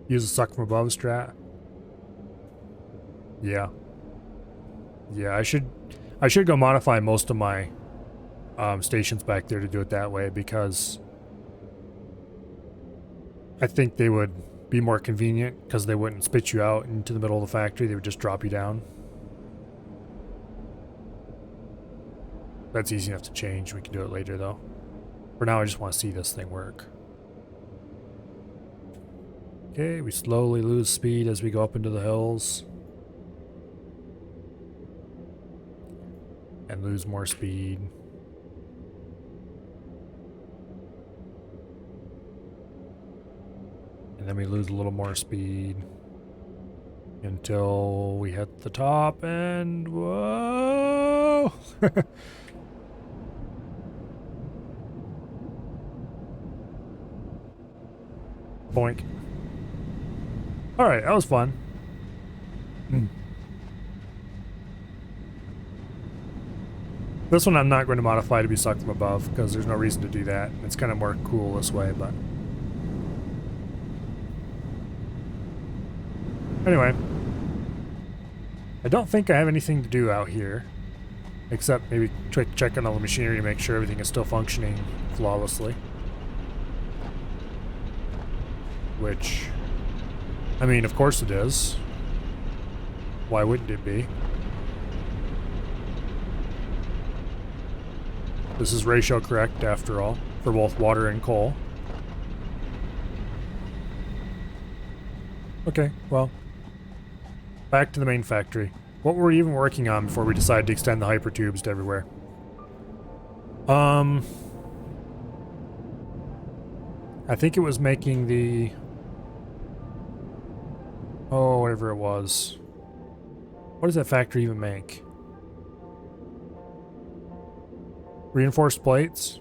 Use a suck from above strat. Yeah. Yeah, I should go modify most of my stations back there to do it that way, because I think they would be more convenient because they wouldn't spit you out into the middle of the factory. They would just drop you down. That's easy enough to change. We can do it later though. For now, I just want to see this thing work. Okay, we slowly lose speed as we go up into the hills. And lose more speed. And then we lose a little more speed. Until we hit the top and whoa! Boink. Alright, that was fun. This one I'm not going to modify to be sucked from above, because there's no reason to do that. It's kind of more cool this way, but... Anyway. I don't think I have anything to do out here. Except maybe check on all the machinery to make sure everything is still functioning flawlessly. Which... I mean, of course it is. Why wouldn't it be? This is ratio correct, after all, for both water and coal. Okay, well, back to the main factory. What were we even working on before we decided to extend the hypertubes to everywhere? I think it was making the... Oh, whatever it was. What does that factory even make? Reinforced plates?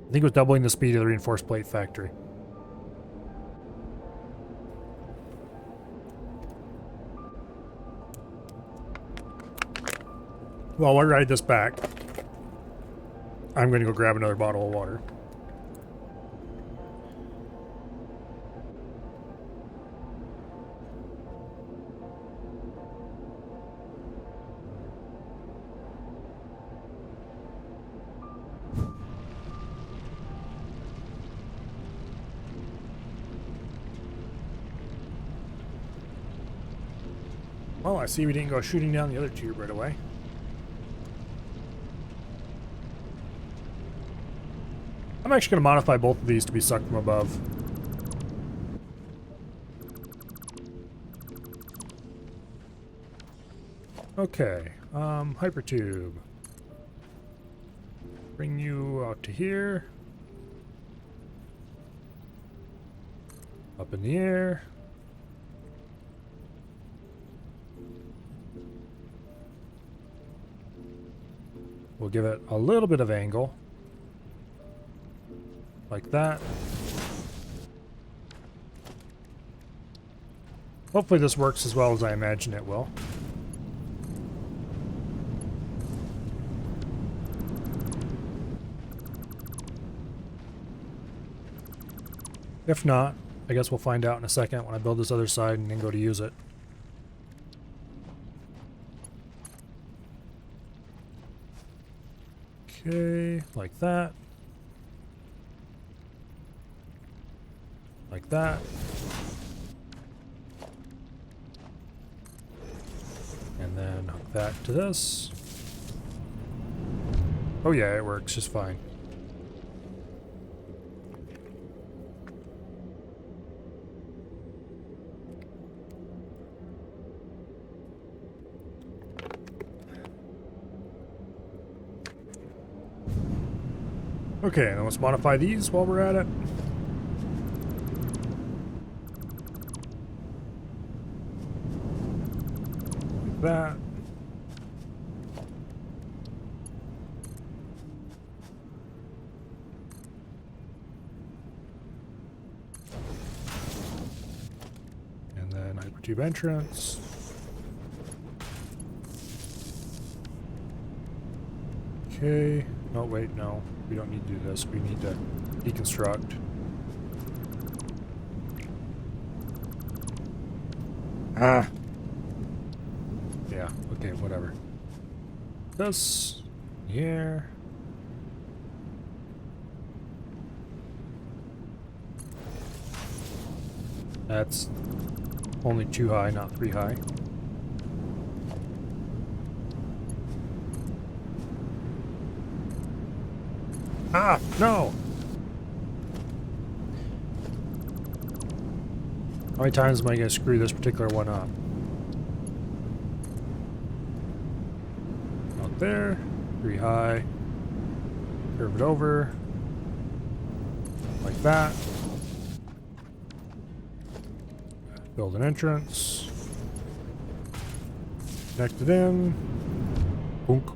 I think it was doubling the speed of the reinforced plate factory. Well, while I ride this back, I'm going to go grab another bottle of water. Well, I see we didn't go shooting down the other tube right away. I'm actually going to modify both of these to be sucked from above. Okay, hypertube. Bring you out to here. Up in the air. We'll give it a little bit of angle. Like that. Hopefully this works as well as I imagine it will. If not, I guess we'll find out in a second when I build this other side and then go to use it. Okay, like that. Like that. And then hook that to this. Oh yeah, it works just fine. Okay, then let's modify these while we're at it. Like that. And then hypertube entrance. Okay. Oh wait, no. We don't need to do this. We need to deconstruct. Ah. Yeah, okay, whatever. This. Here. That's only 2 high, not 3 high. Ah, no! How many times am I going to screw this particular one up? Out there. 3 high. Curve it over. Like that. Build an entrance. Connect it in. Boonk.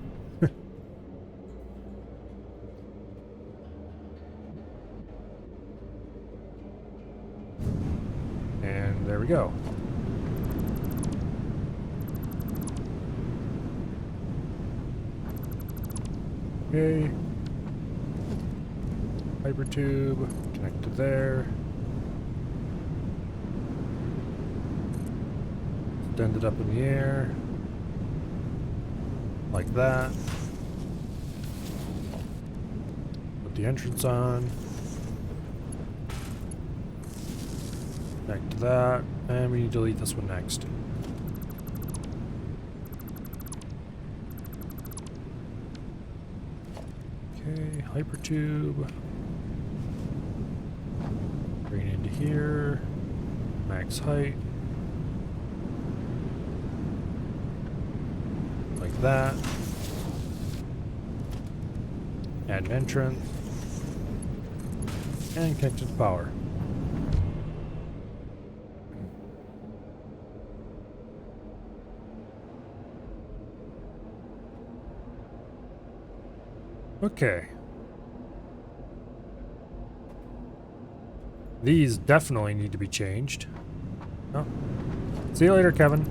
And there we go. Okay. Hypertube. Connect to there. Extend it up in the air. Like that. Put the entrance on. Connect to that. And we need to delete this one next. Okay, hypertube. Bring it into here. Max height. Like that. Add an entrance. And connect it to power. Okay. These definitely need to be changed. Oh. See you later, Kevin.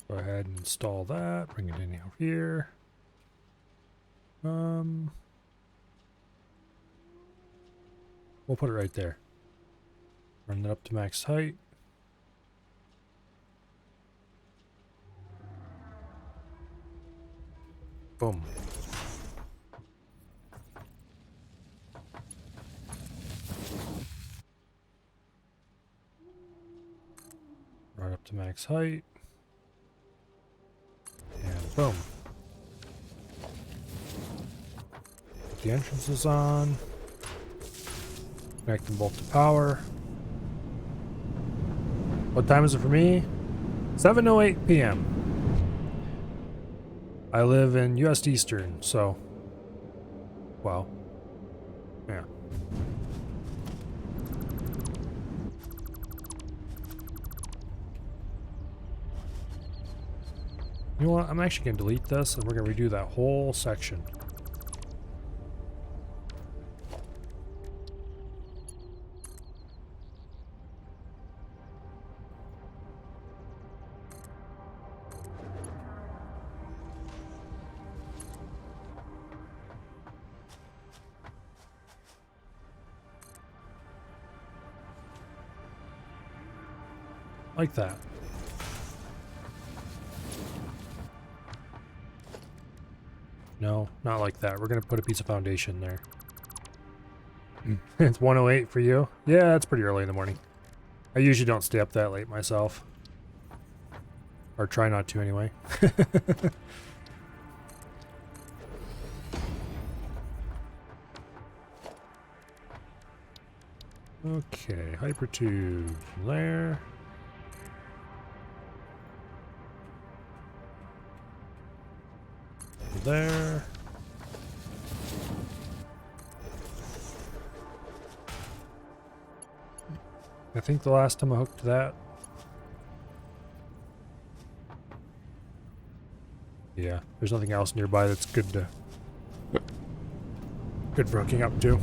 Go ahead and install that. Bring it in over here. We'll put it right there. Run it up to max height. Boom. Run up to max height. And boom. Put the entrances on. Connect them both to power. What time is it for me? 7:08 p.m. I live in US Eastern, so well, yeah. You know what? I'm actually going to delete this and we're going to redo that whole section. Like that. No, not like that. We're going to put a piece of foundation there. It's 1:08 for you? Yeah, it's pretty early in the morning. I usually don't stay up that late myself. Or try not to anyway. Okay, hypertube there. There. I think the last time I hooked that. Yeah, there's nothing else nearby that's good for hooking up to.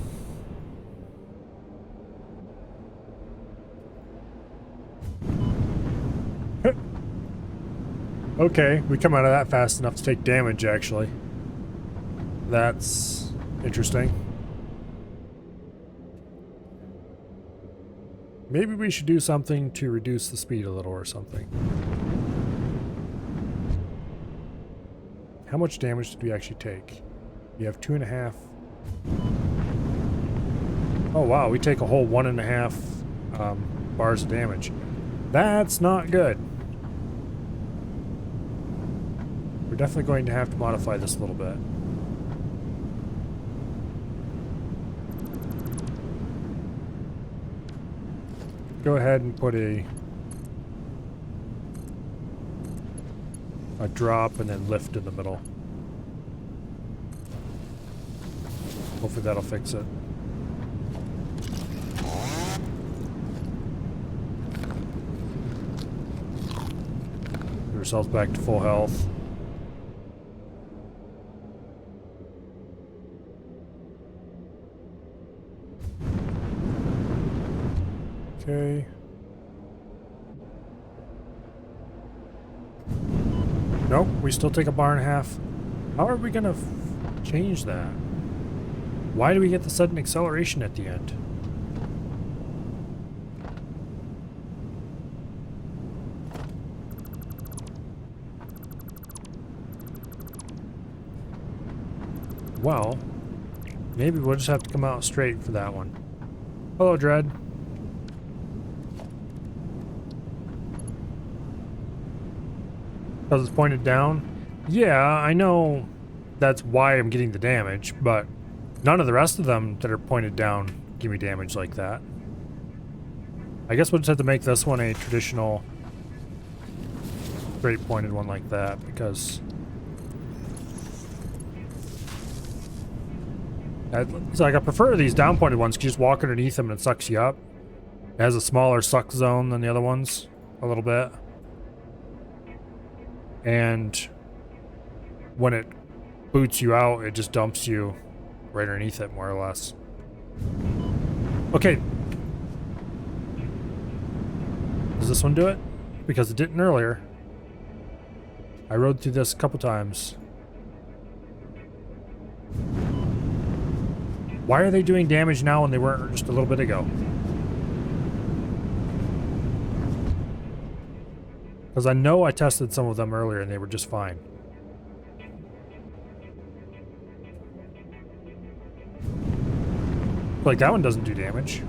Okay, we come out of that fast enough to take damage, actually. That's interesting. Maybe we should do something to reduce the speed a little or something. How much damage did we actually take? We have 2.5. Oh wow, we take a whole 1.5 bars of damage. That's not good. We're definitely going to have to modify this a little bit. Go ahead and put a drop and then lift in the middle. Hopefully that'll fix it. Get ourselves back to full health. Okay. Nope, we still take a bar and a half. How are we gonna change that? Why do we get the sudden acceleration at the end? Well, maybe we'll just have to come out straight for that one. Hello, Dread. Because it's pointed down? Yeah, I know that's why I'm getting the damage, but none of the rest of them that are pointed down give me damage like that. I guess we'll just have to make this one a traditional straight pointed one like that, because it's like I prefer these down pointed ones because you just walk underneath them and it sucks you up. It has a smaller suck zone than the other ones, a little bit. And when it boots you out, it just dumps you right underneath it, more or less. Okay. Does this one do it? Because it didn't earlier. I rode through this a couple times. Why are they doing damage now when they weren't just a little bit ago? Because I know I tested some of them earlier and they were just fine. Like, that one doesn't do damage.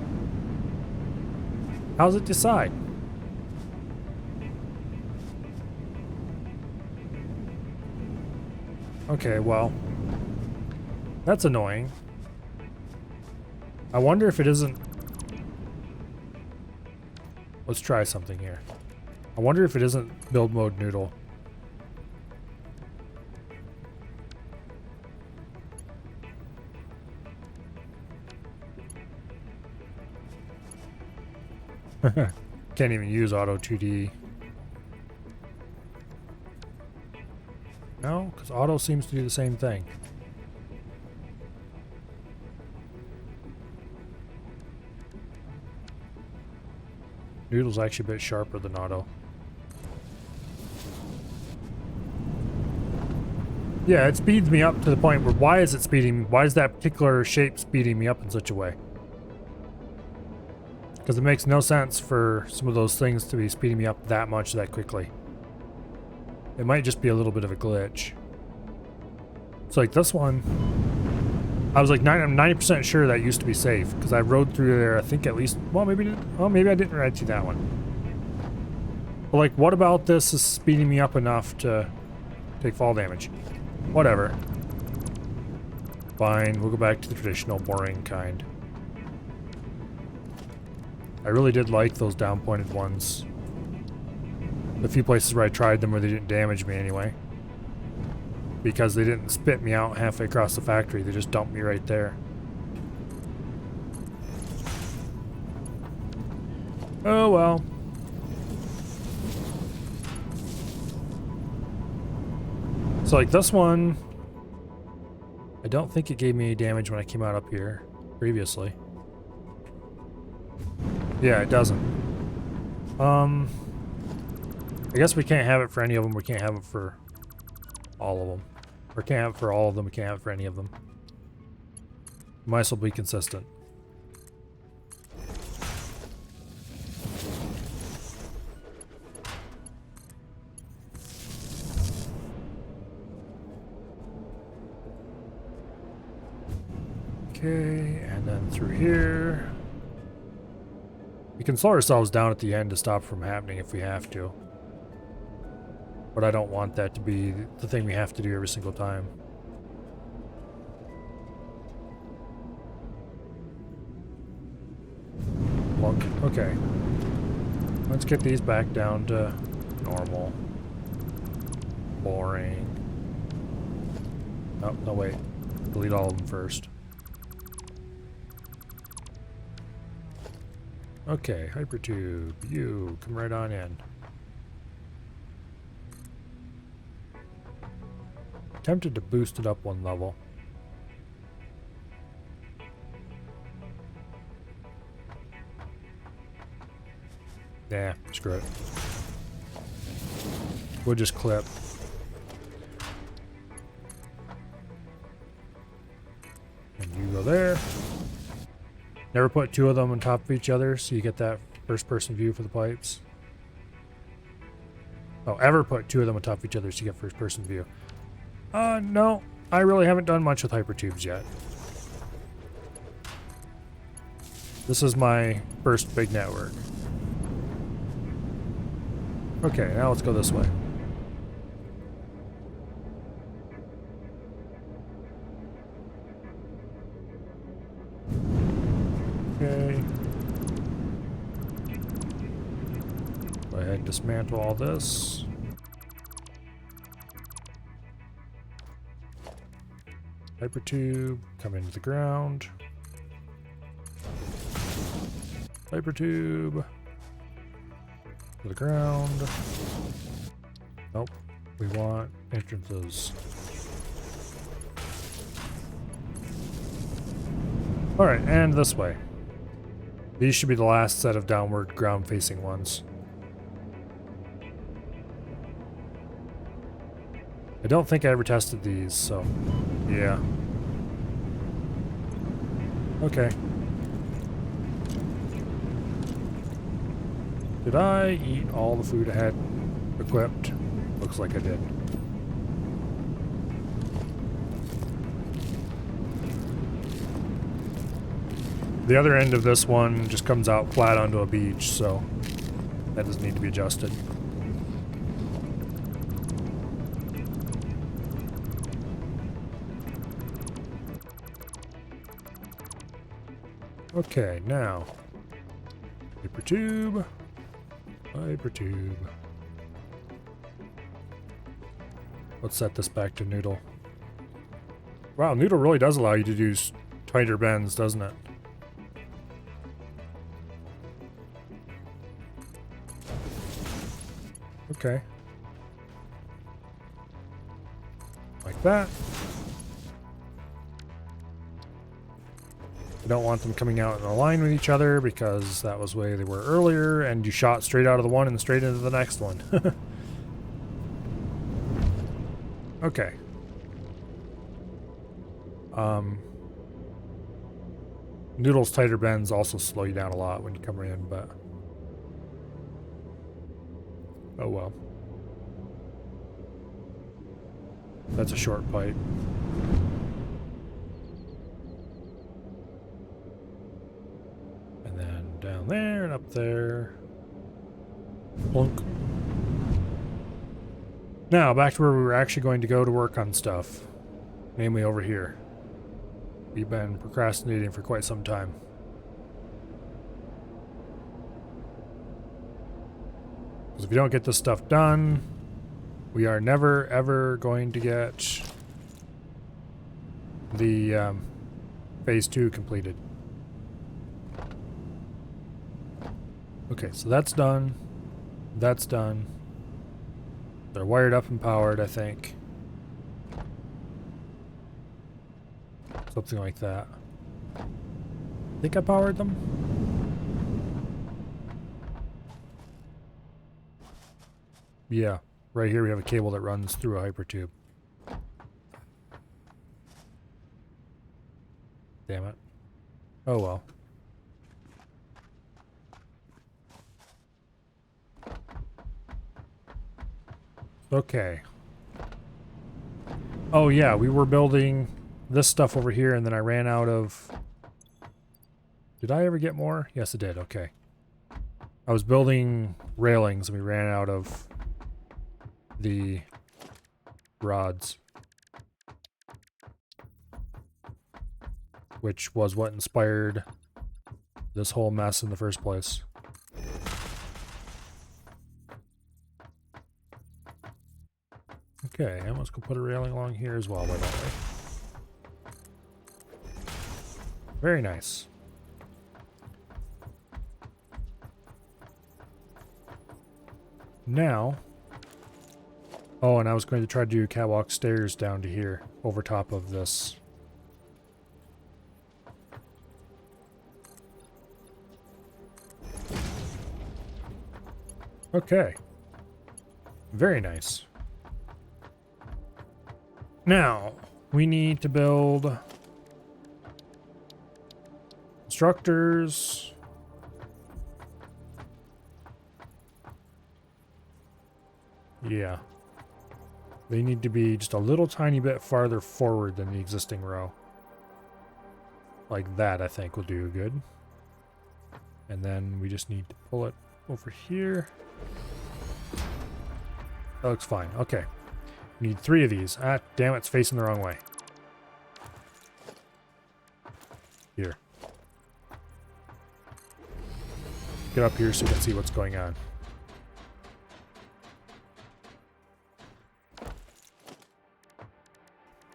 How does it decide? Okay, well, that's annoying. I wonder if it isn't... Let's try something here. I wonder if it isn't build mode noodle. Can't even use auto 2D. No, because auto seems to do the same thing. Noodle's actually a bit sharper than auto. Yeah, it speeds me up to the point where why is it speeding me? Why is that particular shape speeding me up in such a way? Because it makes no sense for some of those things to be speeding me up that much that quickly. It might just be a little bit of a glitch. So like this one, I was like I'm 90% sure that used to be safe because I rode through there. I think at least, well, maybe I didn't ride through that one. But like, what about this is speeding me up enough to take fall damage? Whatever. Fine, we'll go back to the traditional boring kind. I really did like those down pointed ones. The few places where I tried them where they didn't damage me anyway. Because they didn't spit me out halfway across the factory, they just dumped me right there. Oh well. So like this one, I don't think it gave me any damage when I came out up here previously. Yeah, it doesn't. I guess we can't have it for any of them. We can't have it for all of them. Or can't have it for all of them. We can't have it for any of them. Might as well be consistent. Okay, and then through here. We can slow ourselves down at the end to stop from happening if we have to. But I don't want that to be the thing we have to do every single time. Plunk. Okay. Let's get these back down to normal. Boring. Oh, no wait. Delete all of them first. Okay, hypertube, you come right on in. Tempted to boost it up one level. Nah, screw it. We'll just clip. And you go there. Never put two of them on top of each other so you get that first person view for the pipes. Oh, ever put two of them on top of each other so you get first person view. No, I really haven't done much with hypertubes yet. This is my first big network. Okay, now let's go this way. Okay. Go ahead and dismantle all this. Hypertube, come into the ground. Hypertube. To the ground. Nope. We want entrances. Alright, and this way. These should be the last set of downward ground-facing ones. I don't think I ever tested these, so yeah. Okay. Did I eat all the food I had equipped? Looks like I did. The other end of this one just comes out flat onto a beach, so that doesn't need to be adjusted. Okay, now hypertube, hypertube. Let's set this back to Noodle. Wow, Noodle really does allow you to do tighter bends, doesn't it? Okay. Like that. I don't want them coming out in a line with each other because that was the way they were earlier, and you shot straight out of the one and straight into the next one. Okay. Noodle's tighter bends also slow you down a lot when you come in, but oh well. That's a short pipe. And then down there and up there. Plunk. Now, back to where we were actually going to go to work on stuff. Namely over here. We've been procrastinating for quite some time. Because if we don't get this stuff done, we are never ever going to get the phase 2 completed. Okay, so that's done. That's done. They're wired up and powered, I think. Something like that. I think I powered them. Yeah, right here we have a cable that runs through a hypertube. Damn it. Oh well. Okay. Oh yeah, we were building this stuff over here and then I ran out of... Did I ever get more? Yes, I did. Okay. I was building railings and we ran out of the rods. Which was what inspired this whole mess in the first place. Okay, and let's go put a railing along here as well, by the way. Very nice. Now... Oh, and I was going to try to do catwalk stairs down to here, over top of this. Okay. Very nice. Now, we need to build constructors. Yeah. They need to be just a little tiny bit farther forward than the existing row. Like that, I think, will do good. And then we just need to pull it over here. That looks fine. Okay. We need 3 of these. Ah, damn it, it's facing the wrong way. Here. Get up here so you can see what's going on.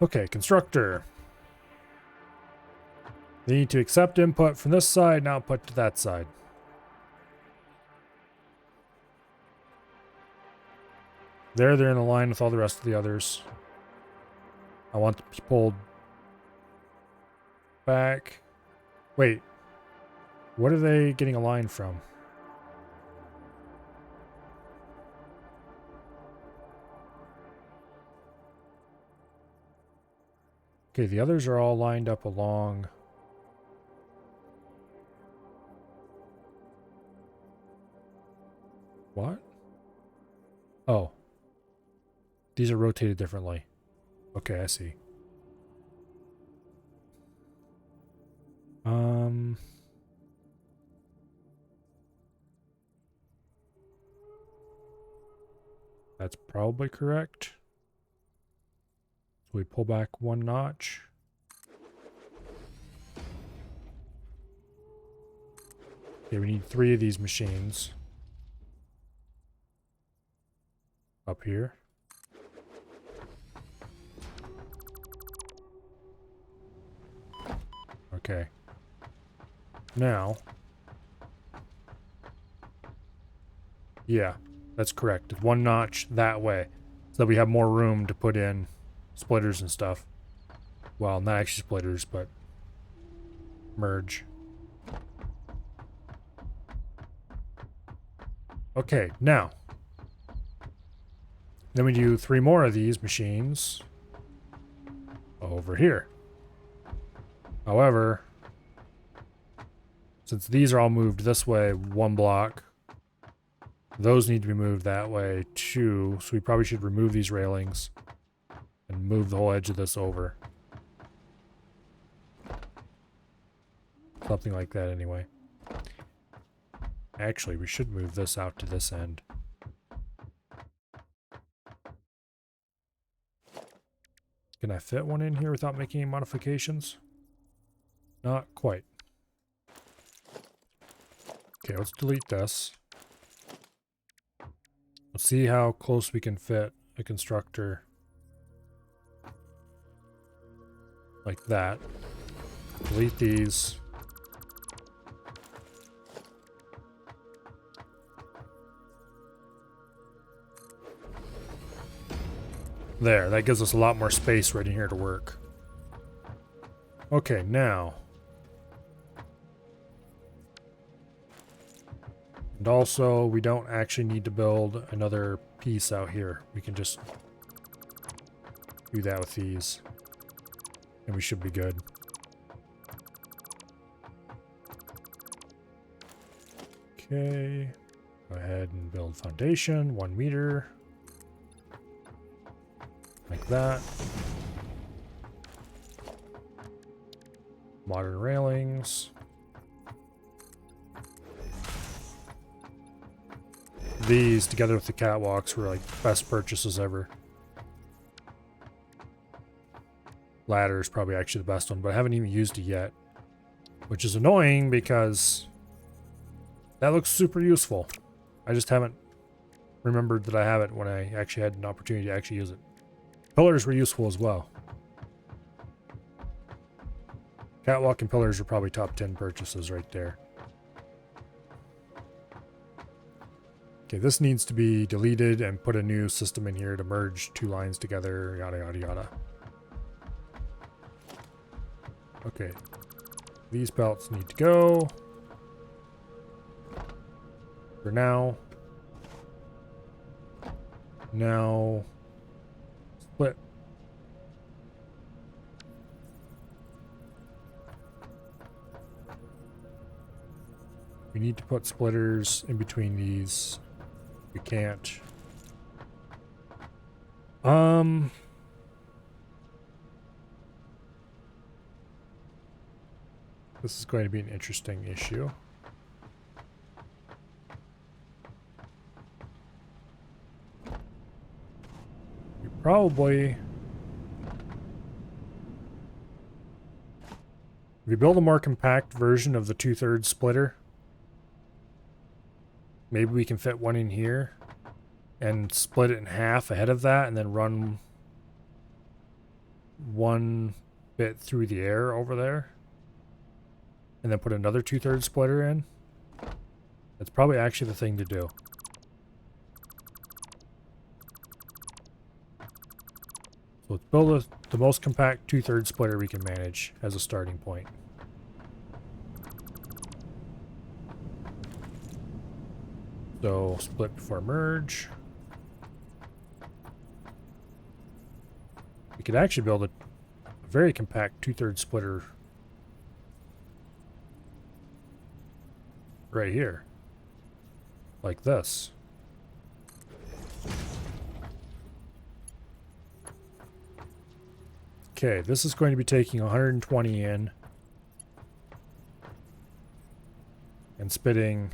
Okay, constructor. They need to accept input from this side and output to that side. They're in a line with all the rest of the others. I want to be pulled back. Wait. What are they getting a line from? Okay, the others are all lined up along. What? Oh. These are rotated differently. Okay, I see. That's probably correct. So we pull back 1 notch. Okay, we need 3 of these machines. Up here. Okay. Now. Yeah, that's correct. 1 notch that way. So that we have more room to put in splitters and stuff. Well, not actually splitters, but merge. Okay, now. Then we do 3 more of these machines over here. However, since these are all moved this way 1 block, those need to be moved that way too, so we probably should remove these railings and move the whole edge of this over. Something like that anyway. Actually, we should move this out to this end. Can I fit one in here without making any modifications? Not quite. Okay, let's delete this. Let's see how close we can fit a constructor like that. Delete these. There, that gives us a lot more space right in here to work. Okay, now. And also, we don't actually need to build another piece out here. We can just do that with these. And we should be good. Okay. Go ahead and build foundation, 1 meter. Like that. Modern railings. These, together with the catwalks, were like best purchases ever. Ladder is probably actually the best one, but I haven't even used it yet. Which is annoying because that looks super useful. I just haven't remembered that I have it when I actually had an opportunity to actually use it. Pillars were useful as well. Catwalk and pillars are probably top 10 purchases right there. Okay, this needs to be deleted and put a new system in here to merge 2 lines together, yada yada yada. Okay, these belts need to go for now. Now, split. We need to put splitters in between these. We can't. This is going to be an interesting issue. You probably... If you build a more compact version of the 2/3 splitter, maybe we can fit one in here and split it in half ahead of that and then run one bit through the air over there. And then put another 2/3 splitter in. That's probably actually the thing to do. So let's build the most compact 2/3 splitter we can manage as a starting point. So split before merge. We could actually build a very compact 2/3 splitter right here, like this. Okay, this is going to be taking 120 in and spitting.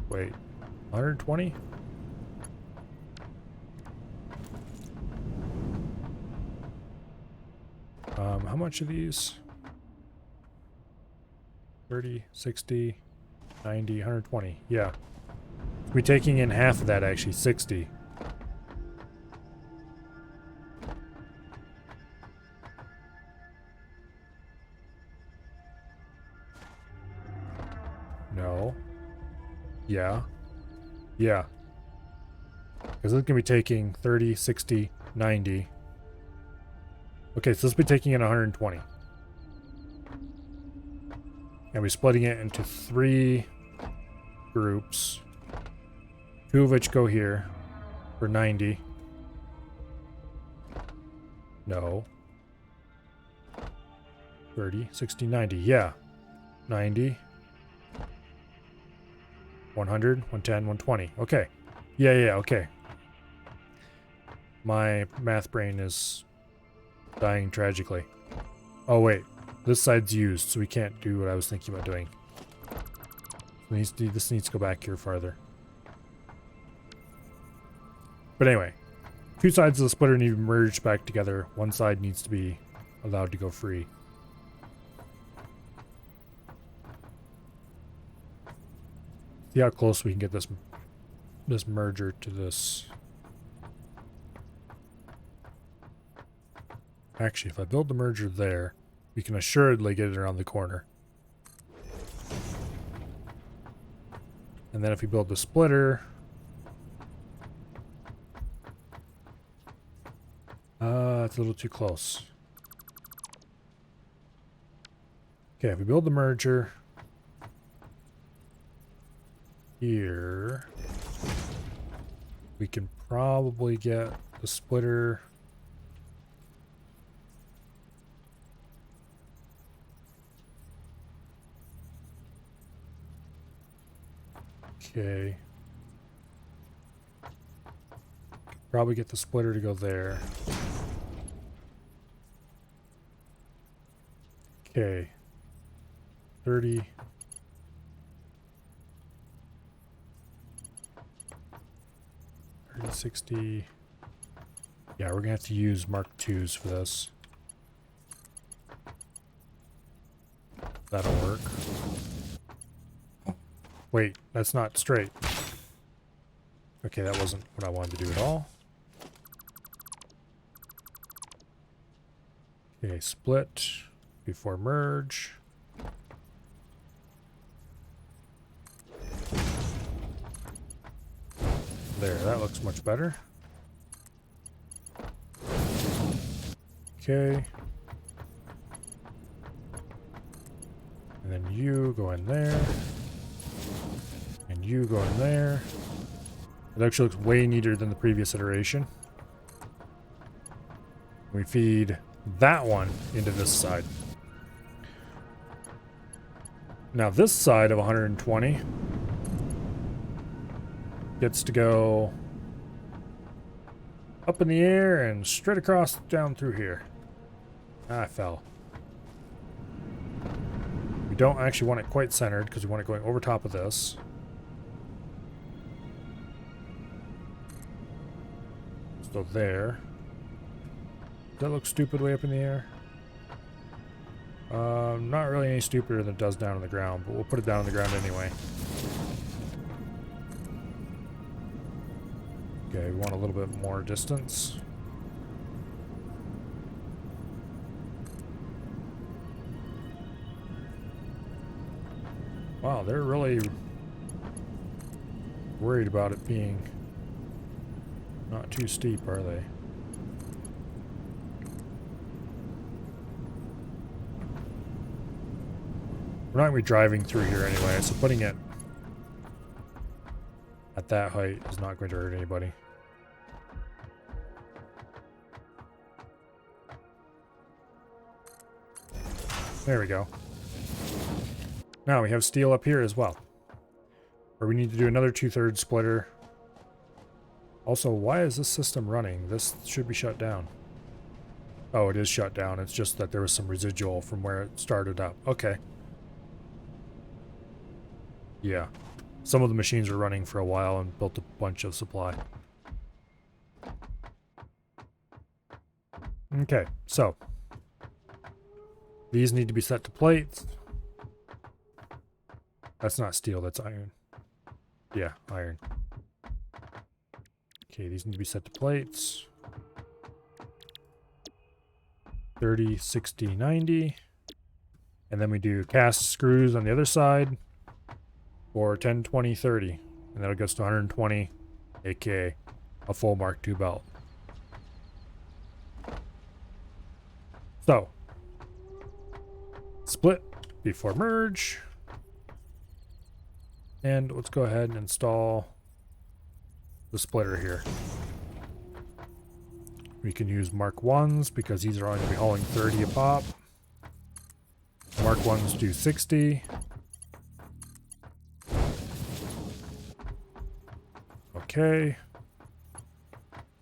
Wait, 120? How much are these? 30, 60, 90, 120. Yeah. We're taking in half of that, actually, 60. No. Yeah. Yeah. Because this is going to be taking 30, 60, 90. Okay, so this will be taking in 120. And we're splitting it into 3 groups. 2 of which go here for 90. No. 30, 60, 90. Yeah. 90. 100, 110, 120. Okay. Yeah, okay. My math brain is dying tragically. Oh, wait. This side's used, so we can't do what I was thinking about doing. This needs to go back here farther. But anyway, 2 sides of the splitter need to merge back together. One side needs to be allowed to go free. See how close we can get this merger to this. Actually, if I build the merger there, we can assuredly get it around the corner. And then if we build the splitter, it's a little too close. Okay, if we build the merger here, we can probably get the splitter. Okay. Probably get the splitter to go there. Okay. 30. 30, 60. Yeah, we're gonna have to use Mark IIs for this. That'll work. Wait, that's not straight. Okay, that wasn't what I wanted to do at all. Okay, split before merge. There, that looks much better. Okay. And then you go in there. And you go in there. It actually looks way neater than the previous iteration. We feed that one into this side. Now this side of 120 gets to go up in the air and straight across down through here. Ah, I fell. We don't actually want it quite centered because we want it going over top of this. So there. Does that look stupid way up in the air? Not really any stupider than it does down on the ground, but we'll put it down on the ground anyway. Okay, we want a little bit more distance. Wow, they're really worried about it being not too steep, are they? We're not going to be driving through here anyway, so putting it at that height is not going to hurt anybody. There we go. Now we have steel up here as well. Or we need to do another 2/3 splitter. Also, why is this system running? This should be shut down. Oh, it is shut down. It's just that there was some residual from where it started up. Okay. Yeah. Some of the machines were running for a while and built a bunch of supply. Okay, so these need to be set to plates. That's not steel, that's iron. Yeah, iron. Okay, these need to be set to plates. 30, 60, 90. And then we do cast screws on the other side for 10, 20, 30. And that'll get us to 120, aka a full Mark II belt. So, split before merge. And let's go ahead and install the splitter here. We can use Mark 1s because these are only going to be hauling 30 a pop. Mark 1s do 60. Okay.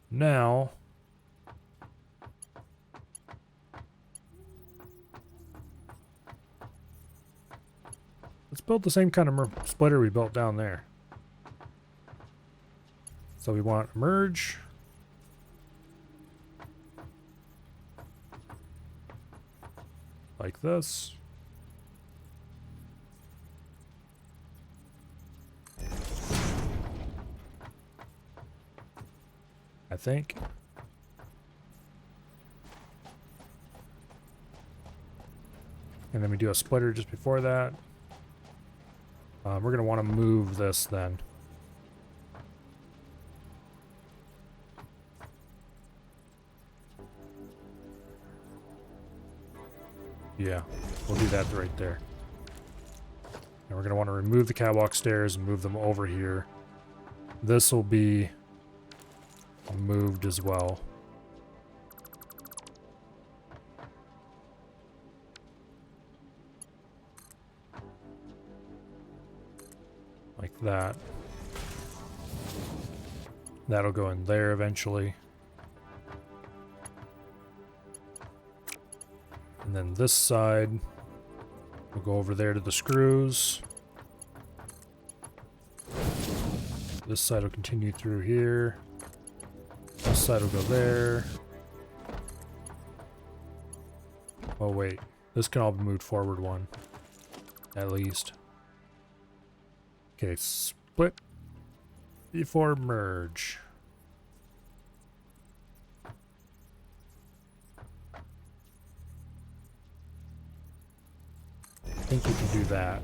Now, let's build the same kind of splitter we built down there. So we want merge. Like this. I think. And then we do a splitter just before that. We're going to want to move this then. Yeah. We'll do that right there. And we're going to want to remove the catwalk stairs and move them over here. This will be moved as well. Like that. That'll go in there eventually. And then this side, we'll go over there to the screws. This side will continue through here. This side will go there. Oh wait, this can all be moved forward one, at least. Okay, split before merge. I think you can do that.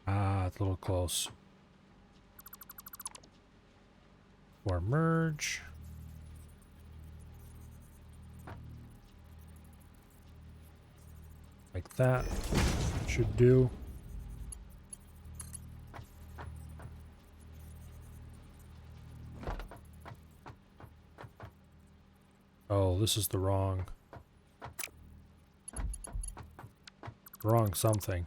Ah, it's a little close. For merge. Like that. Should do. Oh, this is the wrong something.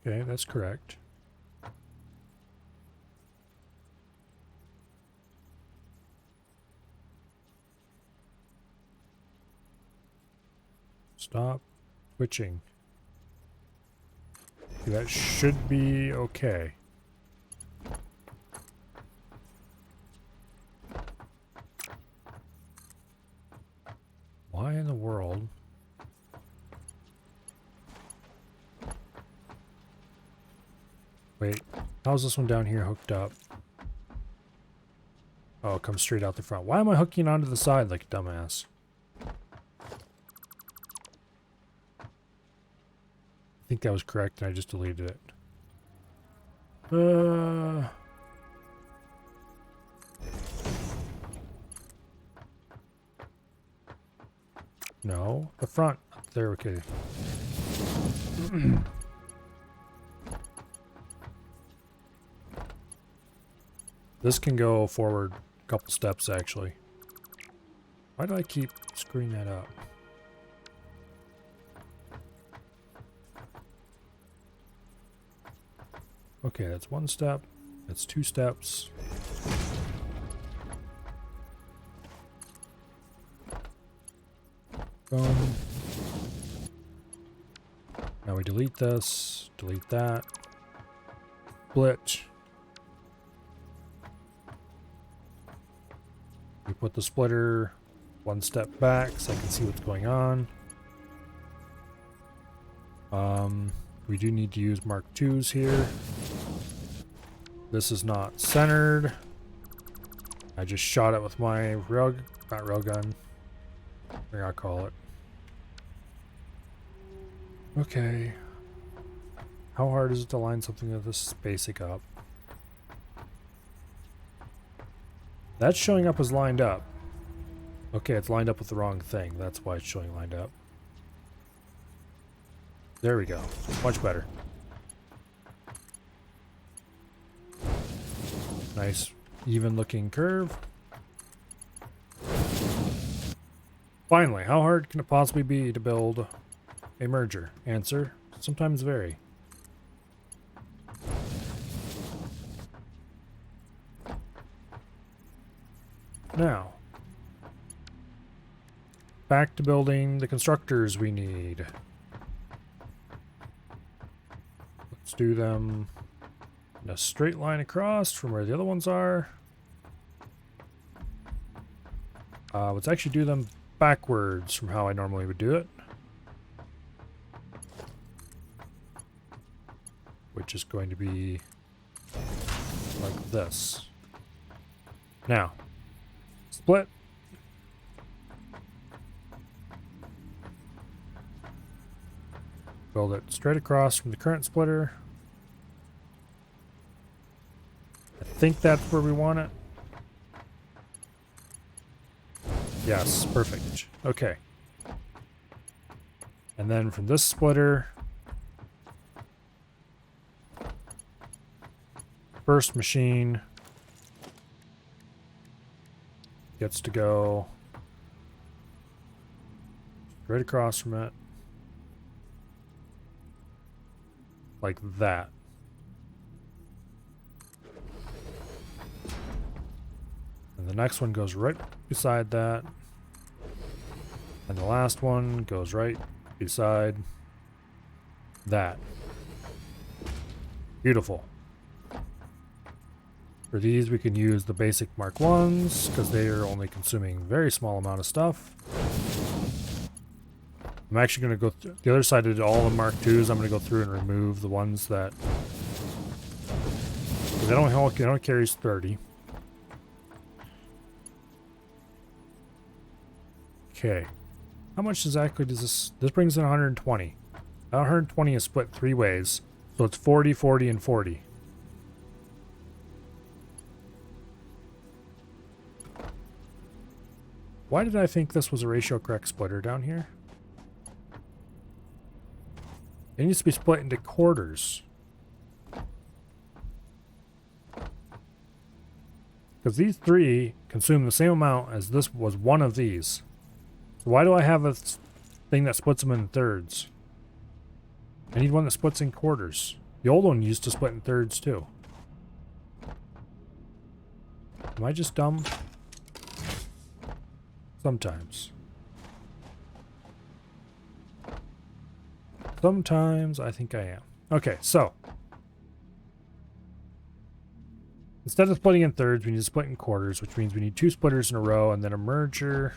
Okay, that's correct. Stop twitching. That should be okay. Why in the world? Wait, how's this one down here hooked up? Oh, it comes straight out the front. Why am I hooking onto the side like a dumbass? I think that was correct and I just deleted it. No, the front. There, okay. This can go forward a couple steps, actually. Why do I keep screwing that up? Okay, that's one step. That's two steps. Boom. Now we delete this, delete that. Split. We put the splitter one step back so I can see what's going on. We do need to use Mark IIs here. This is not centered. I just shot it with my railgun. I'll call it. Okay. How hard is it to line something of this basic up? That's showing up as lined up. Okay, it's lined up with the wrong thing. That's why it's showing lined up. There we go. Much better. Nice, even looking curve. Finally, how hard can it possibly be to build a merger? Answer, sometimes very. Now, back to building the constructors we need. Let's do them in a straight line across from where the other ones are. Let's actually do them backwards from how I normally would do it. Which is going to be like this. Now, split. Build it straight across from the current splitter. I think that's where we want it. Yes, perfect. Okay. And then from this splitter, first machine gets to go right across from it. Like that. And the next one goes right beside that. And the last one goes right beside that. Beautiful. For these we can use the basic Mark 1s because they are only consuming a very small amount of stuff. I'm actually going to go through the other side of all the Mark 2s. I'm going to go through and remove the ones that they don't carry 30. Okay. How much exactly does this... This brings in 120. That 120 is split 3 ways. So it's 40, 40, and 40. Why did I think this was a ratio correct splitter down here? It needs to be split into quarters. Because these 3 consume the same amount as this was one of these. So why do I have a thing that splits them in thirds? I need one that splits in quarters. The old one used to split in thirds too. Am I just dumb? Sometimes. Sometimes I think I am. Okay, so. Instead of splitting in thirds, we need to split in quarters, which means we need 2 splitters in a row and then a merger.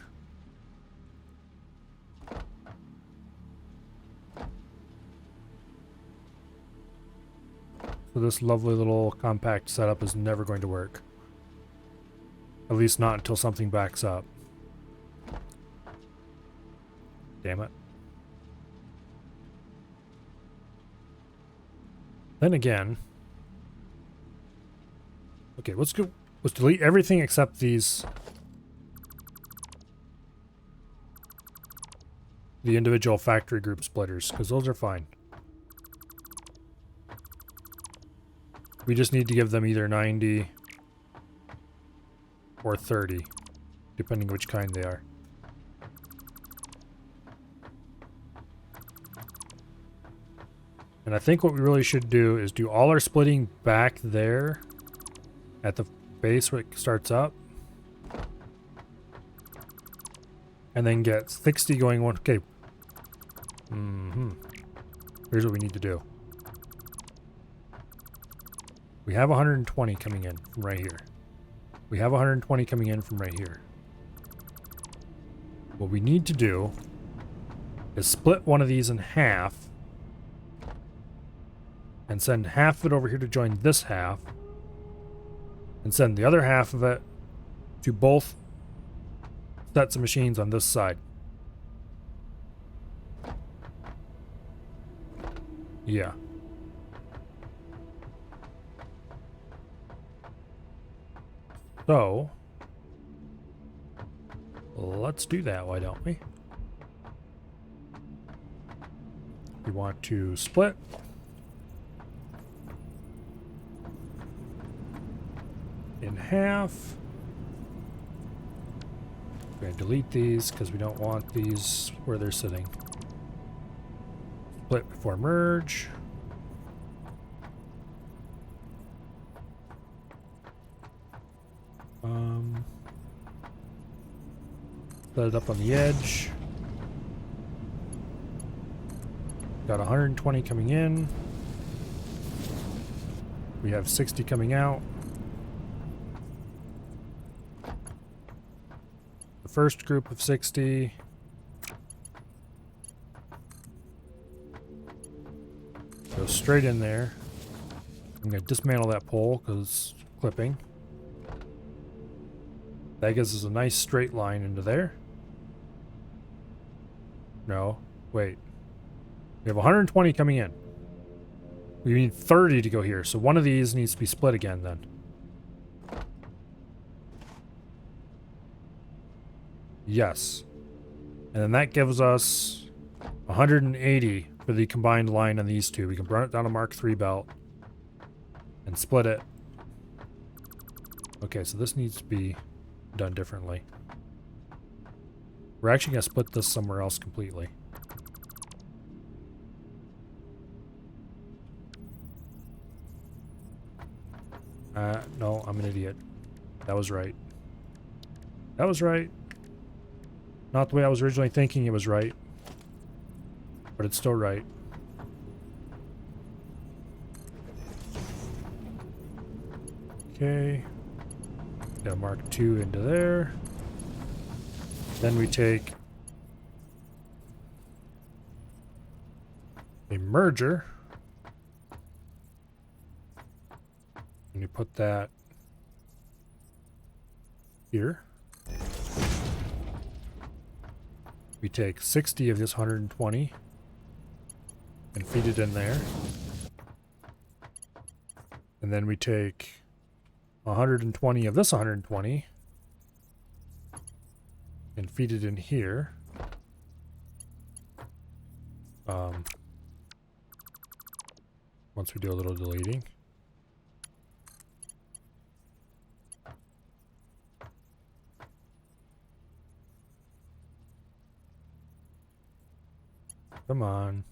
So this lovely little compact setup is never going to work. At least not until something backs up. Damn it. Then again... Okay, let's delete everything except these... the individual factory group splitters, because those are fine. We just need to give them either 90 or 30, depending which kind they are. And I think what we really should do is do all our splitting back there at the base where it starts up. And then get 60 going one. Okay. Here's what we need to do. We have 120 coming in from right here. We have 120 coming in from right here. What we need to do is split one of these in half and send half of it over here to join this half and send the other half of it to both sets of machines on this side. Yeah. So, let's do that, why don't we? We want to split. In half. We're going to delete these because we don't want these where they're sitting. Split before merge. Set it up on the edge. Got 120 coming in. We have 60 coming out. The first group of 60. Go straight in there. I'm going to dismantle that pole because clipping. That gives us a nice straight line into there. No, wait. We have 120 coming in. We need 30 to go here, so one of these needs to be split again then. Yes. And then that gives us 180 for the combined line on these two. We can burn it down a Mark III belt and split it. Okay, so this needs to be done differently. We're actually going to split this somewhere else completely. No, I'm an idiot. That was right. That was right. Not the way I was originally thinking it was right. But it's still right. Okay. Got a Mark II into there. Then we take a merger. And you put that here. We take 60 of this 120 and feed it in there. And then we take 120 of this 120 and feed it in here. Once we do a little deleting. Come on.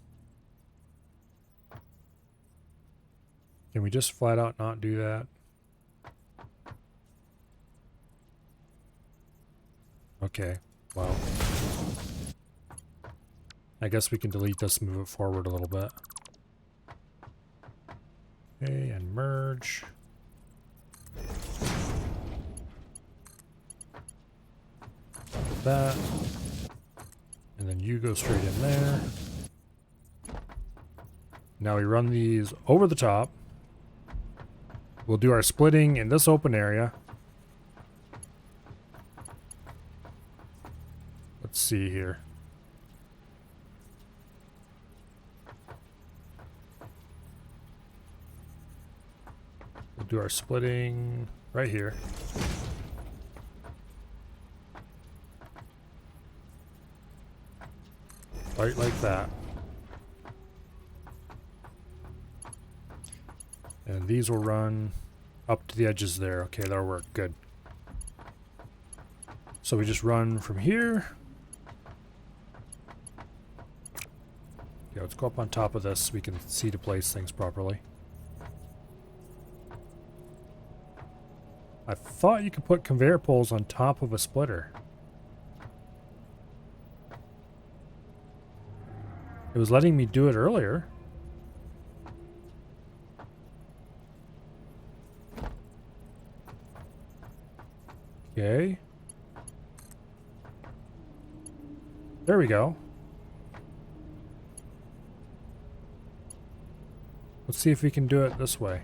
Can we just flat out not do that? Okay, well. I guess we can delete this and move it forward a little bit. Okay, and merge. That. And then you go straight in there. Now we run these over the top. We'll do our splitting in this open area. Let's see here. We'll do our splitting right here. Right like that. And these will run up to the edges there. Okay, that'll work. Good. So we just run from here. Okay, let's go up on top of this so we can see to place things properly. I thought you could put conveyor poles on top of a splitter. It was letting me do it earlier. Okay. There we go. Let's see if we can do it this way.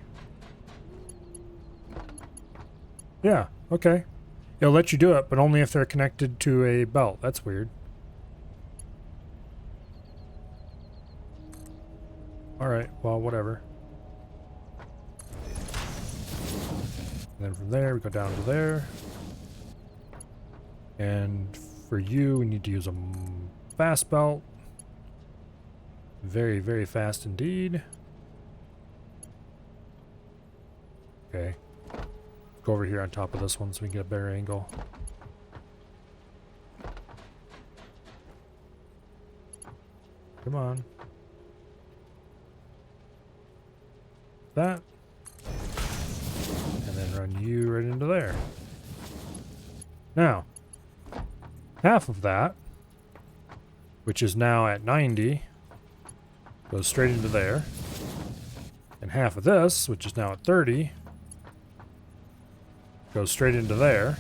Yeah, okay. It'll let you do it, but only if they're connected to a belt. That's weird. Alright, well, whatever. And then from there, we go down to there. And for you, we need to use a fast belt. Very, very fast indeed. Okay. Go over here on top of this one so we can get a better angle. Come on. That. And then run you right into there. Now, half of that, which is now at 90, goes straight into there. And half of this, which is now at 30, goes straight into there.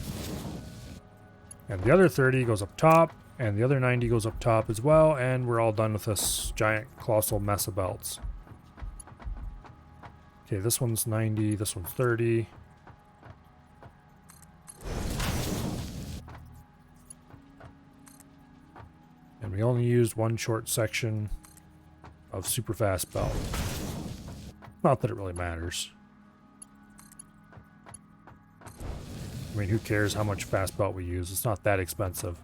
And the other 30 goes up top, and the other 90 goes up top as well, and we're all done with this giant colossal mess of belts. Okay, this one's 90, this one's 30. And we only used one short section of super fast belt. Not that it really matters. I mean, who cares how much fast belt we use? It's not that expensive.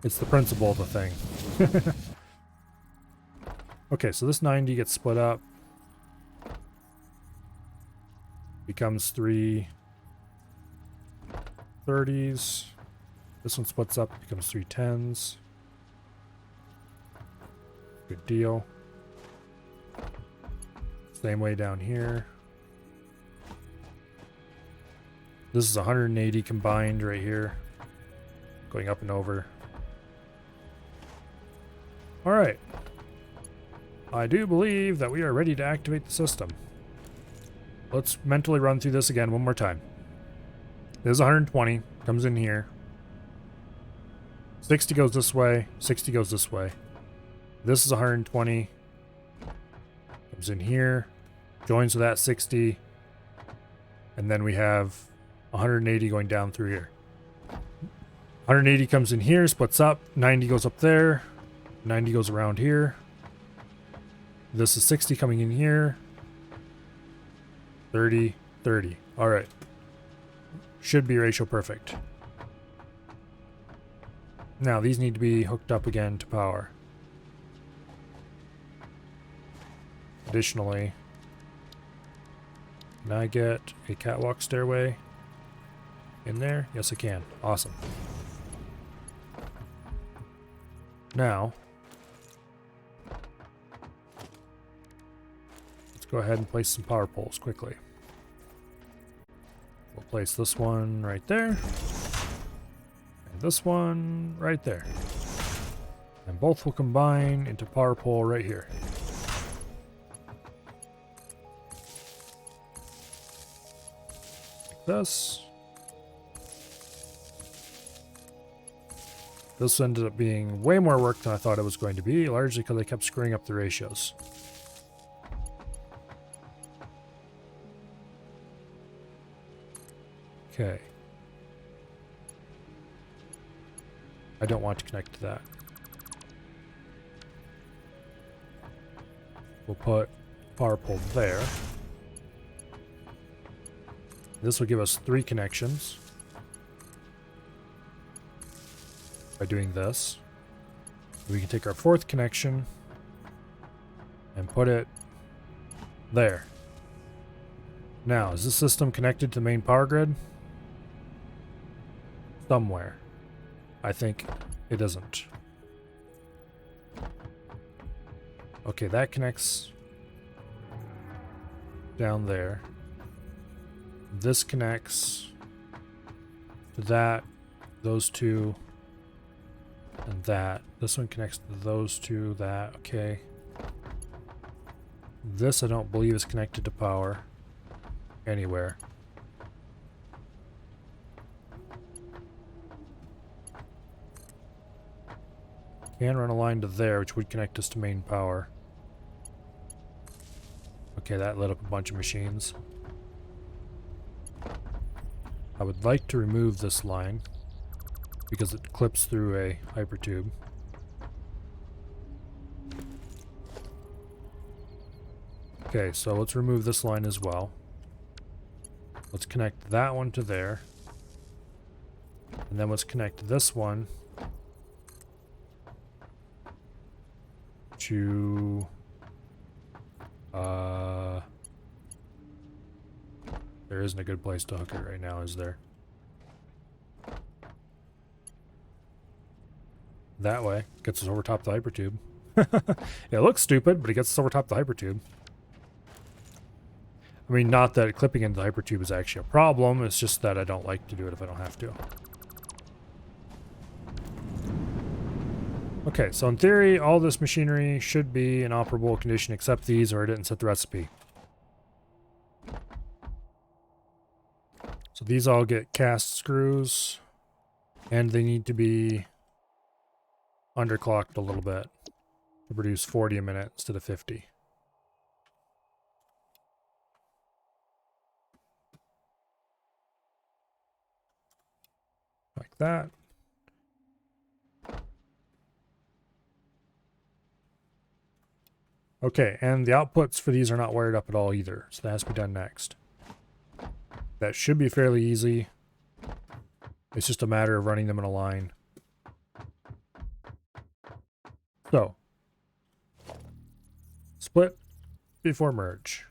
It's the principle of the thing. Okay, so this 90 gets split up. Becomes 3 30s. This one splits up, becomes 3 10s. Good deal. Same way down here. This is 180 combined right here. Going up and over. Alright. I do believe that we are ready to activate the system. Let's mentally run through this again one more time. This is 120. Comes in here. 60 goes this way. 60 goes this way. This is 120. Comes in here. Joins with that 60. And then we have 180 going down through here. 180 comes in here, splits up. 90 goes up there. 90 goes around here. This is 60 coming in here. 30, 30. All right. Should be ratio perfect. Now, these need to be hooked up again to power. Additionally, can I get a catwalk stairway in there? Yes, I can. Awesome. Now, let's go ahead and place some power poles quickly. We'll place this one right there. And this one right there. And both will combine into power pole right here. Like this. This ended up being way more work than I thought it was going to be, largely because I kept screwing up the ratios. Okay. I don't want to connect to that. We'll put power pole there. This will give us 3 connections. By doing this. We can take our 4th connection and put it there. Now, is this system connected to the main power grid? Somewhere. I think it isn't. Okay, that connects down there. This connects to that, those two, and that. This one connects to those two, that, okay. This I don't believe is connected to power anywhere. Can run a line to there, which would connect us to main power. Okay, that lit up a bunch of machines. I would like to remove this line because it clips through a hypertube. Okay, so let's remove this line as well. Let's connect that one to there. And then let's connect this one to there isn't a good place to hook it right now, is there? That way. Gets us over top the hypertube. It looks stupid, but it gets us over top the hypertube. I mean, not that clipping into the hypertube is actually a problem, it's just that I don't like to do it if I don't have to. Okay, so in theory, all this machinery should be in operable condition except these, or I didn't set the recipe. So these all get cast screws, and they need to be underclocked a little bit to produce 40 a minute instead of 50. Like that. Okay, and the outputs for these are not wired up at all either, so that has to be done next. That should be fairly easy. It's just a matter of running them in a line. So, split before merge.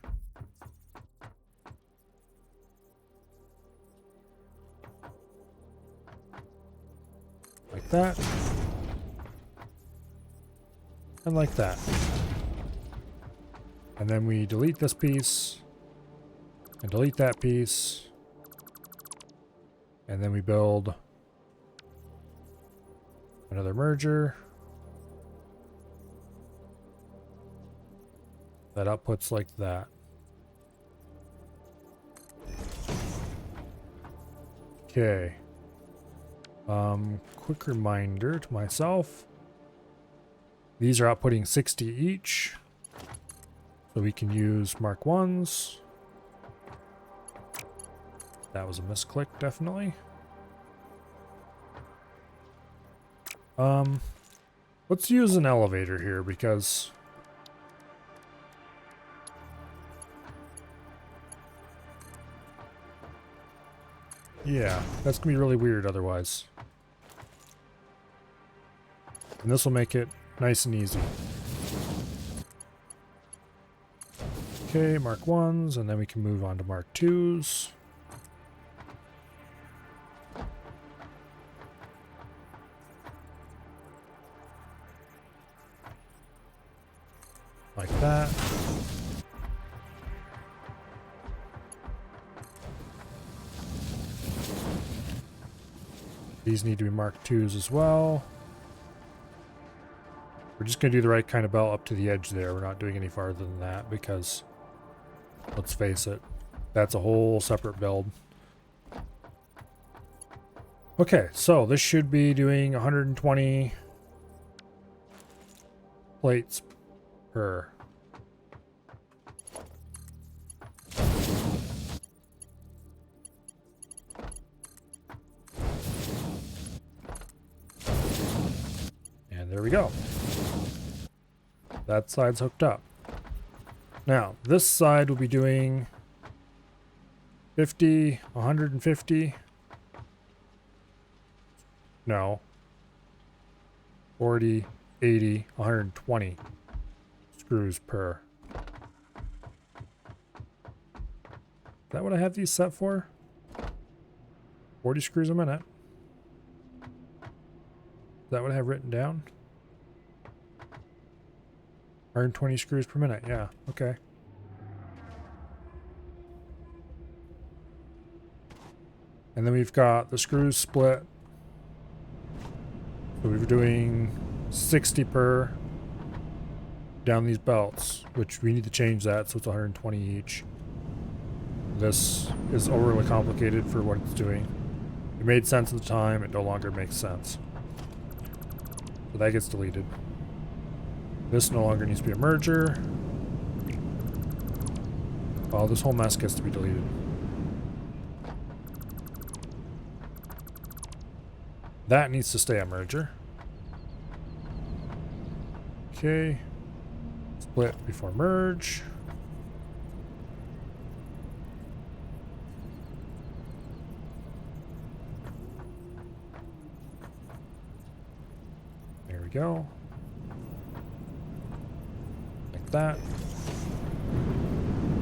Like that. And like that. And then we delete this piece. And delete that piece. And then we build another merger. That outputs like that. Okay. Quick reminder to myself. These are outputting 60 each. So we can use Mark 1s. That was a misclick, definitely. Let's use an elevator here because yeah, that's gonna be really weird otherwise. And this will make it nice and easy. Okay, Mark 1s, and then we can move on to Mark 2s. Like that. These need to be Mark 2s as well. We're just going to do the right kind of belt up to the edge there. We're not doing any farther than that because, let's face it, that's a whole separate build. Okay, so this should be doing 120 plates per. And there we go. That side's hooked up. Now, this side will be doing 50, 150. No. 40, 80, 120 screws per. Is that what I have these set for? 40 screws a minute. Is that what I have written down? 120 screws per minute. Yeah, okay. And then we've got the screws split. So we're doing 60 per down these belts, which we need to change that so it's 120 each. This is overly complicated for what it's doing. It made sense at the time, it no longer makes sense. So that gets deleted. This no longer needs to be a merger. Well, this whole mess gets to be deleted. That needs to stay a merger. Okay. Split before merge. There we go. Like that.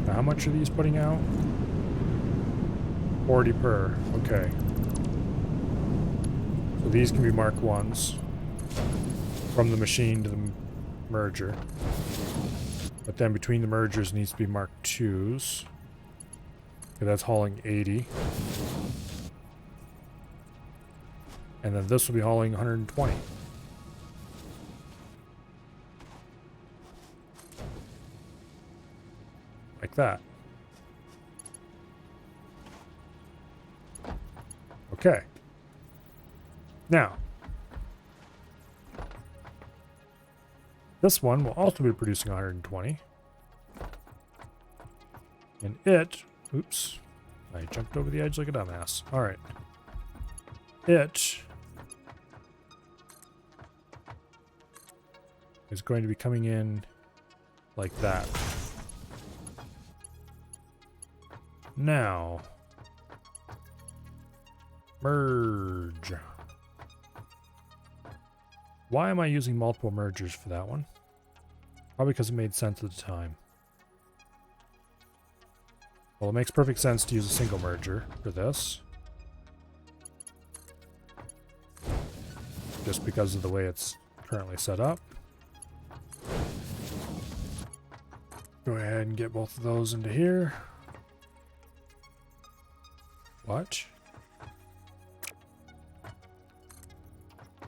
Now how much are these putting out? 40 per. Okay. So these can be Mark 1s from the machine to the merger. But then between the mergers needs to be Mark 2s. Okay, that's hauling 80. And then this will be hauling 120. Like that. Okay. Now, this one will also be producing 120. And it, oops, I jumped over the edge like a dumbass. All right. It is going to be coming in like that. Now, merge. Why am I using multiple mergers for that one? Probably because it made sense at the time. Well, it makes perfect sense to use a single merger for this. Just because of the way it's currently set up. Go ahead and get both of those into here. What?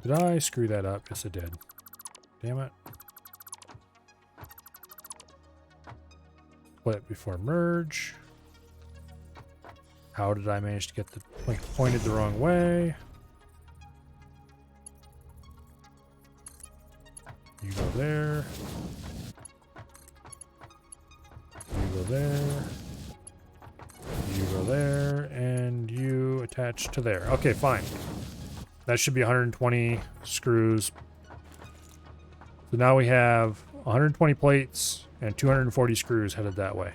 Did I screw that up? Yes, I did. Damn it. Split before merge. How did I manage to get the link pointed the wrong way? You go there. You go there. You go there. And you attach to there. Okay, fine. That should be 120 screws. So now we have 120 plates and 240 screws headed that way.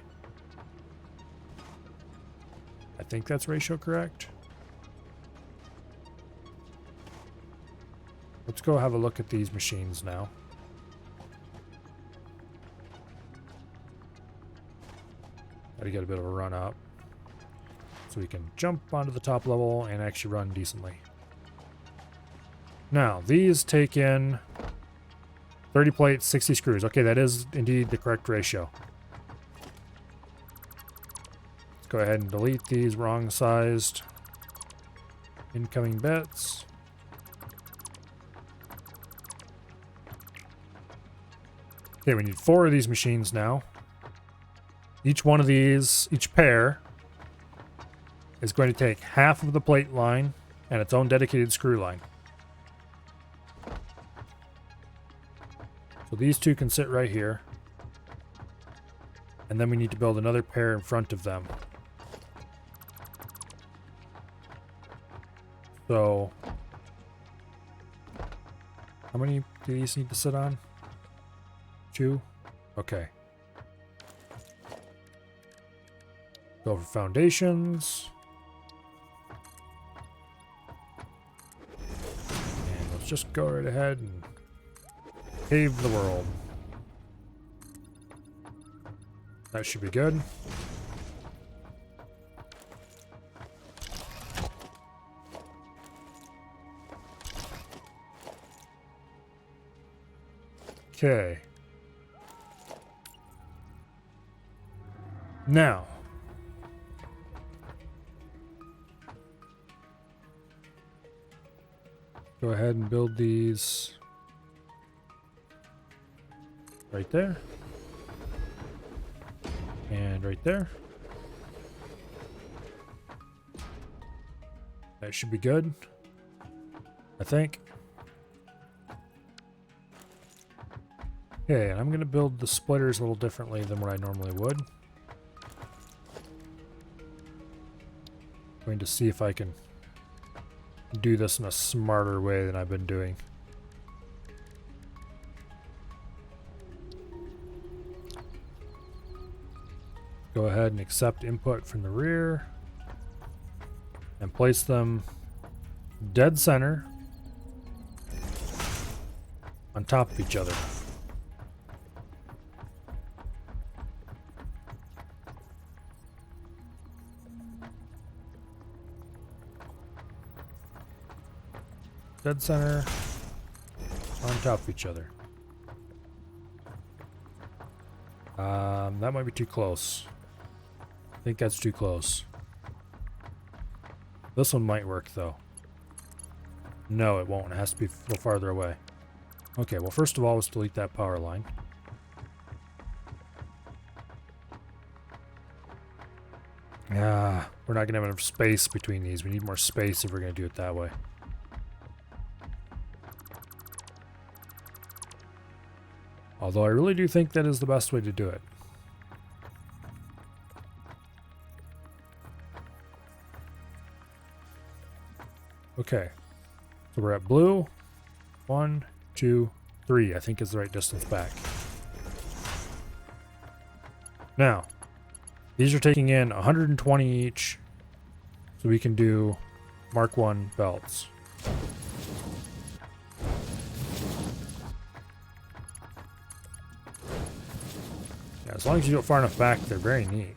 I think that's ratio correct. Let's go have a look at these machines now. Gotta get a bit of a run up so we can jump onto the top level and actually run decently. Now, these take in 30 plates, 60 screws. Okay, that is indeed the correct ratio. Let's go ahead and delete these wrong-sized incoming bits. Okay, we need 4 of these machines now. Each one of these, each pair, is going to take half of the plate line and its own dedicated screw line. So these two can sit right here. And then we need to build another pair in front of them. So, how many do these need to sit on? 2? Okay. Go for foundations. And let's just go right ahead and pave the world. That should be good. Okay. Now, go ahead and build these right there. And right there. That should be good, I think. Okay, and I'm going to build the splitters a little differently than what I normally would. Going to see if I can do this in a smarter way than I've been doing. Go ahead and accept input from the rear and place them dead center on top of each other. Dead center on top of each other. That might be too close. I think that's too close. This one might work though. No, it won't. It has to be a little farther away. Okay, well first of all, let's delete that power line. We're not going to have enough space between these. We need more space if we're going to do it that way. Although I really do think that is the best way to do it. Okay, so we're at blue. 1, 2, 3, I think is the right distance back. Now, these are taking in 120 each, so we can do Mark 1 belts. Yeah, as long as you do it far enough back, they're very neat.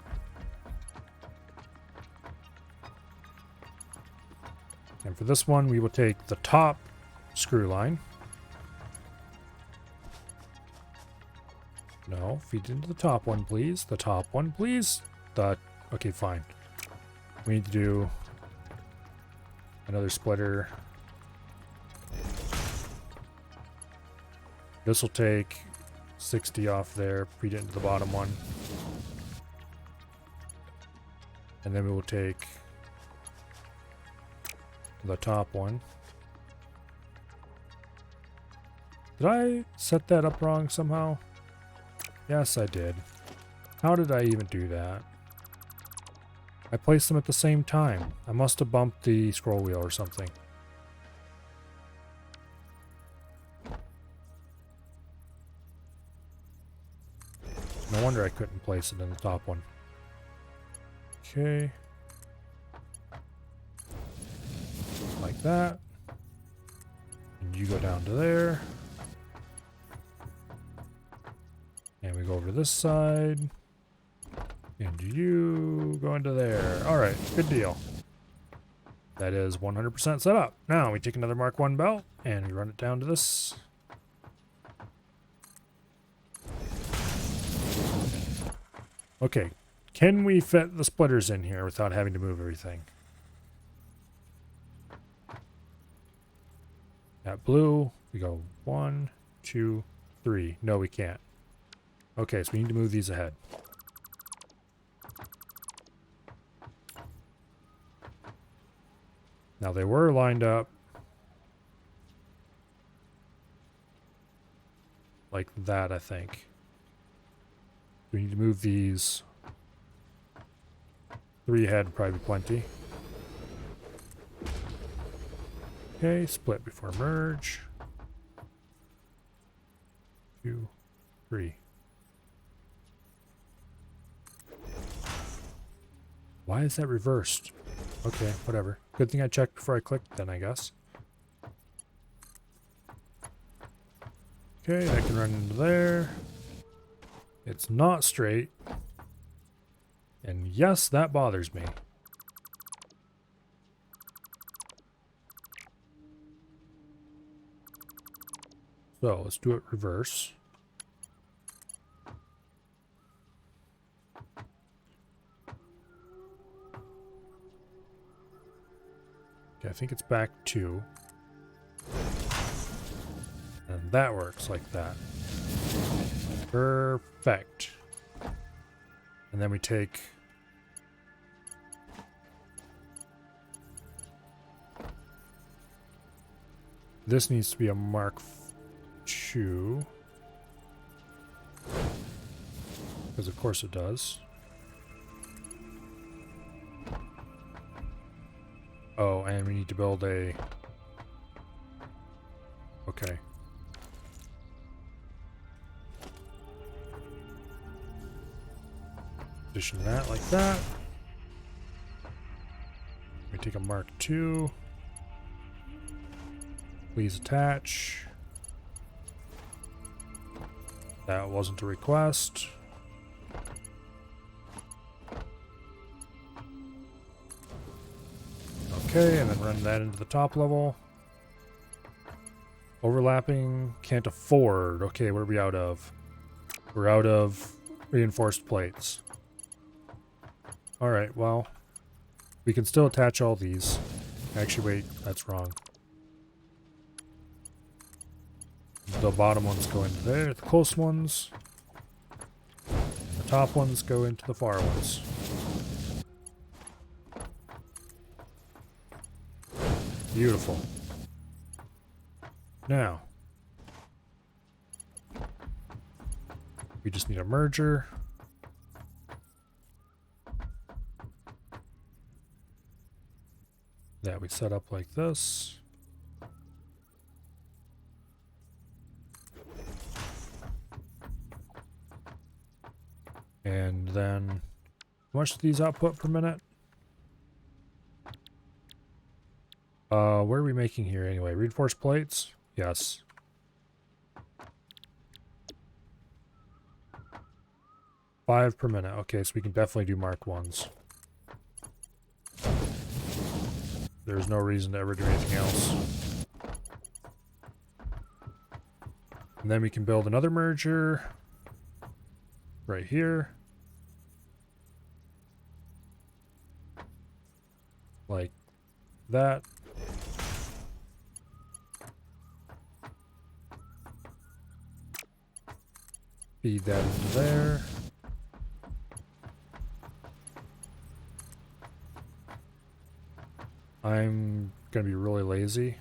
And for this one, we will take the top screw line. No, feed into the top one, please. The top one, please. Okay, fine. We need to do another splitter. This will take 60 off there, feed it into the bottom one. And then we will take the top one. Did I set that up wrong somehow? Yes, I did. How did I even do that? I placed them at the same time. I must have bumped the scroll wheel or something. No wonder I couldn't place it in the top one. Okay. Like that. And you go down to there. And we go over to this side. And you go into there. Alright, good deal. That is 100% set up. Now we take another Mark 1 belt and we run it down to this. Okay, can we fit the splitters in here without having to move everything? That blue, we go 1, 2, 3. No, we can't. Okay, so we need to move these ahead. Now they were lined up like that, I think. We need to move these 3 ahead, would probably be plenty. Okay, split before merge. 2, 3. Why is that reversed? Okay, whatever. Good thing I checked before I clicked then, I guess. Okay, I can run into there. It's not straight. And yes, that bothers me. So let's do it reverse. Okay, I think it's back 2. And that works like that. Perfect. And then we take this needs to be a Mark 2. Because of course it does. Oh, and we need to build a... Okay. Position that like that. We take a Mark 2. Please attach. That wasn't a request. Okay, and then run that into the top level. Overlapping, can't afford. Okay, what are we out of? We're out of reinforced plates. Alright, well, we can still attach all these. Actually, wait, that's wrong. The bottom ones go into there, the close ones. And the top ones go into the far ones. Beautiful. Now, we just need a merger. That we set up like this. And much do these output per minute? What are we making here anyway? Reinforced plates? Yes. Five per minute. Okay, so we can definitely do Mark 1s. There's no reason to ever do anything else. And then we can build another merger right here. Like that. Feed that into there. I'm gonna be really lazy.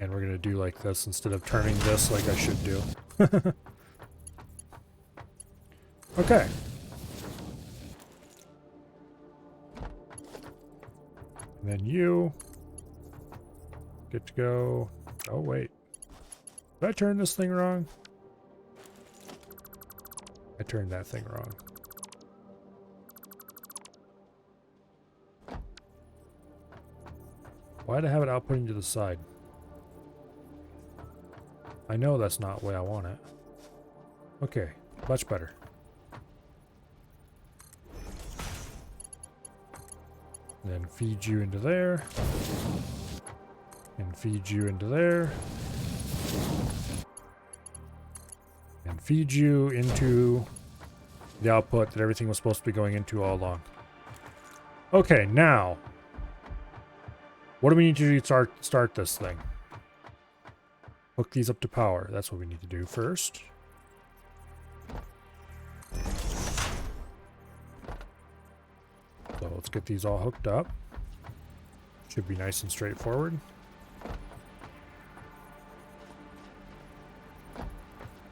And we're gonna do like this instead of turning this like I should do. Okay. And then you get to go. Oh wait. Did I turn this thing wrong? I turned that thing wrong. Why'd I have it outputting to the side? I know that's not the way I want it. Okay, much better. Then feed you into there. And feed you into there. And feed you into the output that everything was supposed to be going into all along. Okay, now what do we need to do to start this thing? Hook these up to power. That's what we need to do first. So let's get these all hooked up. Should be nice and straightforward.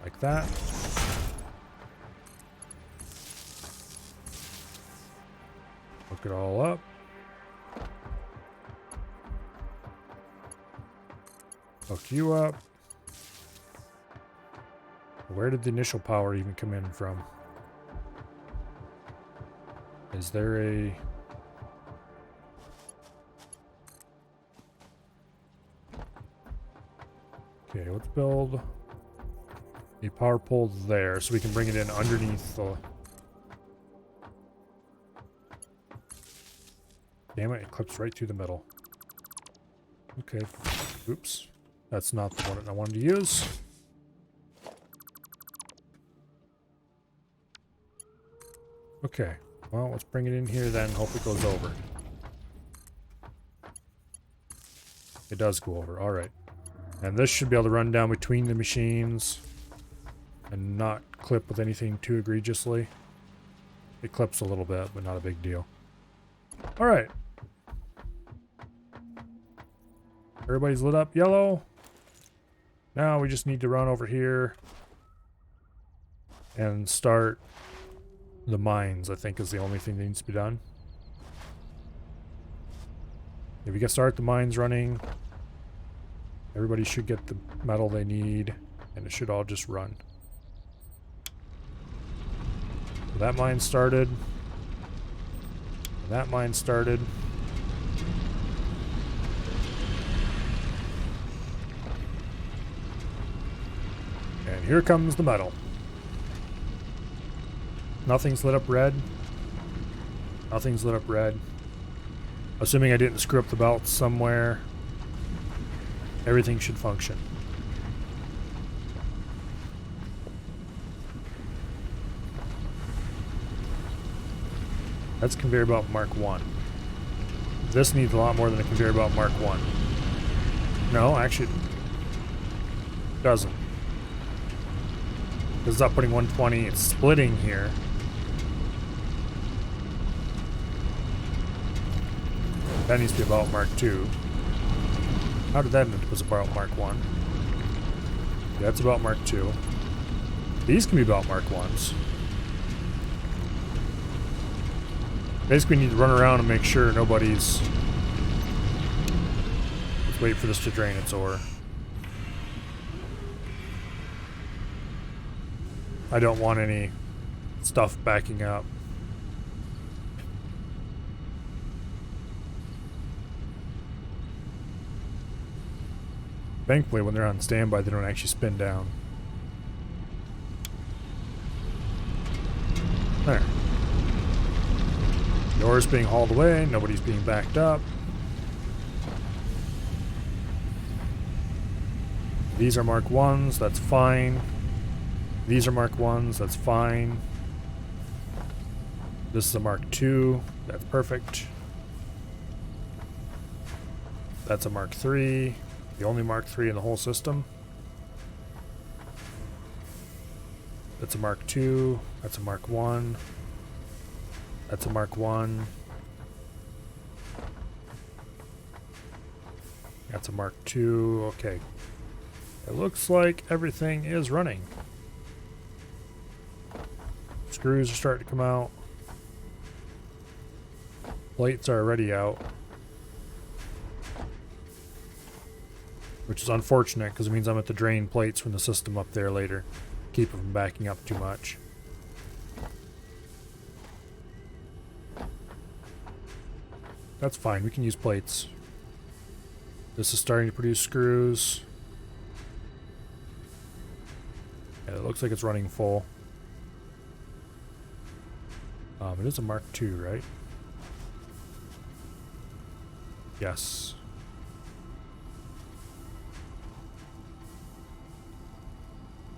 Like that. Hook it all up. Hook you up. Where did the initial power even come in from? Is there a... Okay, let's build a power pole there so we can bring it in underneath the... Damn it, it clips right through the middle. Okay, oops. That's not the one I wanted to use. Okay, well, let's bring it in here then, hope it goes over. It does go over, alright. And this should be able to run down between the machines and not clip with anything too egregiously. It clips a little bit, but not a big deal. Alright. Everybody's lit up yellow. Now we just need to run over here and start the mines, I think, is the only thing that needs to be done. If we can start the mines running, everybody should get the metal they need, and it should all just run. So that mine started. That mine started. And here comes the metal. Nothing's lit up red. Nothing's lit up red. Assuming I didn't screw up the belt somewhere, everything should function. That's conveyor belt Mark 1. This needs a lot more than a conveyor belt Mark 1. No, actually, it doesn't. This is outputting 120. It's splitting here. That needs to be about Mark 2. How did that end up as about Mark 1? Yeah, that's about Mark 2. These can be about Mark 1s. Basically, we need to run around and make sure nobody's... Let's wait for this to drain its ore. I don't want any stuff backing up. Thankfully, when they're on standby, they don't actually spin down. There. Yours being hauled away, nobody's being backed up. These are Mark 1s, that's fine. These are Mark 1s, that's fine. This is a Mark 2, that's perfect. That's a Mark 3, the only Mark 3 in the whole system. That's a Mark 2, that's a Mark 1. That's a Mark 1. That's a Mark 2, okay. It looks like everything is running. Screws are starting to come out. Plates are already out. Which is unfortunate because it means I'm at the drain plates from the system up there later. Keep it from backing up too much. That's fine, we can use plates. This is starting to produce screws. And it looks like it's running full. It is a Mark II, right? Yes.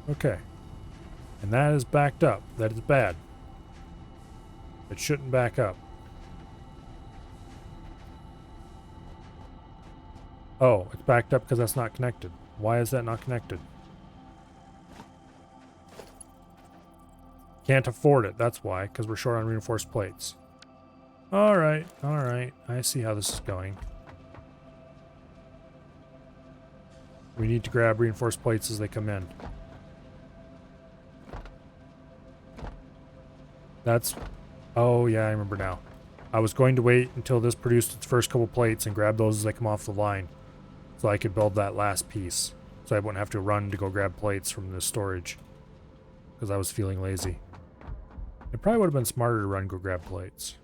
Okay. And that is backed up. That is bad. It shouldn't back up. Oh, it's backed up because that's not connected. Why is that not connected? Can't afford it, that's why, because we're short on reinforced plates. Alright, alright. I see how this is going. We need to grab reinforced plates as they come in. That's... Oh, yeah, I remember now. I was going to wait until this produced its first couple plates and grab those as they come off the line. So I could build that last piece. So I wouldn't have to run to go grab plates from the storage. Because I was feeling lazy. It probably would have been smarter to run and go grab plates.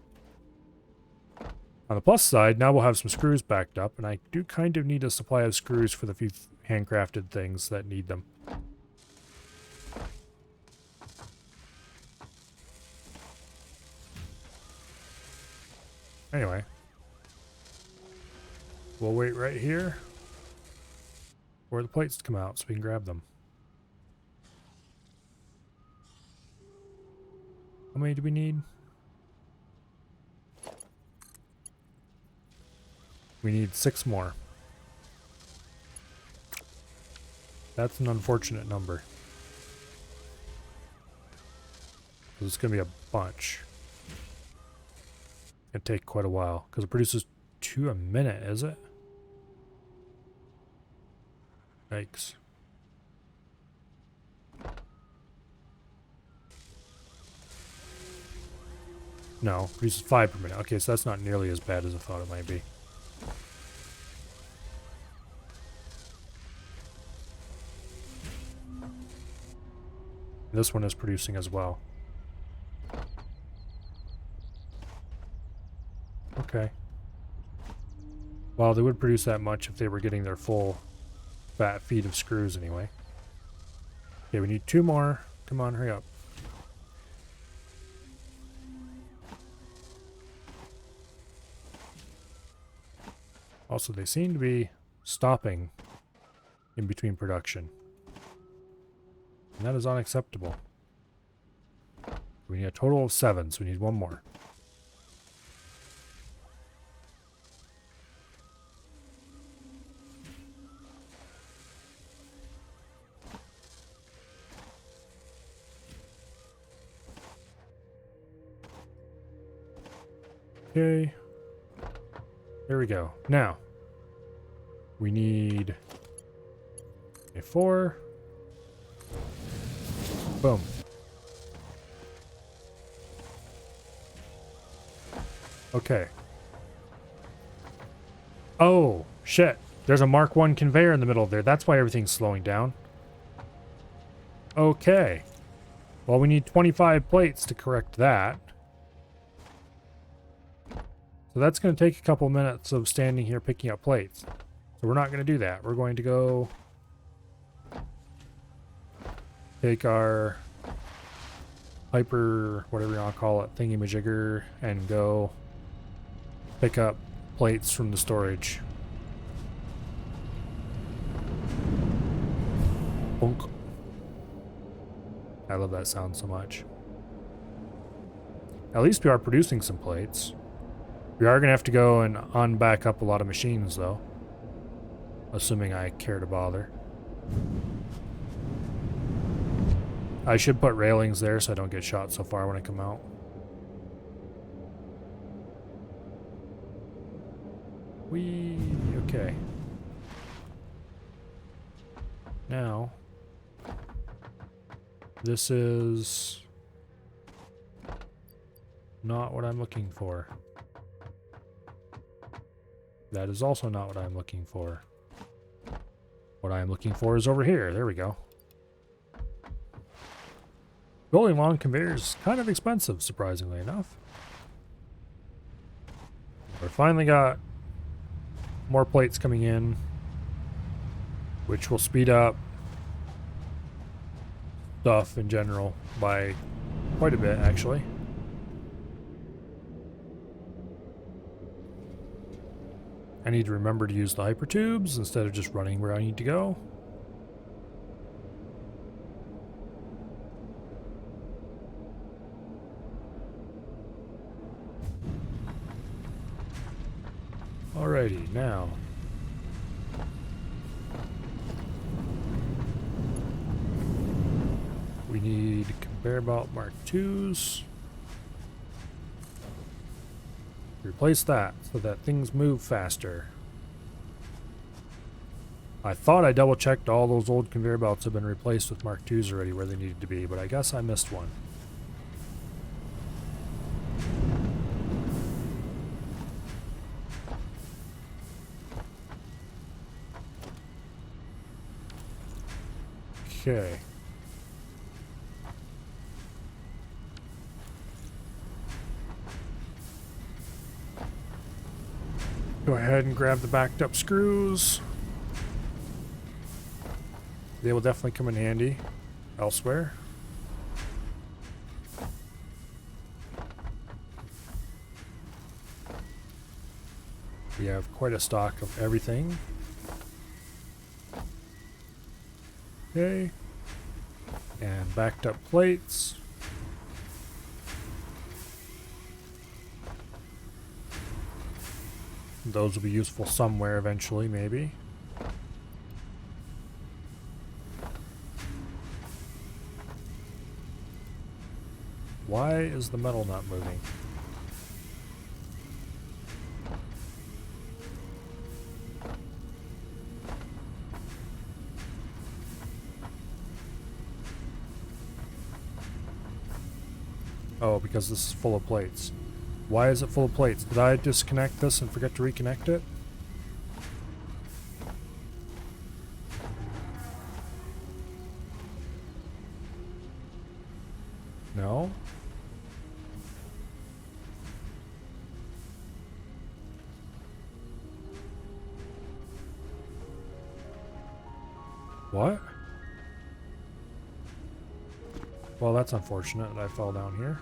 On the plus side, now we'll have some screws backed up, and I do kind of need a supply of screws for the few handcrafted things that need them. Anyway. We'll wait right here for the plates to come out so we can grab them. How many do we need? We need 6 more. That's an unfortunate number. It's going to be a bunch. It'll take quite a while because it produces 2 a minute, is it? Yikes. No, produces 5 per minute. Okay, so that's not nearly as bad as I thought it might be. This one is producing as well. Okay. Well, they would produce that much if they were getting their full fat feed of screws anyway. Okay, we need 2 more. Come on, hurry up. Also, they seem to be stopping in between production. And that is unacceptable. We need a total of 7, so we need 1 more. Okay. There we go. Now, we need a 4. Boom. Okay. Oh, shit. There's a Mark 1 conveyor in the middle there. That's why everything's slowing down. Okay. Well, we need 25 plates to correct that. So that's going to take a couple minutes of standing here picking up plates. So we're not going to do that. We're going to go take our hyper, whatever you want to call it, thingy-majigger, and go pick up plates from the storage. Bonk. I love that sound so much. At least we are producing some plates. We are going to have to go and unback up a lot of machines, though. Assuming I care to bother. I should put railings there so I don't get shot so far when I come out. Okay. Now, this is not what I'm looking for. That is also not what I'm looking for. What I am looking for is over here. There we go. Building long conveyors is kind of expensive, surprisingly enough. We finally got more plates coming in, which will speed up stuff in general by quite a bit, actually. I need to remember to use the hypertubes instead of just running where I need to go. Alrighty, now. We need conveyor belt Mark IIs. Replace that so that things move faster. I thought I double checked all those old conveyor belts have been replaced with Mark IIs already where they needed to be, but I guess I missed one. Okay. Go ahead and grab the backed up screws. They will definitely come in handy elsewhere. We have quite a stock of everything. Okay. And backed up plates. Those will be useful somewhere eventually, maybe. Why is the metal not moving? Oh, because this is full of plates. Why is it full of plates? Did I disconnect this and forget to reconnect it? No? What? Well, that's unfortunate that I fell down here.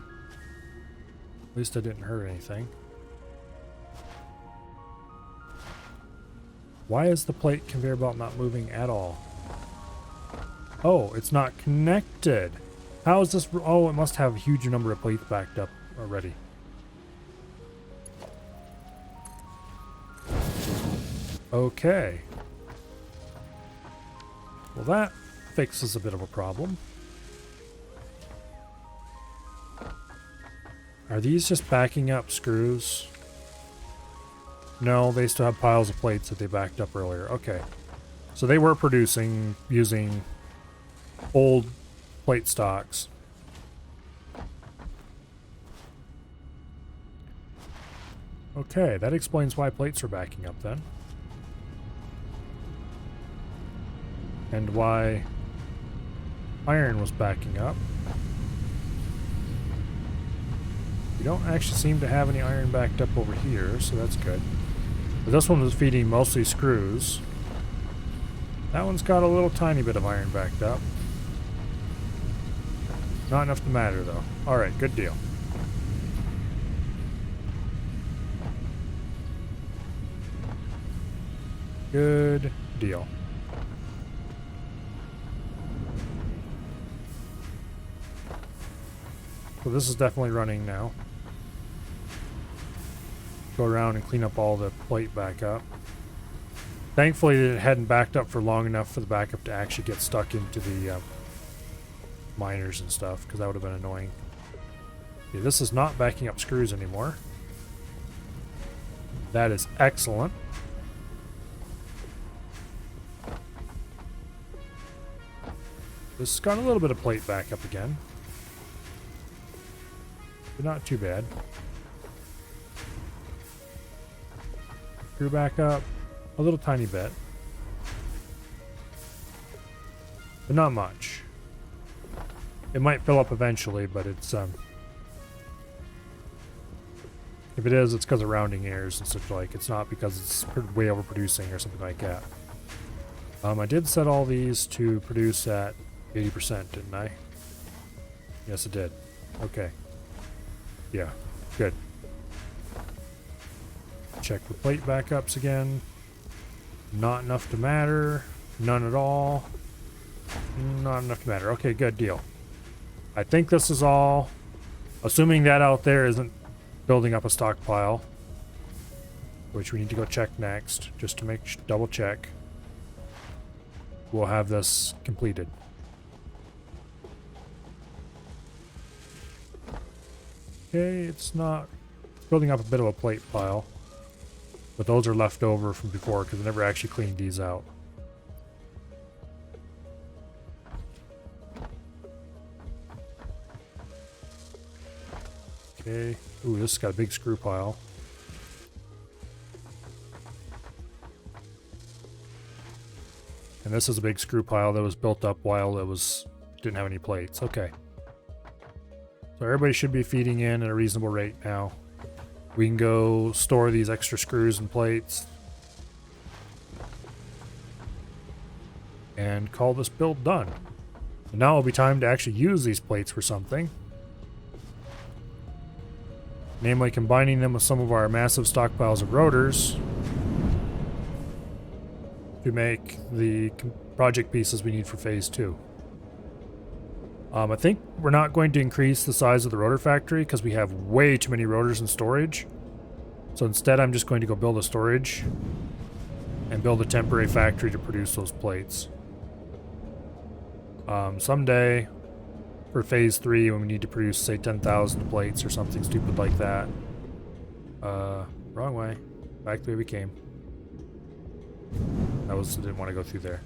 At least I didn't hurt anything. Why is the plate conveyor belt not moving at all? Oh, it's not connected. How is this? Oh, it must have a huge number of plates backed up already. Okay. Well, that fixes a bit of a problem. Are these just backing up screws? No, they still have piles of plates that they backed up earlier. Okay. So they were producing using old plate stocks. Okay, that explains why plates are backing up then. And why iron was backing up. don't actually seem to have any iron backed up over here, so that's good. But this one was feeding mostly screws. That one's got a little tiny bit of iron backed up. Not enough to matter, though. Alright, good deal. Good deal. So this is definitely running now. Go around and clean up all the plate back up. Thankfully it hadn't backed up for long enough for the backup to actually get stuck into the miners and stuff, because that would have been annoying. Okay, this is not backing up screws anymore. That is excellent. This has got a little bit of plate back up again. But not too bad. Screw back up a little tiny bit. But not much. It might fill up eventually, but it's if it is, it's because of rounding errors and such like. It's not because it's way overproducing or something like that. I did set all these to produce at 80%, didn't I? Yes, it did. Okay. Yeah, good. Check the plate backups again. Not enough to matter. None at all. Not enough to matter. Okay, good deal. I think this is all. Assuming that out there isn't building up a stockpile, which we need to go check next, just to make double check. We'll have this completed. Okay, it's not building up a bit of a plate pile, but those are left over from before because I never actually cleaned these out. Okay. Ooh, this has got a big screw pile. And this is a big screw pile that was built up while it didn't have any plates. Okay. So everybody should be feeding in at a reasonable rate now. We can go store these extra screws and plates. And call this build done. And now it'll be time to actually use these plates for something. Namely, combining them with some of our massive stockpiles of rotors to make the project pieces we need for phase 2. I think we're not going to increase the size of the rotor factory because we have way too many rotors in storage. So instead, I'm just going to go build a storage and build a temporary factory to produce those plates. Someday, for phase 3, when we need to produce, say, 10,000 plates or something stupid like that. Wrong way. Back the way we came. Didn't want to go through there.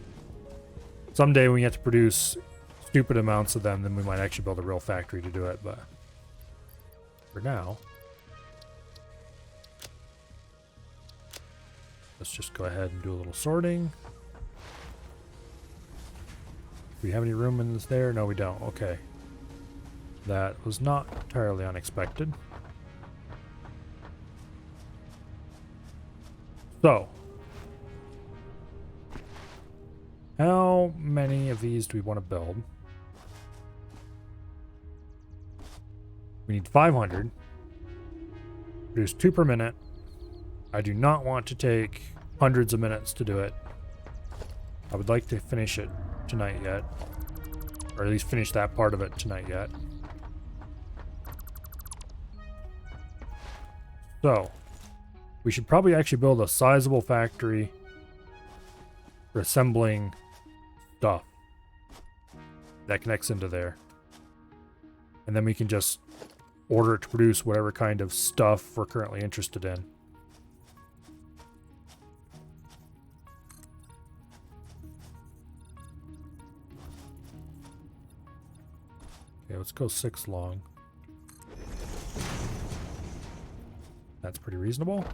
Someday when we have to produce stupid amounts of them, then we might actually build a real factory to do it, but for now, let's just go ahead and do a little sorting. Do we have any room in this there? No, we don't. Okay. That was not entirely unexpected. So, how many of these do we want to build? We need 500. Produce 2 per minute. I do not want to take hundreds of minutes to do it. I would like to finish it tonight yet. Or at least finish that part of it tonight yet. So, we should probably actually build a sizable factory for assembling stuff that connects into there. And then we can just order it to produce whatever kind of stuff we're currently interested in. Okay, let's go 6 long. That's pretty reasonable.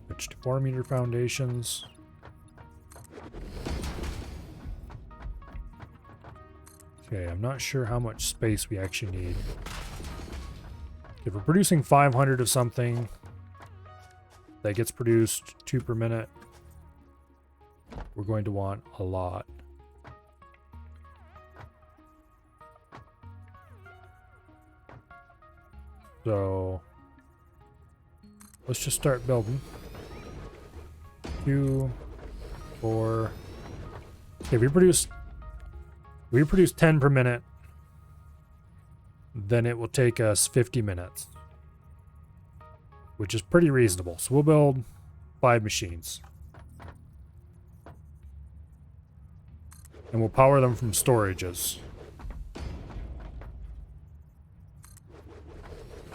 Switch to 4-meter foundations. Okay, I'm not sure how much space we actually need. If we're producing 500 of something that gets produced 2 per minute, we're going to want a lot. So let's just start building. 2, 4. Okay, we produce 10 per minute. Then it will take us 50 minutes, which is pretty reasonable. So we'll build 5 machines. And we'll power them from storages.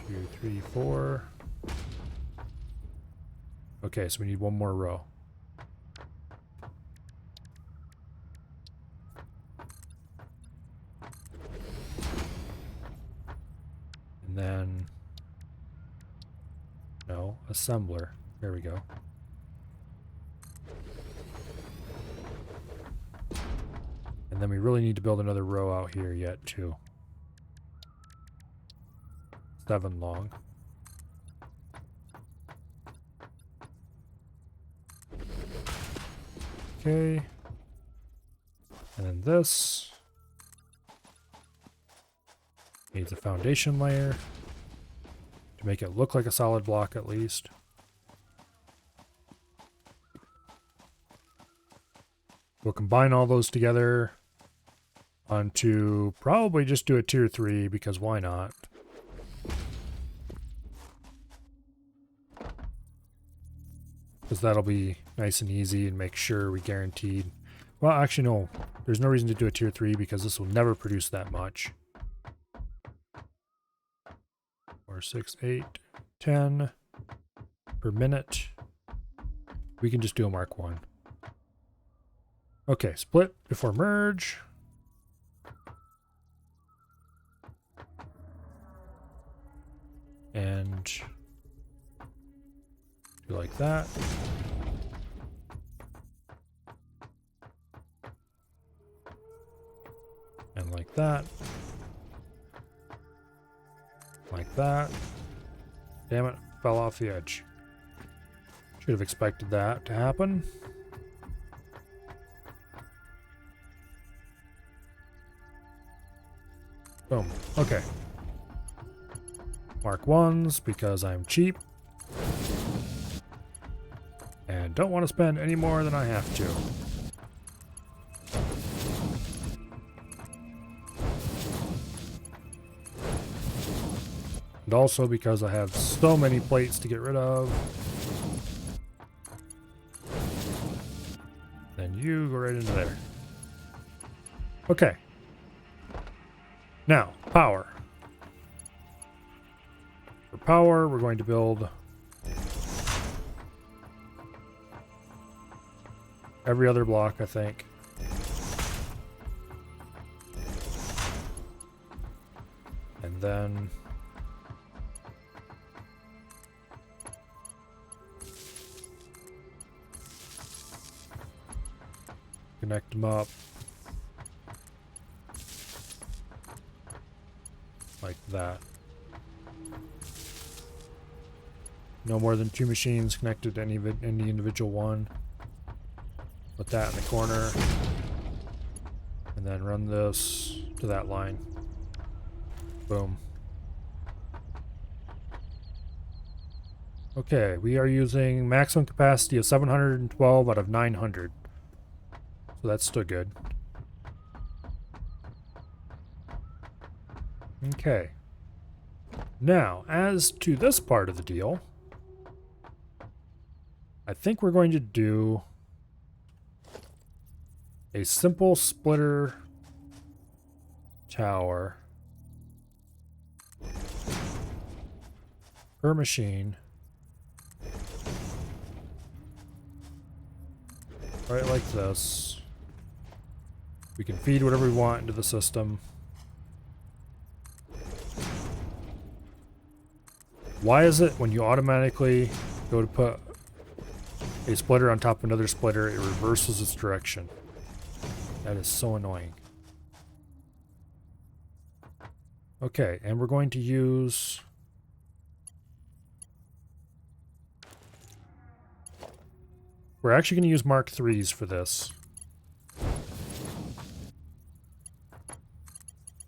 2, 3, 4. Okay, so we need one more row. And then, no, assembler. There we go. And then we really need to build another row out here yet, too. 7 long. Okay. And then this needs a foundation layer to make it look like a solid block at least. We'll combine all those together onto probably just do a tier 3 because why not? Because that'll be nice and easy and make sure we guaranteed. Well, actually, no. There's no reason to do a tier 3 because this will never produce that much. 4, 6, 8, 10 per minute. We can just do a Mark 1. Okay, split before merge. And do like that. And like that. Like that. Damn it, fell off the edge. Should have expected that to happen. Boom. Okay. Mark 1s because I'm cheap. And don't want to spend any more than I have to. And also because I have so many plates to get rid of. Then you go right into there. Okay. Now, power. For power, we're going to build every other block, I think. And then connect them up like that. No more than 2 machines connected to any individual one. Put that in the corner. And then run this to that line. Boom. Okay, we are using maximum capacity of 712 out of 900. So that's still good. Okay. Now, as to this part of the deal, I think we're going to do a simple splitter tower per machine. Right like this. We can feed whatever we want into the system. Why is it when you automatically go to put a splitter on top of another splitter, it reverses its direction? That is so annoying. Okay, and we're going to use... We're actually going to use Mark IIIs for this.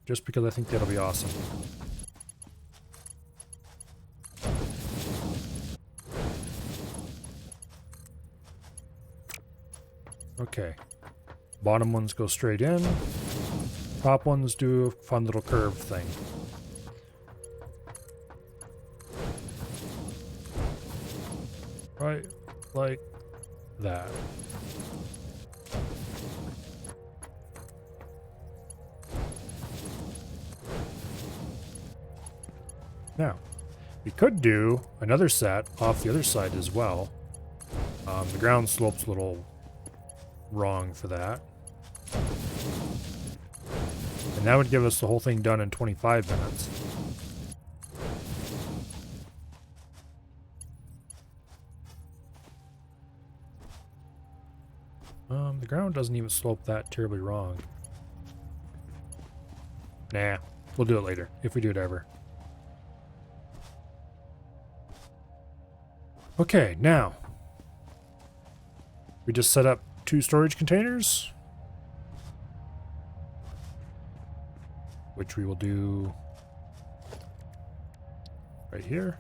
Just because I think that'll be awesome. Okay. Bottom ones go straight in. Top ones do a fun little curve thing. Right, like that. Now, we could do another set off the other side as well. The ground slope's a little wrong for that. And that would give us the whole thing done in 25 minutes. The ground doesn't even slope that terribly wrong. Nah, we'll do it later, if we do it ever. Okay, now. We just set up 2 storage containers. Which we will do right here.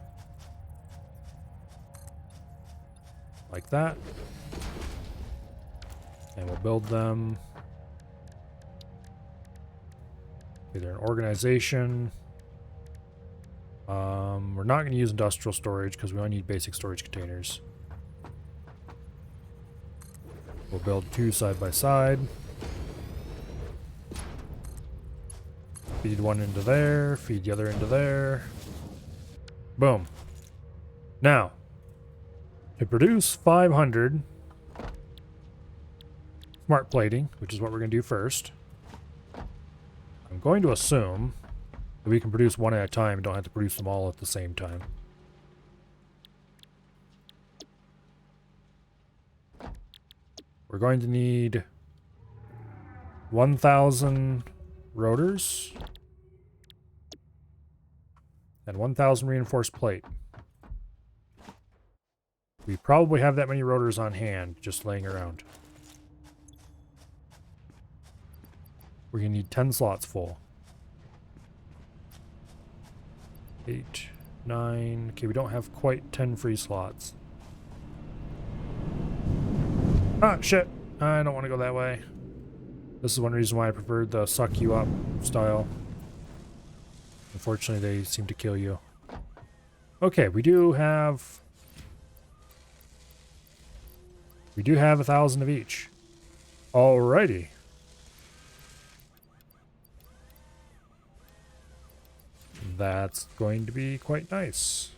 Like that. And we'll build them. Either an organization. We're not going to use industrial storage because we only need basic storage containers. We'll build 2 side by side. Feed one into there, feed the other into there. Boom. Now, to produce 500 smart plating, which is what we're going to do first, I'm going to assume that we can produce one at a time and don't have to produce them all at the same time. We're going to need 1,000 rotors and 1,000 reinforced plate. We probably have that many rotors on hand just laying around. We're going to need 10 slots full. 8, 9. Okay, we don't have quite 10 free slots. Ah, shit. I don't want to go that way. This is one reason why I preferred the suck you up style. Unfortunately, they seem to kill you. Okay, we do have 1,000 of each. Alrighty. That's going to be quite nice.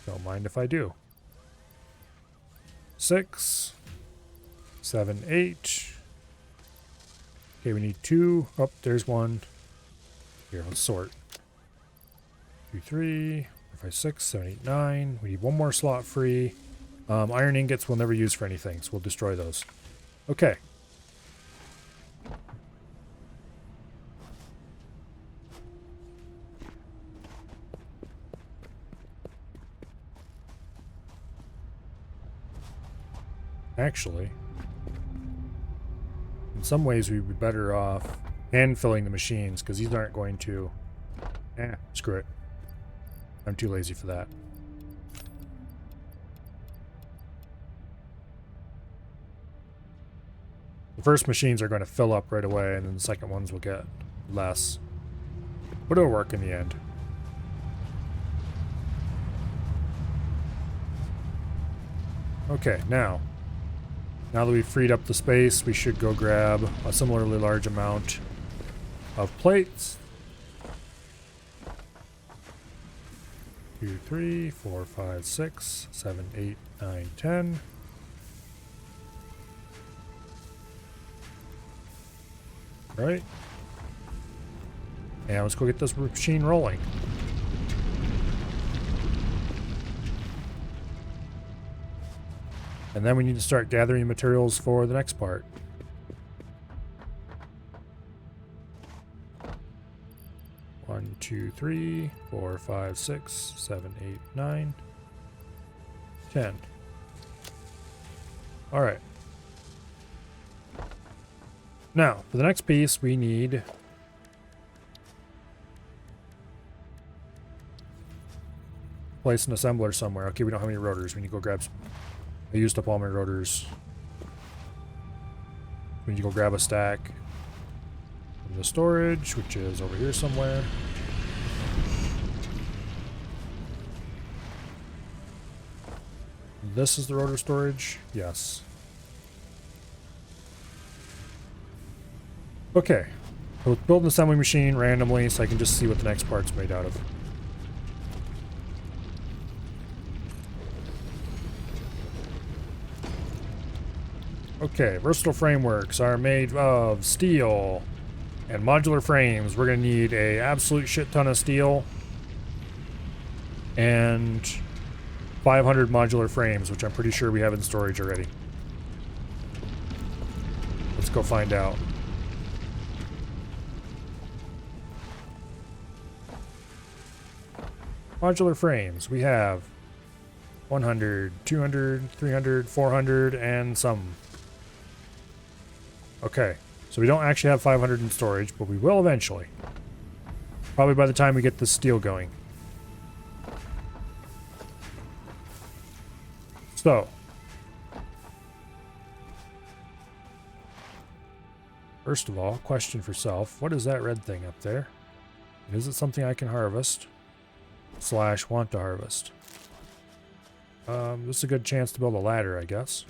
Don't mind if I do. 6, 7, 8. Okay, we need 2. Oh, there's 1. Here, let's sort. 2, 3, 4, 5, 6, 7, 8, 9. We need 1 more slot free. Iron ingots we'll never use for anything, so we'll destroy those. Okay. Actually, in some ways we'd be better off hand filling the machines because these aren't going to... screw it. I'm too lazy for that. The first machines are going to fill up right away and then the second ones will get less. But it'll work in the end. Okay, now that we've freed up the space, we should go grab a similarly large amount of plates. 2, 3, 4, 5, 6, 7, 8, 9, 10. Right. And let's go get this machine rolling. And then we need to start gathering materials for the next part. 1, 2, 3, 4, 5, 6, 7, 8, 9, 10. All right. Now, for the next piece, we need place an assembler somewhere. Okay, we don't have any rotors. We need to go grab some. I used up all my rotors. We need to go grab a stack from the storage, which is over here somewhere. This is the rotor storage? Yes. Okay. So let's build an assembly machine randomly so I can just see what the next part's made out of. Okay, versatile frameworks are made of steel and modular frames. We're going to need a absolute shit ton of steel and 500 modular frames, which I'm pretty sure we have in storage already. Let's go find out. Modular frames. We have 100, 200, 300, 400, and some. Okay, so we don't actually have 500 in storage, but we will eventually. Probably by the time we get the steel going. So. First of all, question for self. What is that red thing up there? Is it something I can harvest? / want to harvest? This is a good chance to build a ladder, I guess.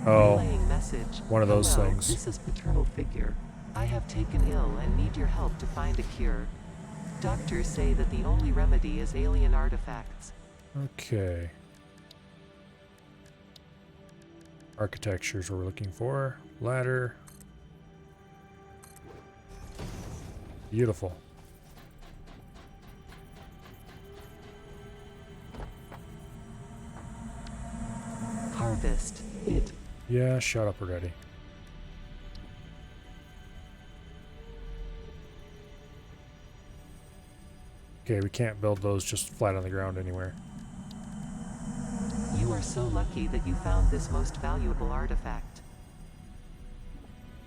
Oh, one of those things. This is paternal figure. I have taken ill and need your help to find a cure. Doctors say that the only remedy is alien artifacts. Okay. Architectures we're looking for. Ladder. Beautiful. Harvest it. Yeah, shut up already. Okay, we can't build those just flat on the ground anywhere. You are so lucky that you found this most valuable artifact.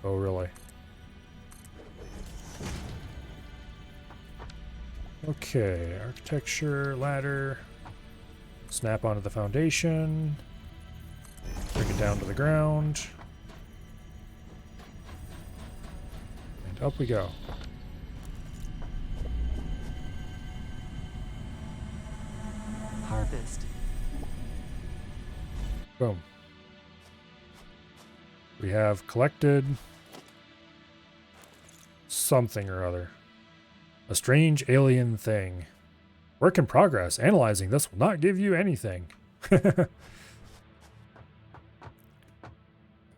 Oh, really? Okay, architecture, ladder. Snap onto the foundation. Bring it down to the ground. And up we go. Harvest. Boom. We have collected something or other. A strange alien thing. Work in progress. Analyzing this will not give you anything. I'm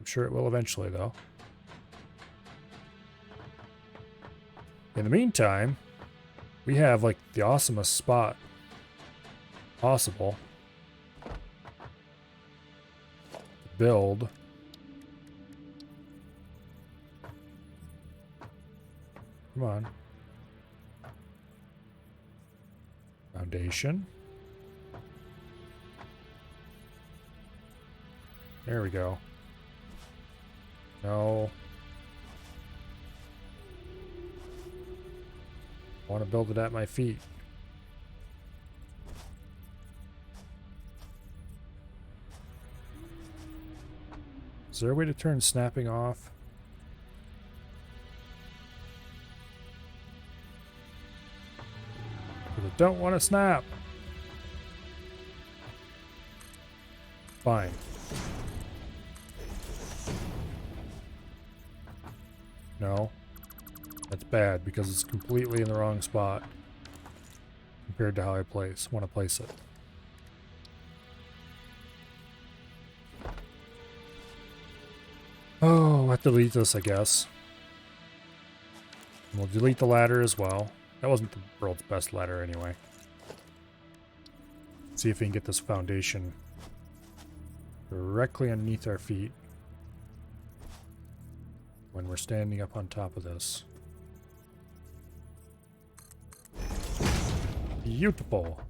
sure it will eventually, though. In the meantime, we have like the awesomest spot possible to build. Come on. Foundation. There we go. No. I want to build it at my feet. Is there a way to turn snapping off? Because I don't want to snap. Fine. No. That's bad because it's completely in the wrong spot compared to how I want to place it. Oh, I'll have to delete this, I guess. And we'll delete the ladder as well. That wasn't the world's best ladder anyway. See if we can get this foundation directly underneath our feet. when we're standing up on top of this. Beautiful.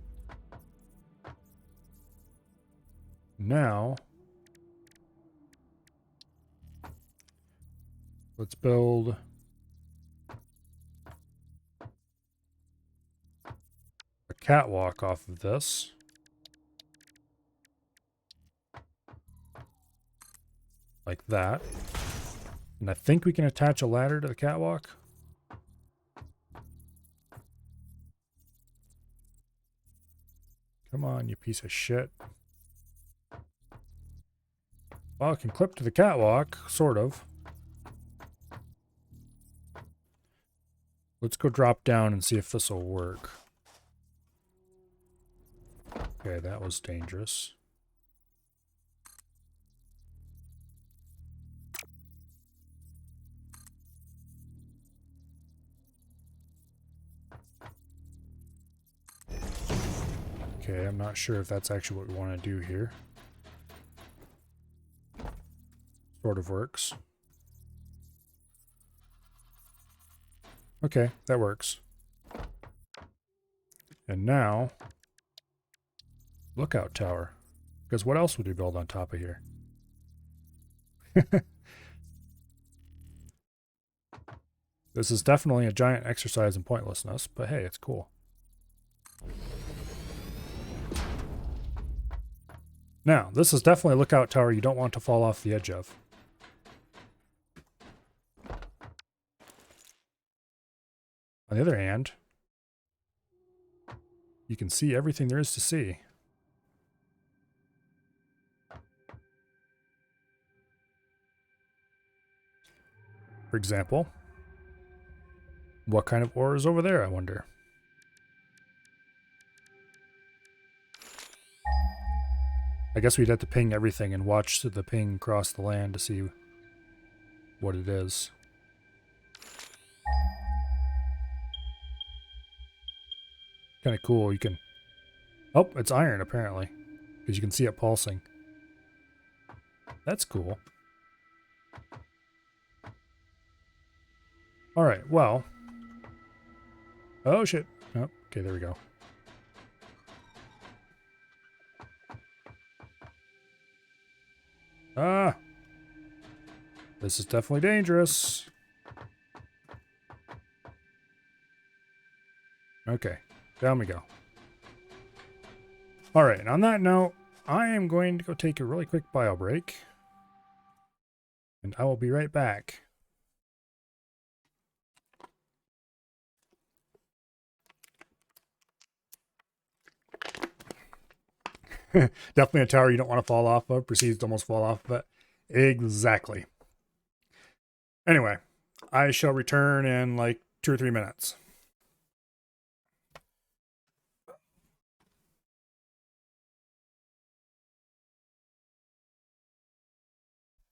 Now, let's build a catwalk off of this. Like that. And I think we can attach a ladder to the catwalk. Come on, you piece of shit. Well, it can clip to the catwalk, sort of. Let's go drop down and see if this will work. Okay, that was dangerous. Okay, I'm not sure if that's actually what we want to do here. Sort of works. Okay, that works. And now, lookout tower. Because what else would we build on top of here? This is definitely a giant exercise in pointlessness, but hey, it's cool. Now, this is definitely a lookout tower you don't want to fall off the edge of. On the other hand, you can see everything there is to see. For example, what kind of ore is over there, I wonder? I guess we'd have to ping everything and watch the ping cross the land to see what it is. Kind of cool. You can... Oh, it's iron, apparently. Because you can see it pulsing. That's cool. Alright, well... Oh, shit. Oh, okay, there we go. Ah! This is definitely dangerous. Okay, down we go. Alright, and on that note, I am going to go take a really quick bio break. And I will be right back. Definitely a tower you don't want to fall off of. Proceeds to almost fall off, but exactly. Anyway, I shall return in like 2 or 3 minutes.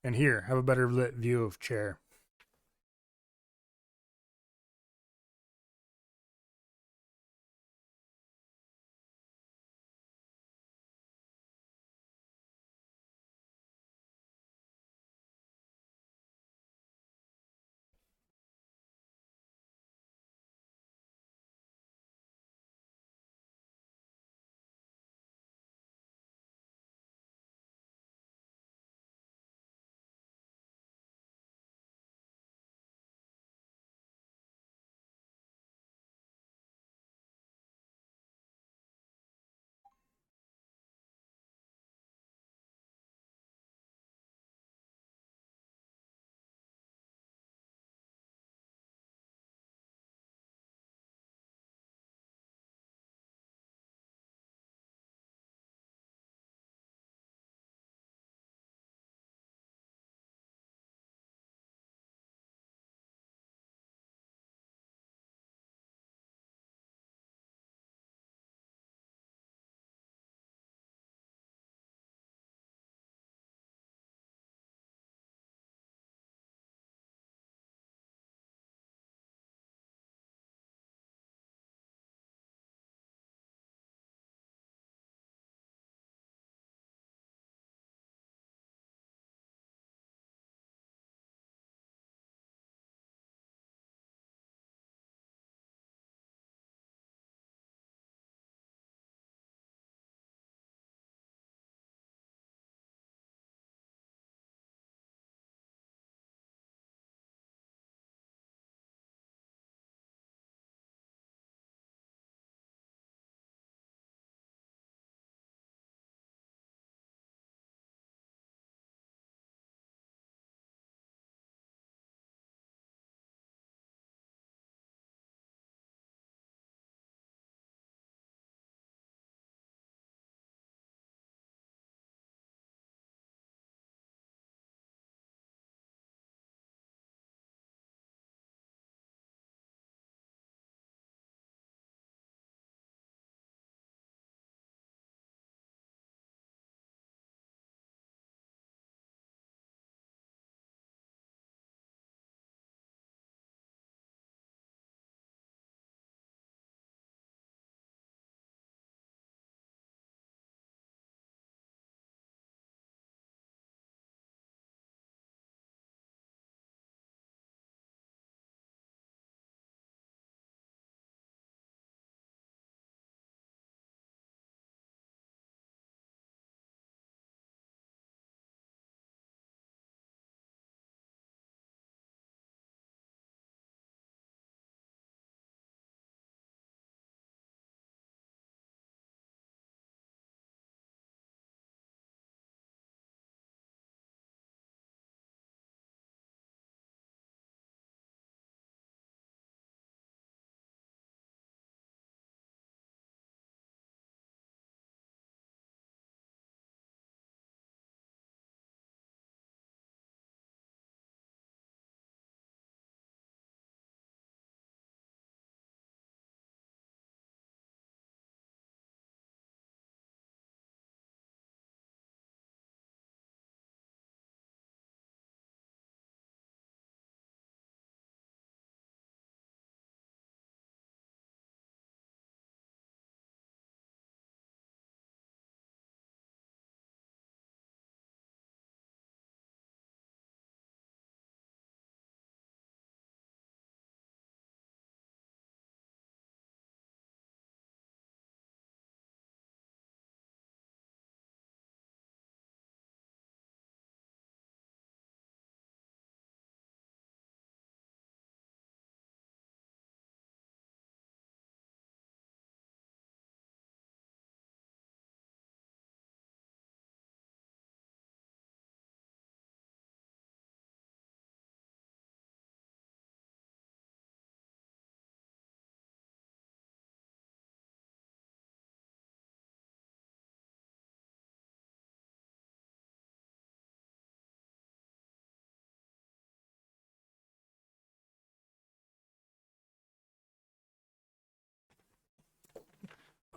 And here, have a better lit view of chair.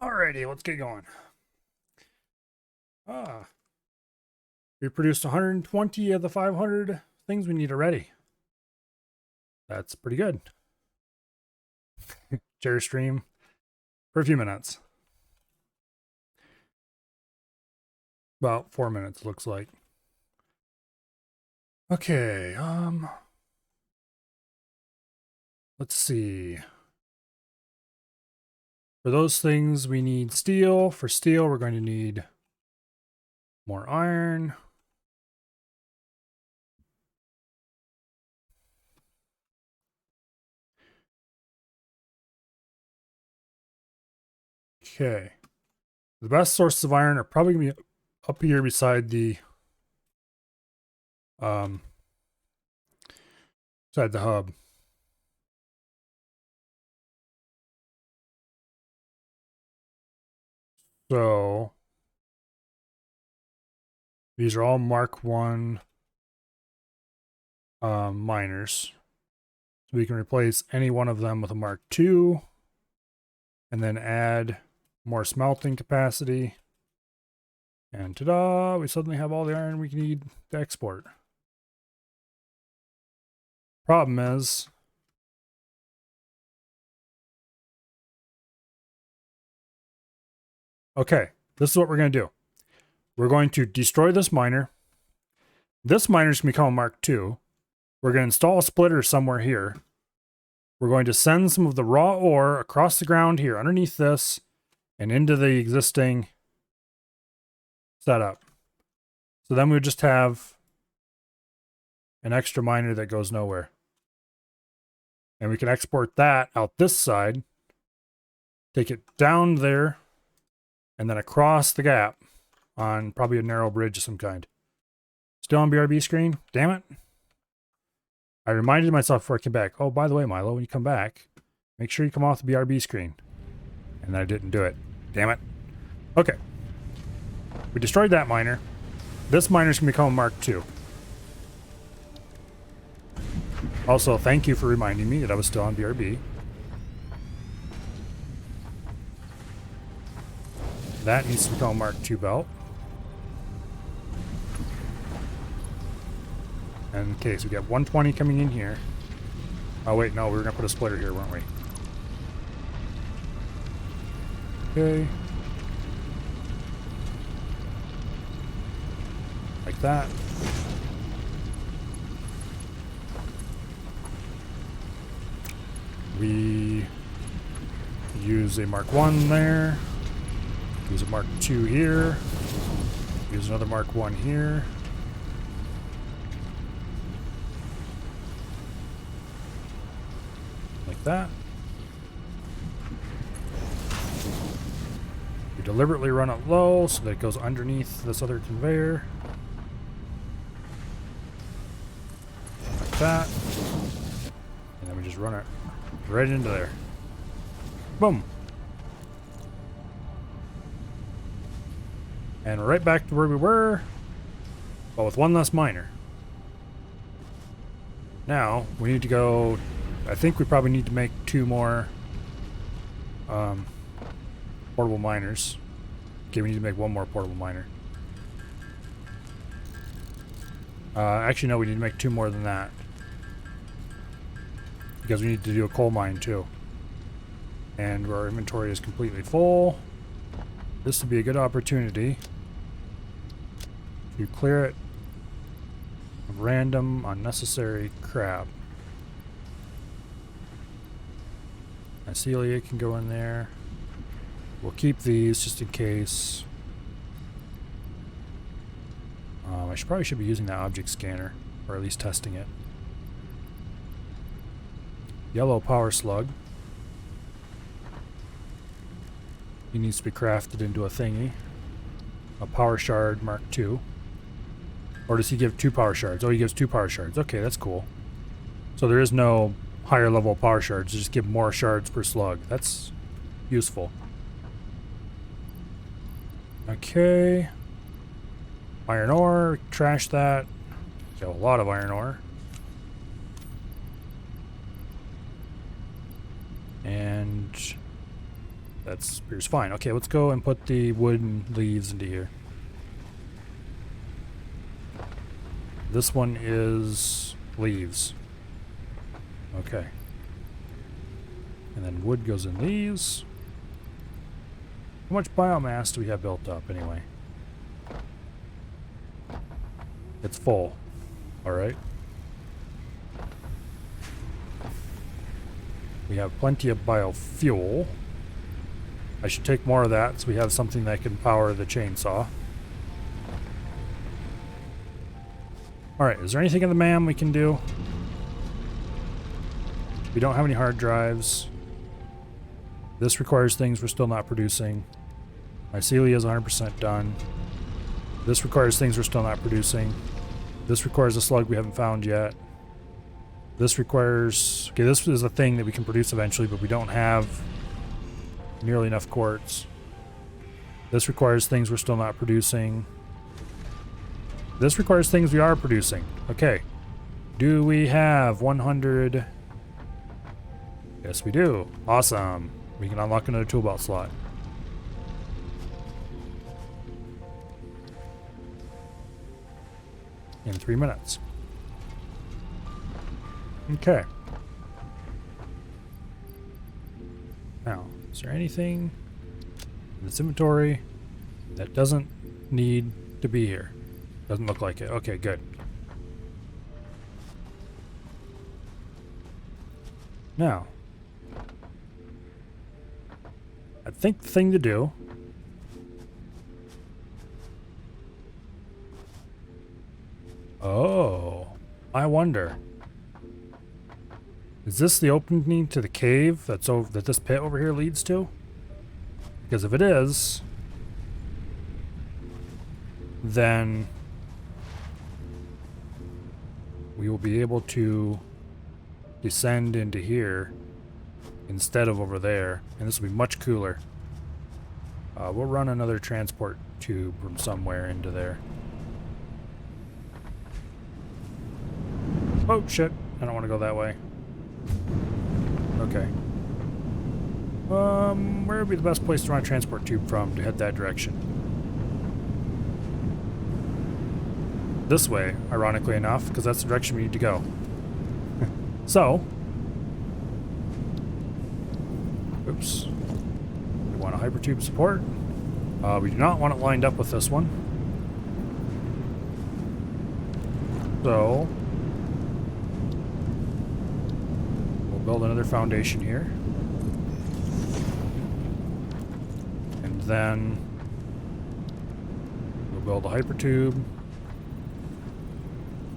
Alrighty, let's get going. We produced 120 of the 500 things we need already. That's pretty good. Share stream for a few minutes. About 4 minutes, looks like. Okay, let's see. For those things, we need steel. For steel, we're going to need more iron. Okay. The best sources of iron are probably going to be up here beside the hub. So these are all Mark 1 miners. So we can replace any one of them with a Mark 2 and then add more smelting capacity. And ta-da, we suddenly have all the iron we need to export. Problem is, okay, this is what we're going to do. We're going to destroy this miner. This miner is going to become a Mark II. We're going to install a splitter somewhere here. We're going to send some of the raw ore across the ground here, underneath this, and into the existing setup. So then we would just have an extra miner that goes nowhere. And we can export that out this side, take it down there, and then across the gap on probably a narrow bridge of some kind. Still on BRB screen? Damn it. I reminded myself before I came back. Oh, by the way, Milo, when you come back, make sure you come off the BRB screen. And I didn't do it. Damn it. Okay. We destroyed that miner. This miner's going to become a Mark II. Also, thank you for reminding me that I was still on BRB. That needs to become a Mark II belt. And okay, so we got 120 coming in here. Oh wait, no, we were going to put a splitter here, weren't we? Okay. Like that. We use a Mark 1 there. Use a Mark 2 here. Use another Mark 1 here. Like that. We deliberately run it low so that it goes underneath this other conveyor. Like that. And then we just run it right into there. Boom. And right back to where we were, but with one less miner. Now, we need to go... I think we probably need to make 2 more portable miners. Okay, we need to make 1 more portable miner. Actually, no, we need to make 2 more than that. Because we need to do a coal mine, too. And our inventory is completely full. This would be a good opportunity to clear it of random, unnecessary crap. Celia can go in there. We'll keep these just in case. I probably should be using that object scanner, or at least testing it. Yellow power slug. He needs to be crafted into a thingy. A power shard Mark II. Or does he give 2 power shards? Oh, he gives 2 power shards. Okay, that's cool. So there is no higher level power shards. Just give more shards per slug. That's useful. Okay. Iron ore. Trash that. Got a lot of iron ore. And That appears fine. Okay, let's go and put the wood and leaves into here. This one is leaves. Okay. And then wood goes in these. How much biomass do we have built up anyway? It's full. Alright. We have plenty of biofuel. I should take more of that so we have something that can power the chainsaw. Alright, is there anything in the MAM we can do? We don't have any hard drives. This requires things we're still not producing. Mycelia is 100% done. This requires things we're still not producing. This requires a slug we haven't found yet. This requires... Okay, this is a thing that we can produce eventually, but we don't have nearly enough quartz. This requires things we're still not producing. This requires things we are producing. Okay. Do we have 100? Yes, we do. Awesome. We can unlock another tool belt slot. In 3 minutes. Okay. Now, is there anything in this inventory that doesn't need to be here? Doesn't look like it. Okay, good. Now, I think the thing to do I wonder. Is this the opening to the cave that this pit over here leads to? Because if it is, then we will be able to descend into here instead of over there, and this will be much cooler. We'll run another transport tube from somewhere into there. Oh shit, I don't want to go that way. Okay. Where would be the best place to run a transport tube from to head that direction? This way, ironically enough, because that's the direction we need to go. So, oops. We want a hypertube support. We do not want it lined up with this one. So, we'll build another foundation here. And then we'll build a hypertube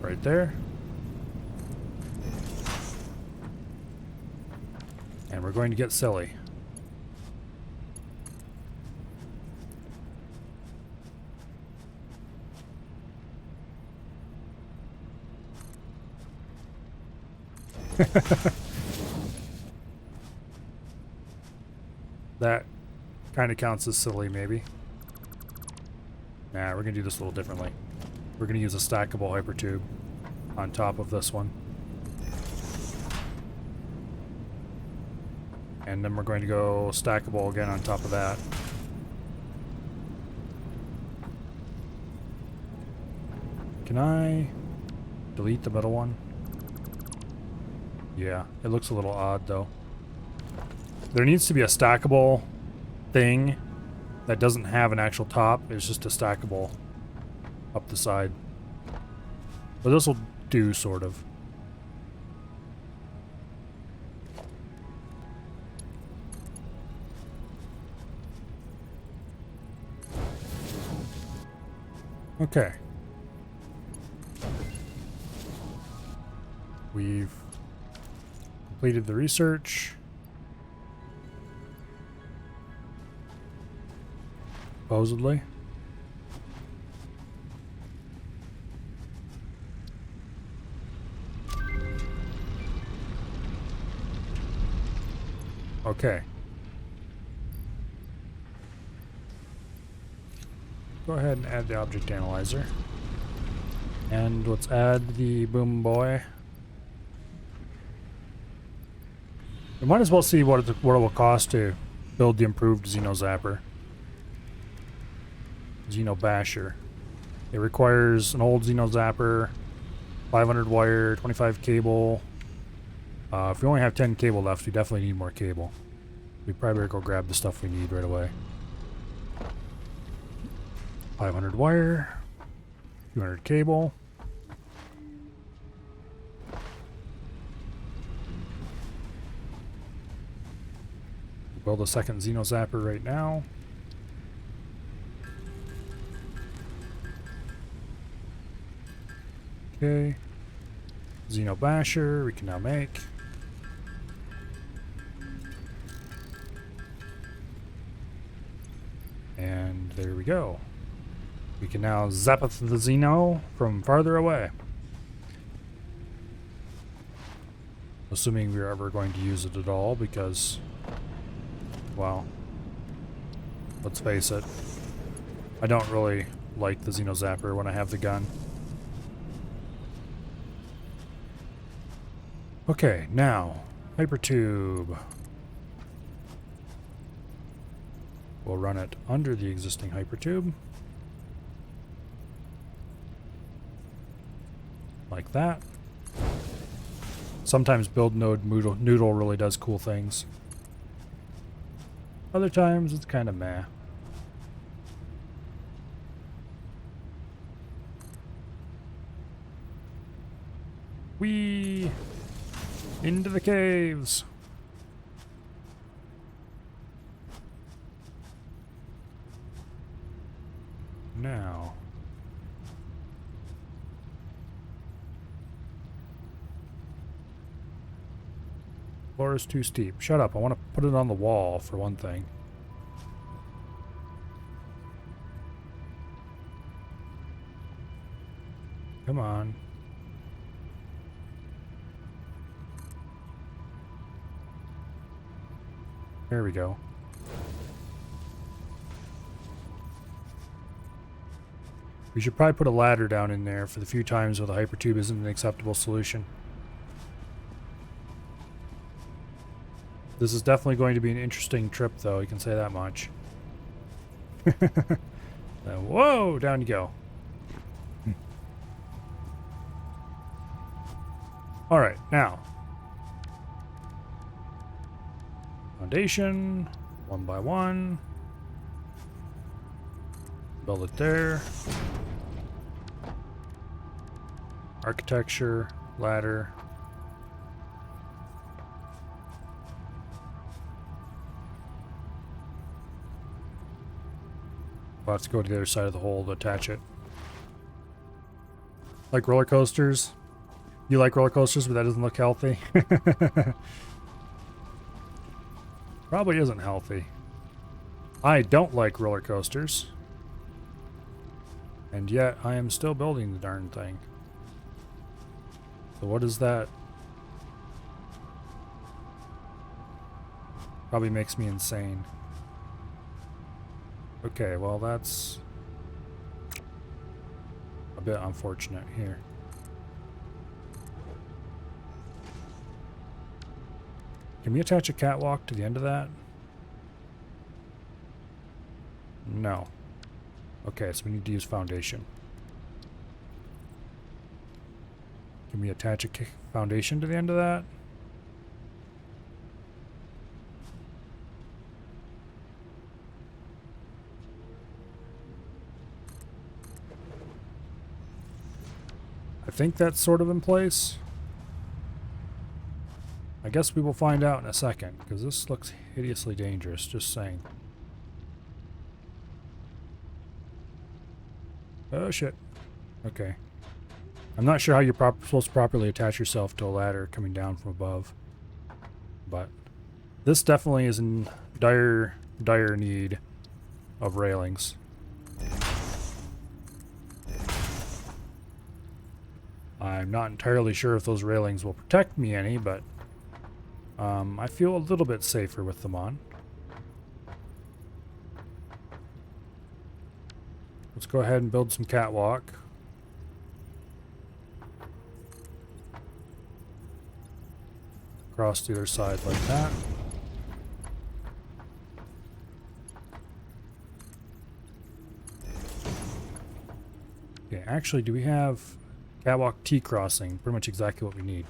right there. And we're going to get silly. That kind of counts as silly, maybe. Nah, we're going to do this a little differently. We're going to use a stackable hypertube on top of this one. And then we're going to go stackable again on top of that. Can I delete the middle one? Yeah, it looks a little odd though. There needs to be a stackable thing that doesn't have an actual top. It's just a stackable up the side. But this will do, sort of. Okay. We've completed the research. Supposedly. Okay. Go ahead and add the object analyzer. And let's add the boom boy. We might as well see what it will cost to build the improved Xeno Zapper. Xeno Basher. It requires an old Xeno Zapper, 500 wire, 25 cable. If we only have 10 cable left, we definitely need more cable. We probably better go grab the stuff we need right away. 500 wire, 200 cable. Build a second Xeno Zapper right now. Okay. Xeno Basher, we can now make. And there we go. We can now zap up the Xeno from farther away. Assuming we're ever going to use it at all, because, well, let's face it, I don't really like the Xeno Zapper when I have the gun. Okay, now, Hypertube. We'll run it under the existing Hypertube. Like that. Sometimes build node noodle really does cool things. Other times it's kind of meh. Whee! Into the caves! Now. Floor is too steep. Shut up. I want to put it on the wall for one thing. Come on. There we go. We should probably put a ladder down in there for the few times where the Hypertube isn't an acceptable solution. This is definitely going to be an interesting trip, though, you can say that much. Whoa! Down you go. Alright, now. Foundation, one by one. Build it there. Architecture, ladder. We'll have to go to the other side of the hole to attach it. Like roller coasters? You like roller coasters, but that doesn't look healthy? Probably isn't healthy. I don't like roller coasters. And yet, I am still building the darn thing. So what is that? Probably makes me insane. Okay, well that's a bit unfortunate here. Can we attach a catwalk to the end of that? No. Okay, so we need to use foundation. Can we attach a foundation to the end of that? I think that's sort of in place. I guess we will find out in a second, because this looks hideously dangerous, just saying. Oh shit. Okay. I'm not sure how you're supposed to properly attach yourself to a ladder coming down from above. But this definitely is in dire need of railings. I'm not entirely sure if those railings will protect me any, but I feel a little bit safer with them on. Let's go ahead and build some catwalk. Across the other side like that. Okay, actually, do we have catwalk T-crossing? Pretty much exactly what we need.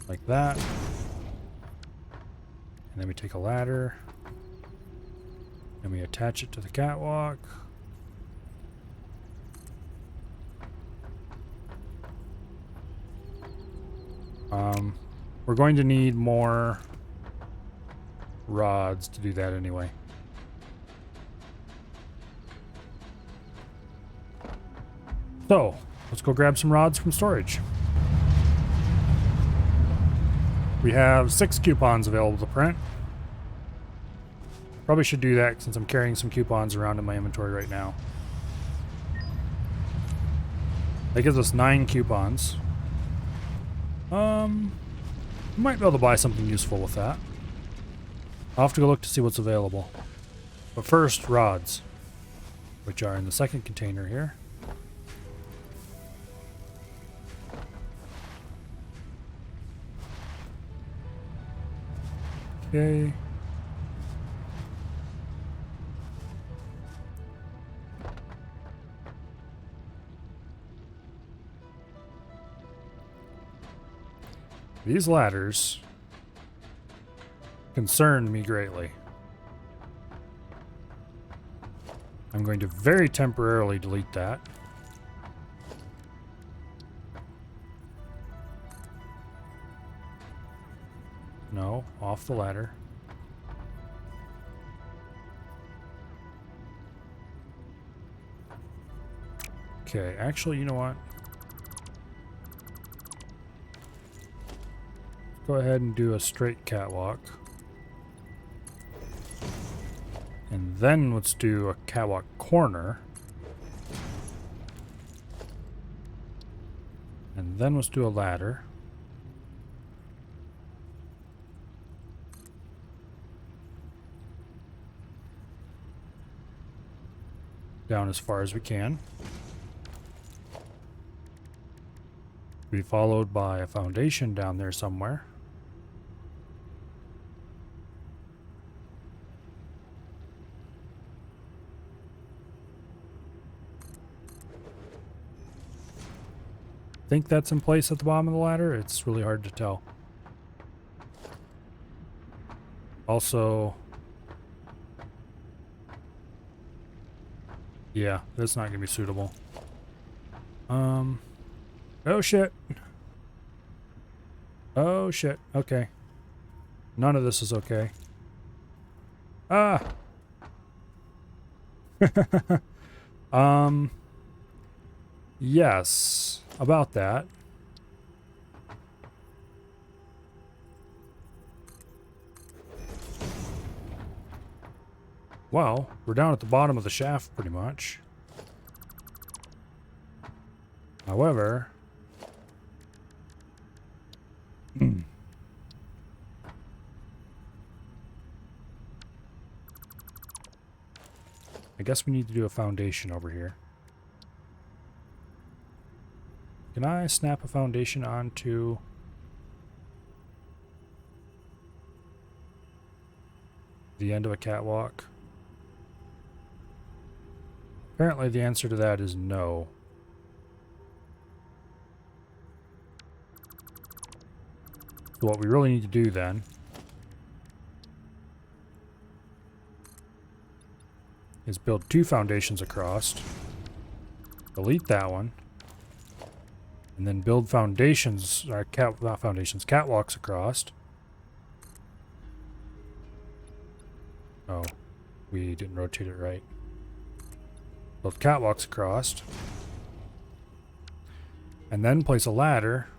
Like that. And then we take a ladder. And we attach it to the catwalk. We're going to need more rods to do that anyway. So, let's go grab some rods from storage. We have 6 coupons available to print. Probably should do that since I'm carrying some coupons around in my inventory right now. That gives us 9 coupons. We might be able to buy something useful with that. I'll have to go look to see what's available. But first, rods, which are in the second container here. Okay. These ladders concern me greatly. I'm going to very temporarily delete that. No, off the ladder. Okay, actually, you know what? Go ahead and do a straight catwalk. And then let's do a catwalk corner. And then let's do a ladder. Down as far as we can. Be followed by a foundation down there somewhere. I think that's in place at the bottom of the ladder. It's really hard to tell. Also, yeah, that's not gonna be suitable. Oh shit. Oh shit. Okay. None of this is okay. Ah. Yes, about that. Well, we're down at the bottom of the shaft pretty much. However, I guess we need to do a foundation over here. Can I snap a foundation onto the end of a catwalk? Apparently the answer to that is no. So what we really need to do then is build 2 foundations across, delete that one, and then build foundations, or not foundations, catwalks across. Oh, we didn't rotate it right. Build catwalks across, and then place a ladder.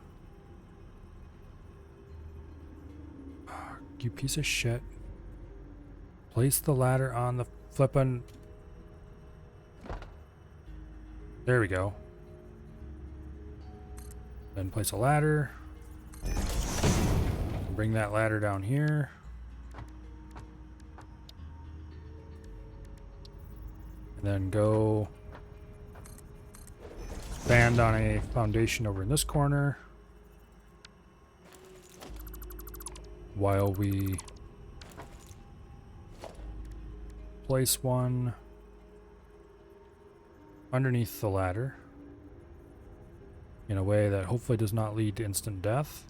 You piece of shit. Place the ladder on the flippin'. There we go. Then place a ladder. Bring that ladder down here. And then go expand on a foundation over in this corner. While we place one underneath the ladder in a way that hopefully does not lead to instant death.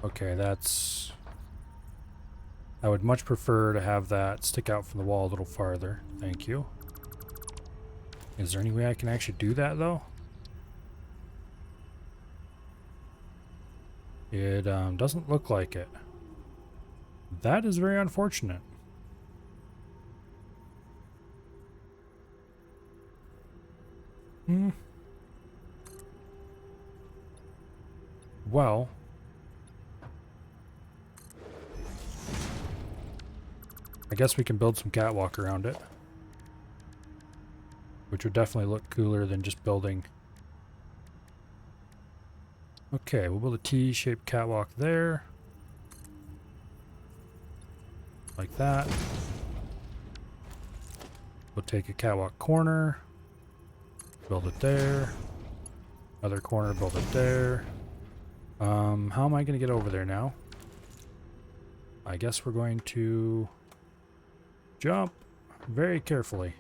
Okay, that's... I would much prefer to have that stick out from the wall a little farther. Thank you. Is there any way I can actually do that, though? It doesn't look like it. That is very unfortunate. Well... I guess we can build some catwalk around it. Which would definitely look cooler than just building. Okay, we'll build a T-shaped catwalk there. Like that. We'll take a catwalk corner. Build it there. Other corner, build it there. How am I going to get over there now? I guess we're going to jump very carefully.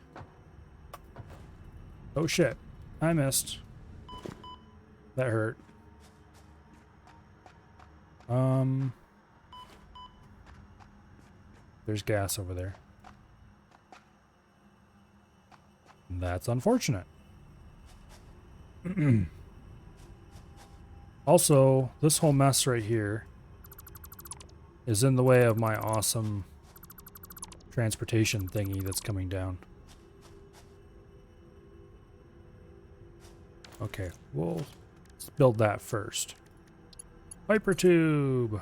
Oh shit, I missed. That hurt. There's gas over there. That's unfortunate. Also, this whole mess right here is in the way of my awesome transportation thingy that's coming down. Okay, we'll build that first. Hyper tube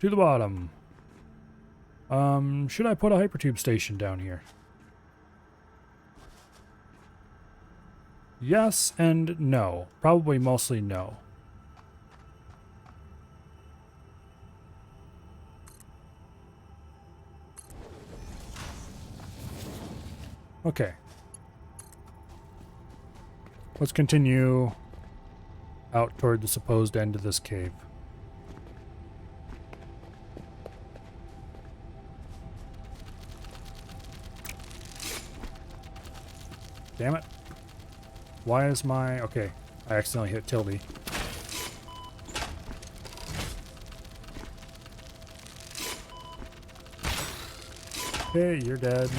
to the bottom. Should I put a hypertube station down here? Yes and no. Probably mostly no. Okay. Let's continue out toward the supposed end of this cave. Damn it. Why is my... Okay, I accidentally hit tilde. Okay, you're dead.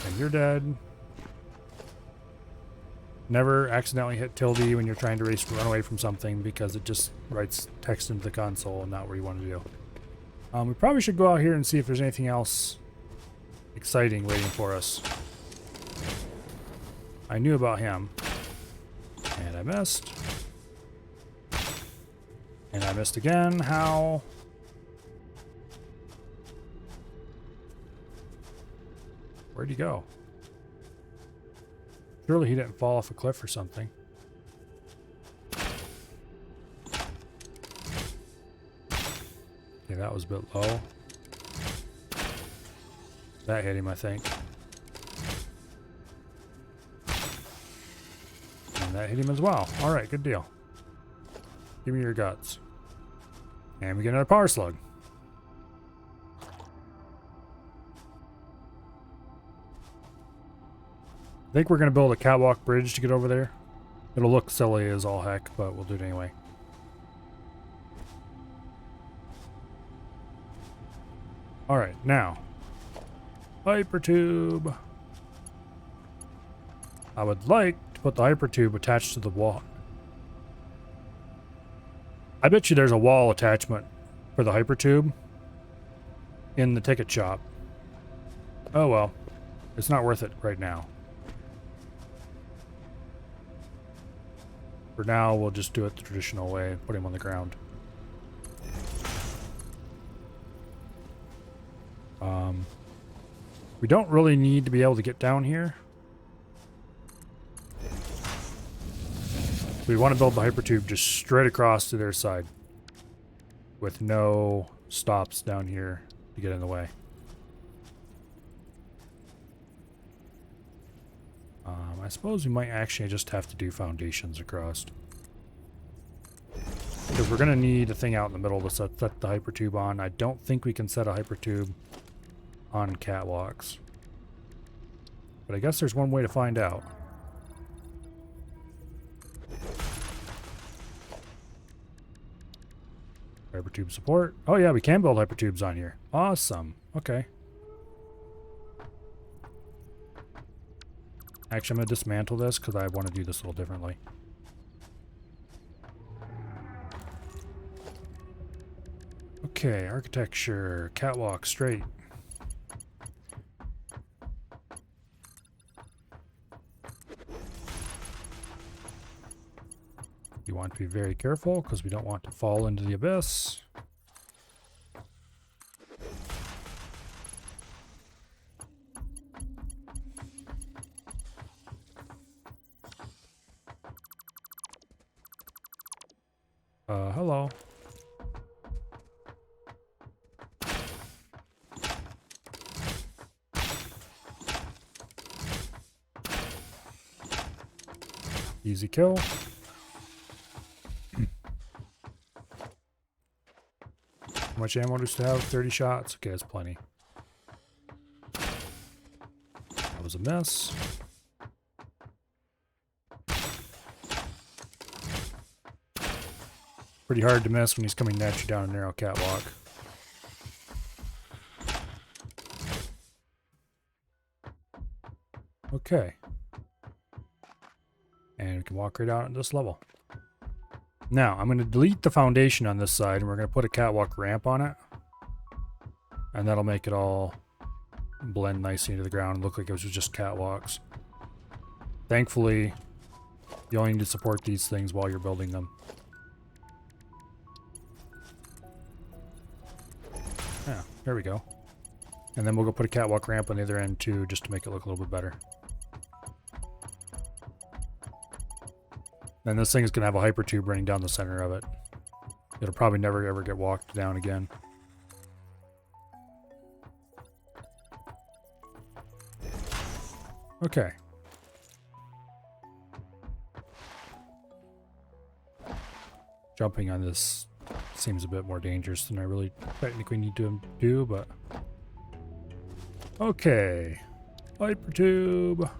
And you're dead. Never accidentally hit tilde when you're trying to run away from something, because it just writes text into the console and not what you want to do. We probably should go out here and see if there's anything else exciting waiting for us. I knew about him. And I missed. And I missed again. How? Where'd he go? Surely he didn't fall off a cliff or something. Okay, that was a bit low. That hit him, I think. And that hit him as well. Alright, good deal. Give me your guts. And we get another power slug. I think we're going to build a catwalk bridge to get over there. It'll look silly as all heck, but we'll do it anyway. Alright, now. Hypertube. I would like to put the hypertube attached to the wall. I bet you there's a wall attachment for the hypertube in the ticket shop. Oh well. It's not worth it right now. For now, we'll just do it the traditional way, put him on the ground. We don't really need to be able to get down here. We want to build the hypertube just straight across to their side, with no stops down here to get in the way. I suppose we might actually just have to do foundations across. Because we're going to need a thing out in the middle to set the hypertube on. I don't think we can set a hypertube on catwalks. But I guess there's one way to find out. Hypertube support. Oh yeah, we can build hypertubes on here. Awesome. Okay. Actually, I'm going to dismantle this because I want to do this a little differently. Okay, architecture, catwalk, straight. You want to be very careful because we don't want to fall into the abyss. Hello. Easy kill. How much ammo does it have? 30 shots. Okay, that's plenty. That was a miss. Pretty hard to miss when he's coming at you down a narrow catwalk. Okay. And we can walk right out at this level. Now, I'm going to delete the foundation on this side, and we're going to put a catwalk ramp on it. And that'll make it all blend nicely into the ground and look like it was just catwalks. Thankfully, you only need to support these things while you're building them. Yeah, there we go. And then we'll go put a catwalk ramp on the other end too, just to make it look a little bit better. Then this thing is going to have a hypertube running down the center of it. It'll probably never ever get walked down again. Okay. Jumping on this seems a bit more dangerous than I really technically need to do, but... Okay. Hypertube.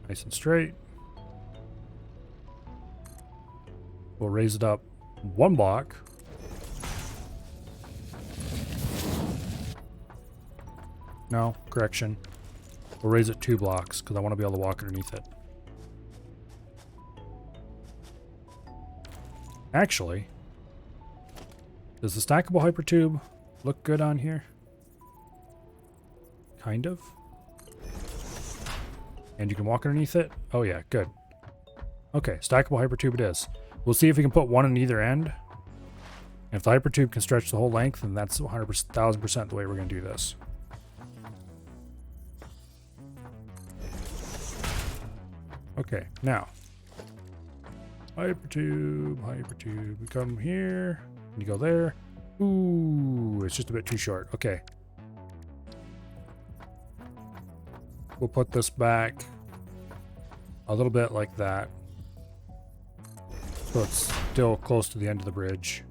Nice and straight. We'll raise it up one block. No, correction. We'll raise it 2 blocks because I want to be able to walk underneath it. Actually, does the stackable hypertube look good on here? Kind of. And you can walk underneath it? Oh yeah, good. Okay, stackable hypertube it is. We'll see if we can put one on either end. And if the hypertube can stretch the whole length, then that's 100,000% the way we're going to do this. Okay, now. Hypertube. We come here. And you go there. Ooh, it's just a bit too short. Okay. We'll put this back a little bit like that. So it's still close to the end of the bridge.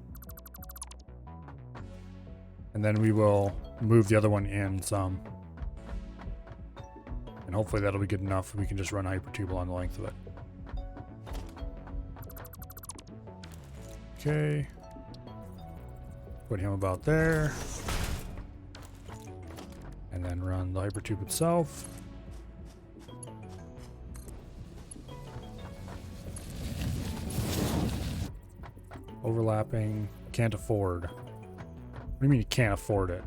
And then we will move the other one in some. And hopefully that'll be good enough. We can just run hypertube along the length of it. Okay. Put him about there. And then run the hypertube itself. Overlapping. Can't afford. What do you mean you can't afford it?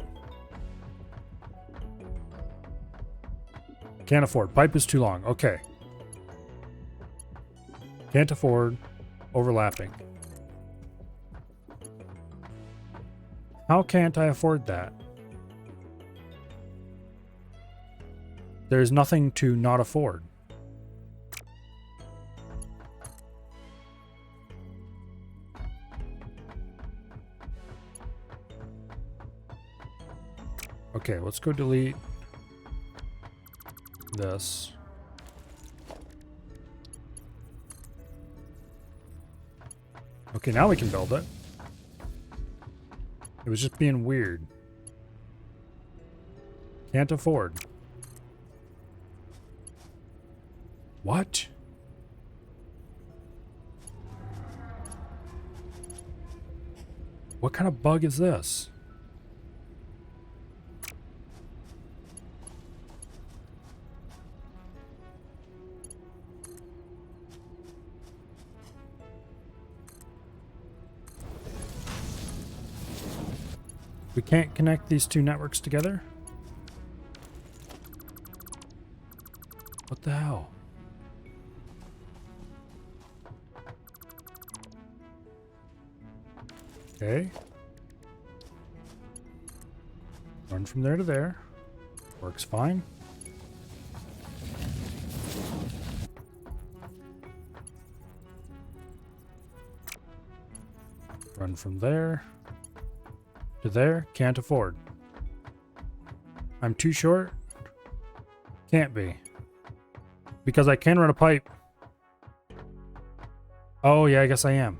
Can't afford. Pipe is too long. Okay. Can't afford. Overlapping. How can't I afford that? There's nothing to not afford. Okay, let's go delete this. Okay, now we can build it. It was just being weird. Can't afford. What? What kind of bug is this? We can't connect these two networks together? What the hell? Okay. Run from there to there. Works fine. Run from there to there. Can't afford. I'm too short? Can't be. Because I can run a pipe. Oh yeah, I guess I am.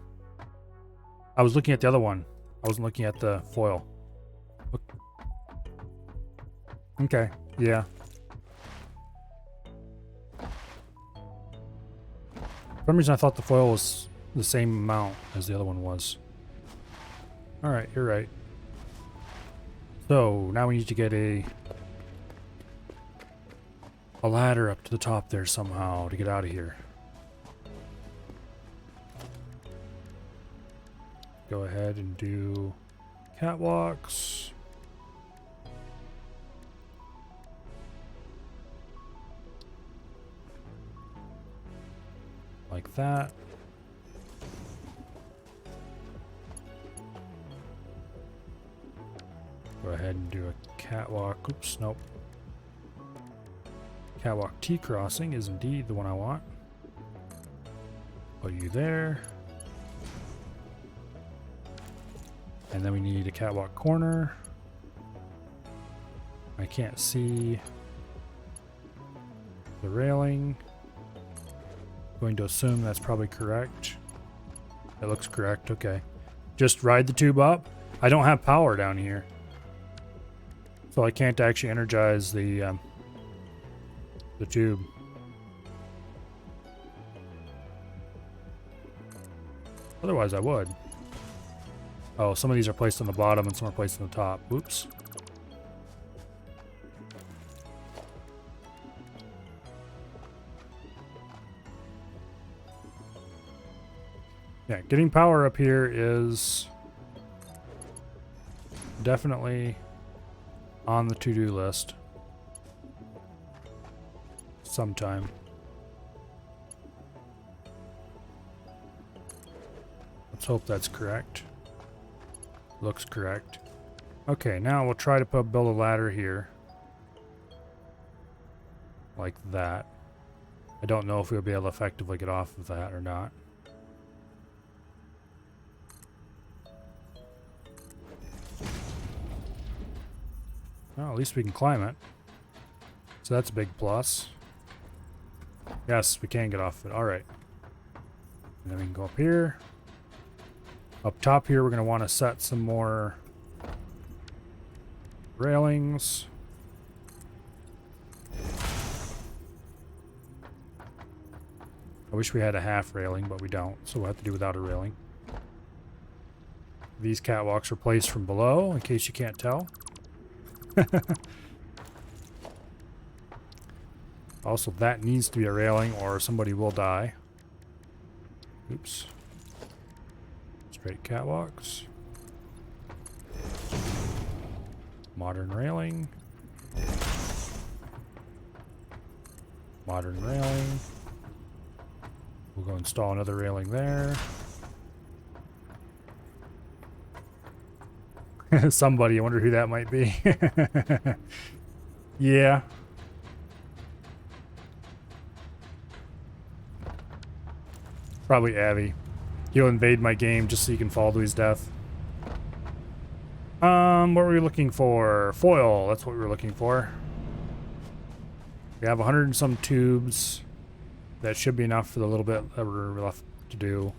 I was looking at the other one. I wasn't looking at the foil. Okay, yeah. For some reason I thought the foil was the same amount as the other one was. Alright, you're right. So, now we need to get a ladder up to the top there somehow to get out of here. Go ahead and do catwalks. Like that. Go ahead and do a catwalk. Oops, nope. Catwalk T crossing is indeed the one I want. Put you there. And then we need a catwalk corner. I can't see the railing. Going to assume that's probably correct. That looks correct, okay. Just ride the tube up. I don't have power down here, so I can't actually energize the tube. Otherwise I would. Oh, some of these are placed on the bottom and some are placed on the top. Oops. Yeah, getting power up here is definitely on the to-do list. Sometime. Let's hope that's correct. Looks correct. Okay, now we'll try to build a ladder here. Like that. I don't know if we'll be able to effectively get off of that or not. Well, at least we can climb it. So that's a big plus. Yes, we can get off of it. Alright. And then we can go up here. Up top here, we're going to want to set some more railings. I wish we had a half railing, but we don't, so we'll have to do without a railing. These catwalks are placed from below, in case you can't tell. Also, that needs to be a railing or somebody will die. Oops. Straight catwalks. Modern railing. Modern railing. We'll go install another railing there. Somebody, I wonder who that might be. Yeah. Probably Abby. He'll invade my game just so you can fall to his death. What were we looking for? Foil, that's what we were looking for. We have 100 and some tubes. That should be enough for the little bit that we're left to do.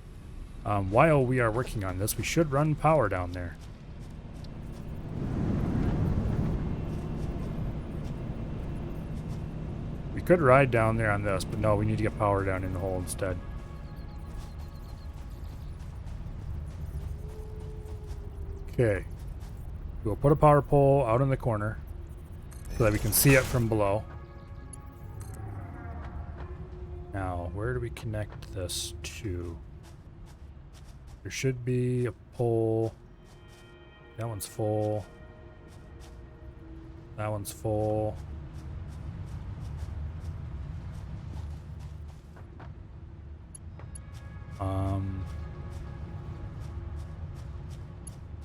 While we are working on this, we should run power down there. We could ride down there on this, but no, we need to get power down in the hole instead. Okay. We'll put a power pole out in the corner so that we can see it from below. Now, where do we connect this to? There should be a pole. That one's full. That one's full.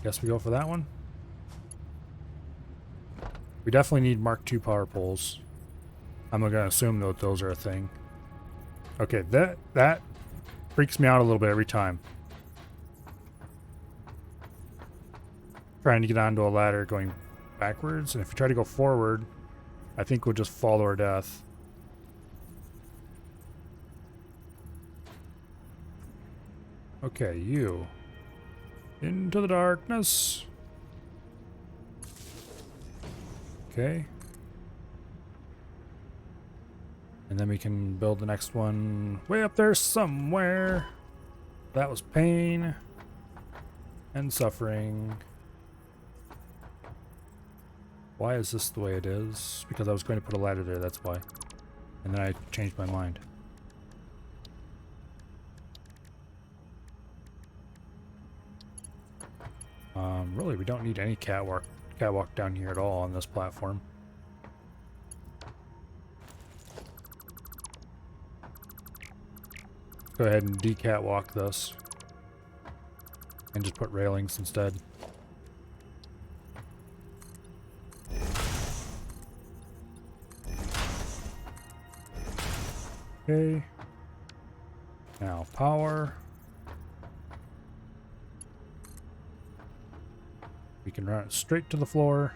Guess we go for that one. We definitely need Mark II power poles. I'm gonna assume that those are a thing. Okay, that freaks me out a little bit every time. Trying to get onto a ladder going backwards, and if we try to go forward, I think we'll just fall to our death. Okay, you. Into the darkness. Okay. And then we can build the next one way up there somewhere. That was pain and suffering. Why is this the way it is? Because I was going to put a ladder there, that's why. And then I changed my mind. Really, we don't need any catwalk down here at all on this platform. Go ahead and decatwalk this. And just put railings instead. Okay. Now power. We can run it straight to the floor.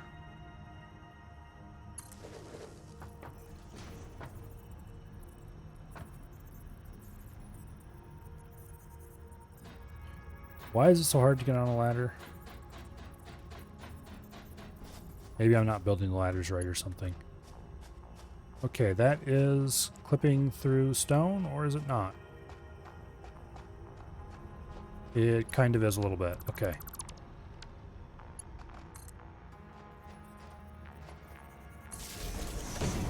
Why is it so hard to get on a ladder? Maybe I'm not building the ladders right or something. Okay, that is clipping through stone, or is it not? It kind of is a little bit. Okay.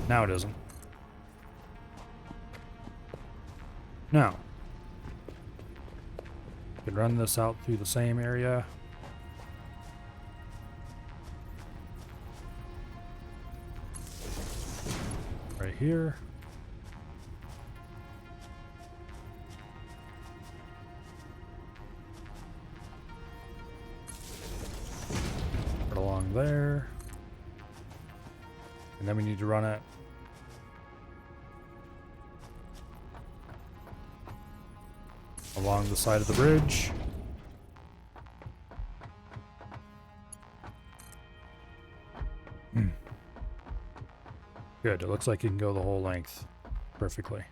Now it isn't. Now. We can run this out through the same area. Right here. Right along there. And then we need to run it along the side of the bridge. Good, it looks like you can go the whole length perfectly.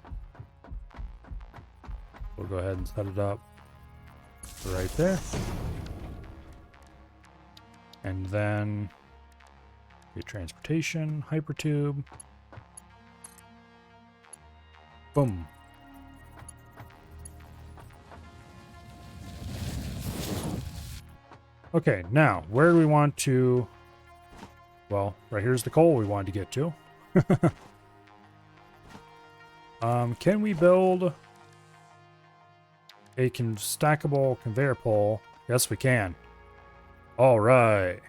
We'll go ahead and set it up right there. And then get transportation, hypertube. Boom. Okay, now, where do we want to... Well, right here's the coal we wanted to get to. Can we build a stackable conveyor pole? Yes, we can. All right.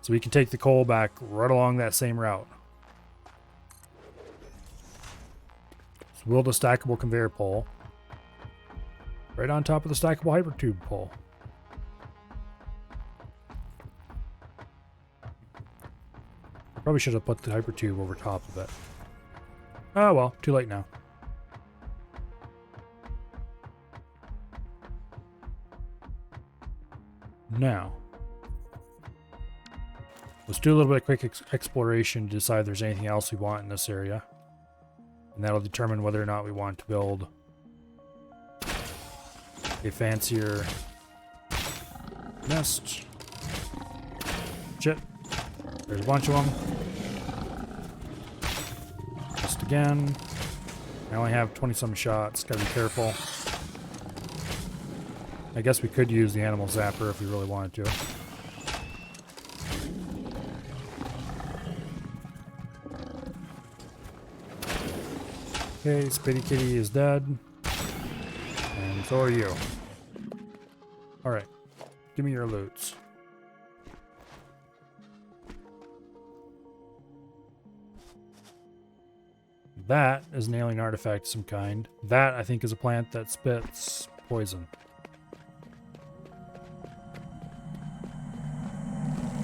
So we can take the coal back right along that same route. So build a stackable conveyor pole right on top of the stackable hypertube pole. Probably should have put the hypertube over top of it. Oh well, too late now. Now, Let's do a little bit of quick exploration to decide if there's anything else we want in this area. And that'll determine whether or not we want to build a fancier nest. Shit. There's a bunch of them. Just again. I only have 20-some shots. Gotta be careful. I guess we could use the animal zapper if we really wanted to. Okay, Spitty Kitty is dead. And so are you. Alright. Give me your loots. That is an alien artifact of some kind. That, I think, is a plant that spits poison.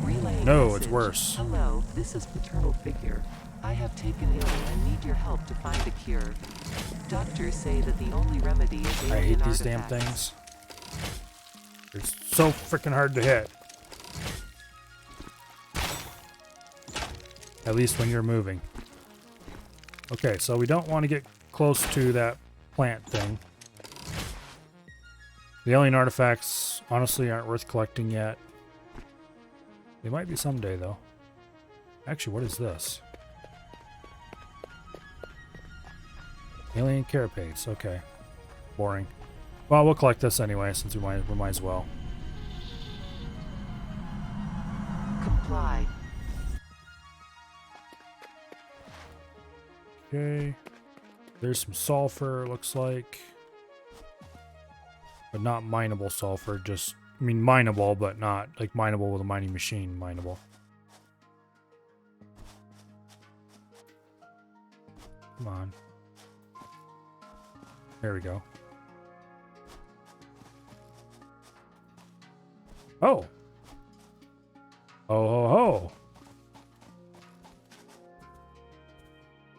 Relay No, message. it's worse. Hello, this is paternal figure. I have taken ill and need your help to find a cure. Doctors say that the only remedy is alien I hate these damn artifacts. things. They're so freaking hard to hit. At least when you're moving. Okay, so we don't want to get close to that plant thing. The alien artifacts honestly aren't worth collecting yet. They might be someday, though. Actually, what is this? Alien carapace. Okay. Boring. Well, we'll collect this anyway, since we might as well. Comply. Okay. There's some sulfur, looks like. But not mineable sulfur, just... I mean, mineable, but not like mineable with a mining machine mineable. Come on. There we go. Oh! Oh, ho, ho!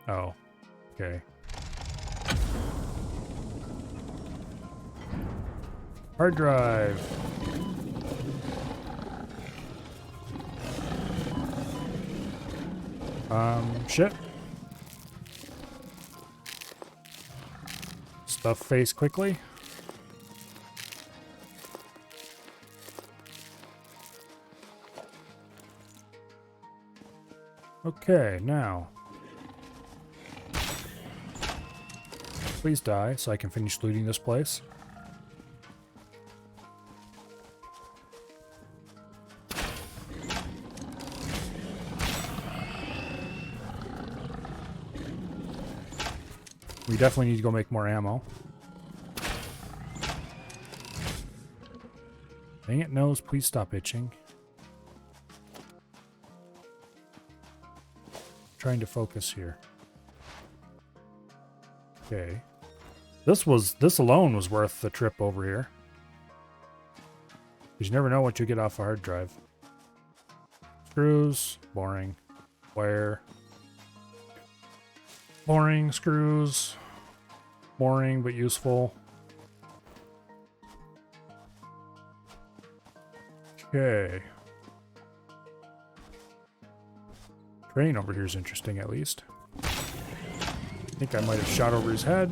Oh. Okay. Hard drive. Shit. Stuff face quickly. Okay, now. Please die so I can finish looting this place. We definitely need to go make more ammo. Dang it, nose, please stop itching. Trying to focus here. Okay. This alone was worth the trip over here. Because you never know what you get off a hard drive. Screws, boring. Wire. Boring, screws. Boring but useful. Okay. Train over here is interesting, at least. I think I might have shot over his head.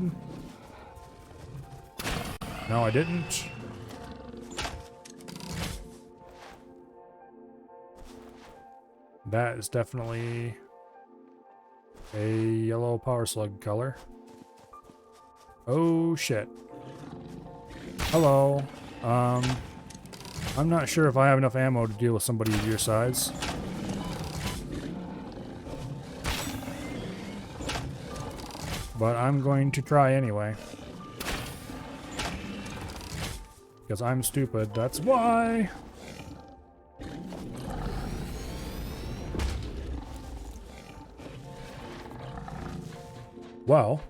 No, I didn't. That is definitely a yellow power slug color. Oh shit. Hello. I'm not sure if I have enough ammo to deal with somebody of your size. But I'm going to try anyway. Because I'm stupid, that's why! Well,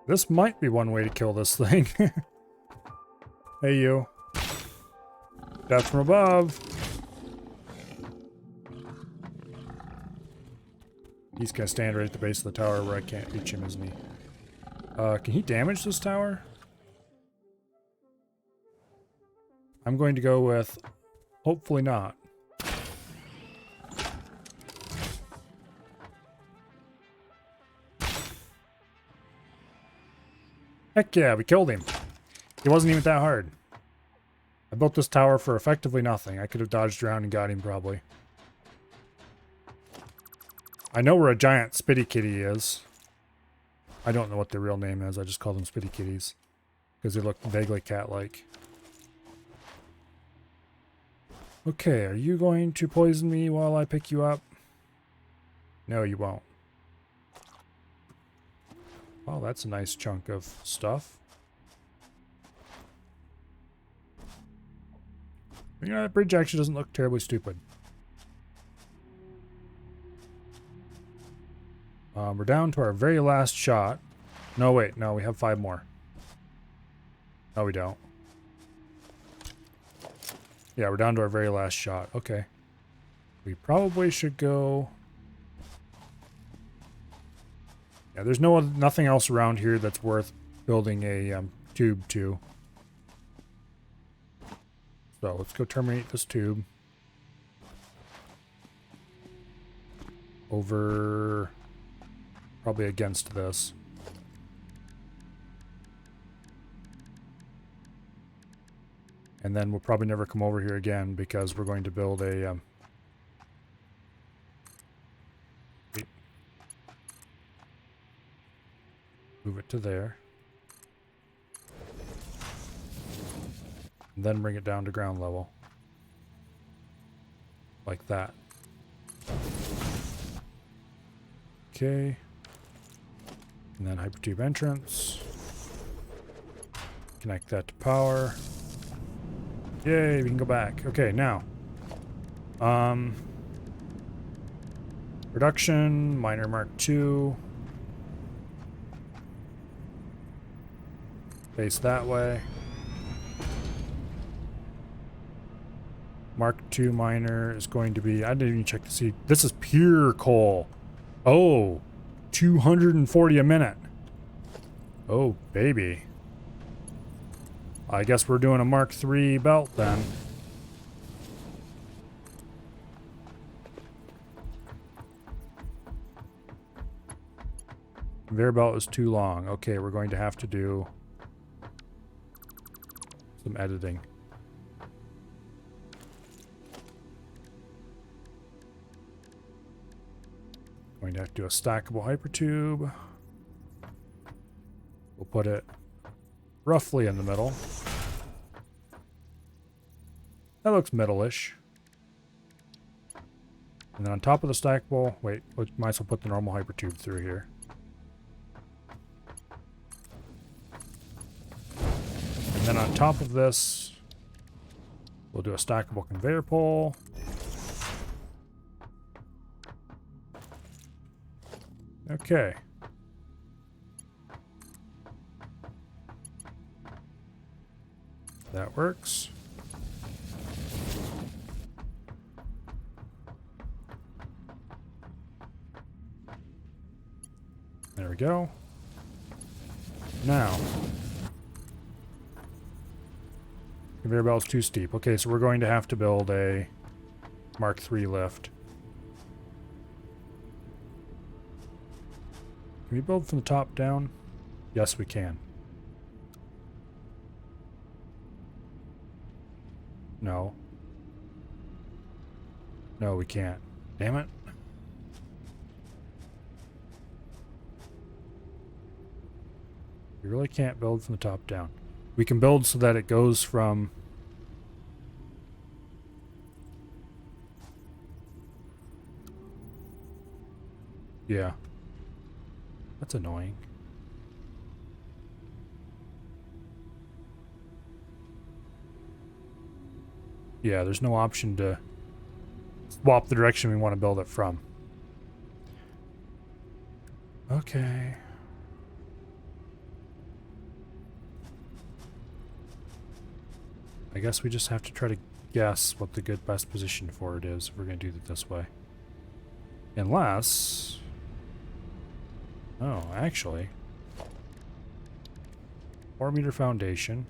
this might be one way to kill this thing. Hey you. Death from above. He's gonna stand right at the base of the tower where I can't reach him, isn't he? Can he damage this tower? I'm going to go with hopefully not. Heck yeah, we killed him. He wasn't even that hard. I built this tower for effectively nothing. I could have dodged around and got him probably. I know where a giant Spitty Kitty is. I don't know what their real name is. I just call them Spitty Kitties. Because they look vaguely cat-like. Okay, are you going to poison me while I pick you up? No, you won't. Oh, that's a nice chunk of stuff. You know, that bridge actually doesn't look terribly stupid. We're down to our very last shot. No, wait. No, we have 5 more. No, we don't. Yeah, we're down to our very last shot. Okay. We probably should go... Yeah, there's nothing else around here that's worth building a tube to. So let's go terminate this tube. Over... probably against this. And then we'll probably never come over here again because we're going to build a... move it to there. And then bring it down to ground level. Like that. Okay. And then hypertube entrance. Connect that to power. Yay, we can go back. Okay, now. Reduction, miner Mark II. Face that way. Mark II miner is going to be... I didn't even check to see... This is pure coal. Oh, 240 a minute. Oh, baby. I guess we're doing a Mark III belt then. Conveyor belt is too long. Okay, we're going to have to do some editing. Going to have to do a stackable hypertube. We'll put it roughly in the middle. That looks middle-ish. And then on top of the stackable, wait, we might as well put the normal hypertube through here. And then on top of this, we'll do a stackable conveyor pole. Okay. That works. There we go. Now, conveyor belt's too steep. Okay, so we're going to have to build a Mark III lift. Can we build from the top down? Yes, we can. No. No, we can't. Damn it. We really can't build from the top down. We can build so that it goes from... Yeah. That's annoying. Yeah, there's no option to swap the direction we want to build it from. Okay. I guess we just have to try to guess what the best position for it is if we're going to do it this way. Unless... Oh, actually... 4-meter foundation.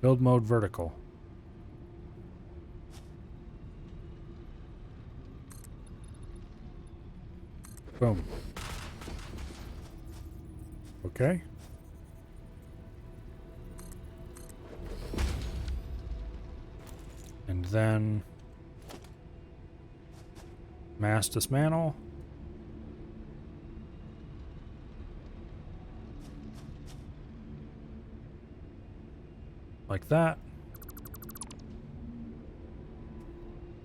Build mode vertical. Boom. Okay. And then mass dismantle. Like that.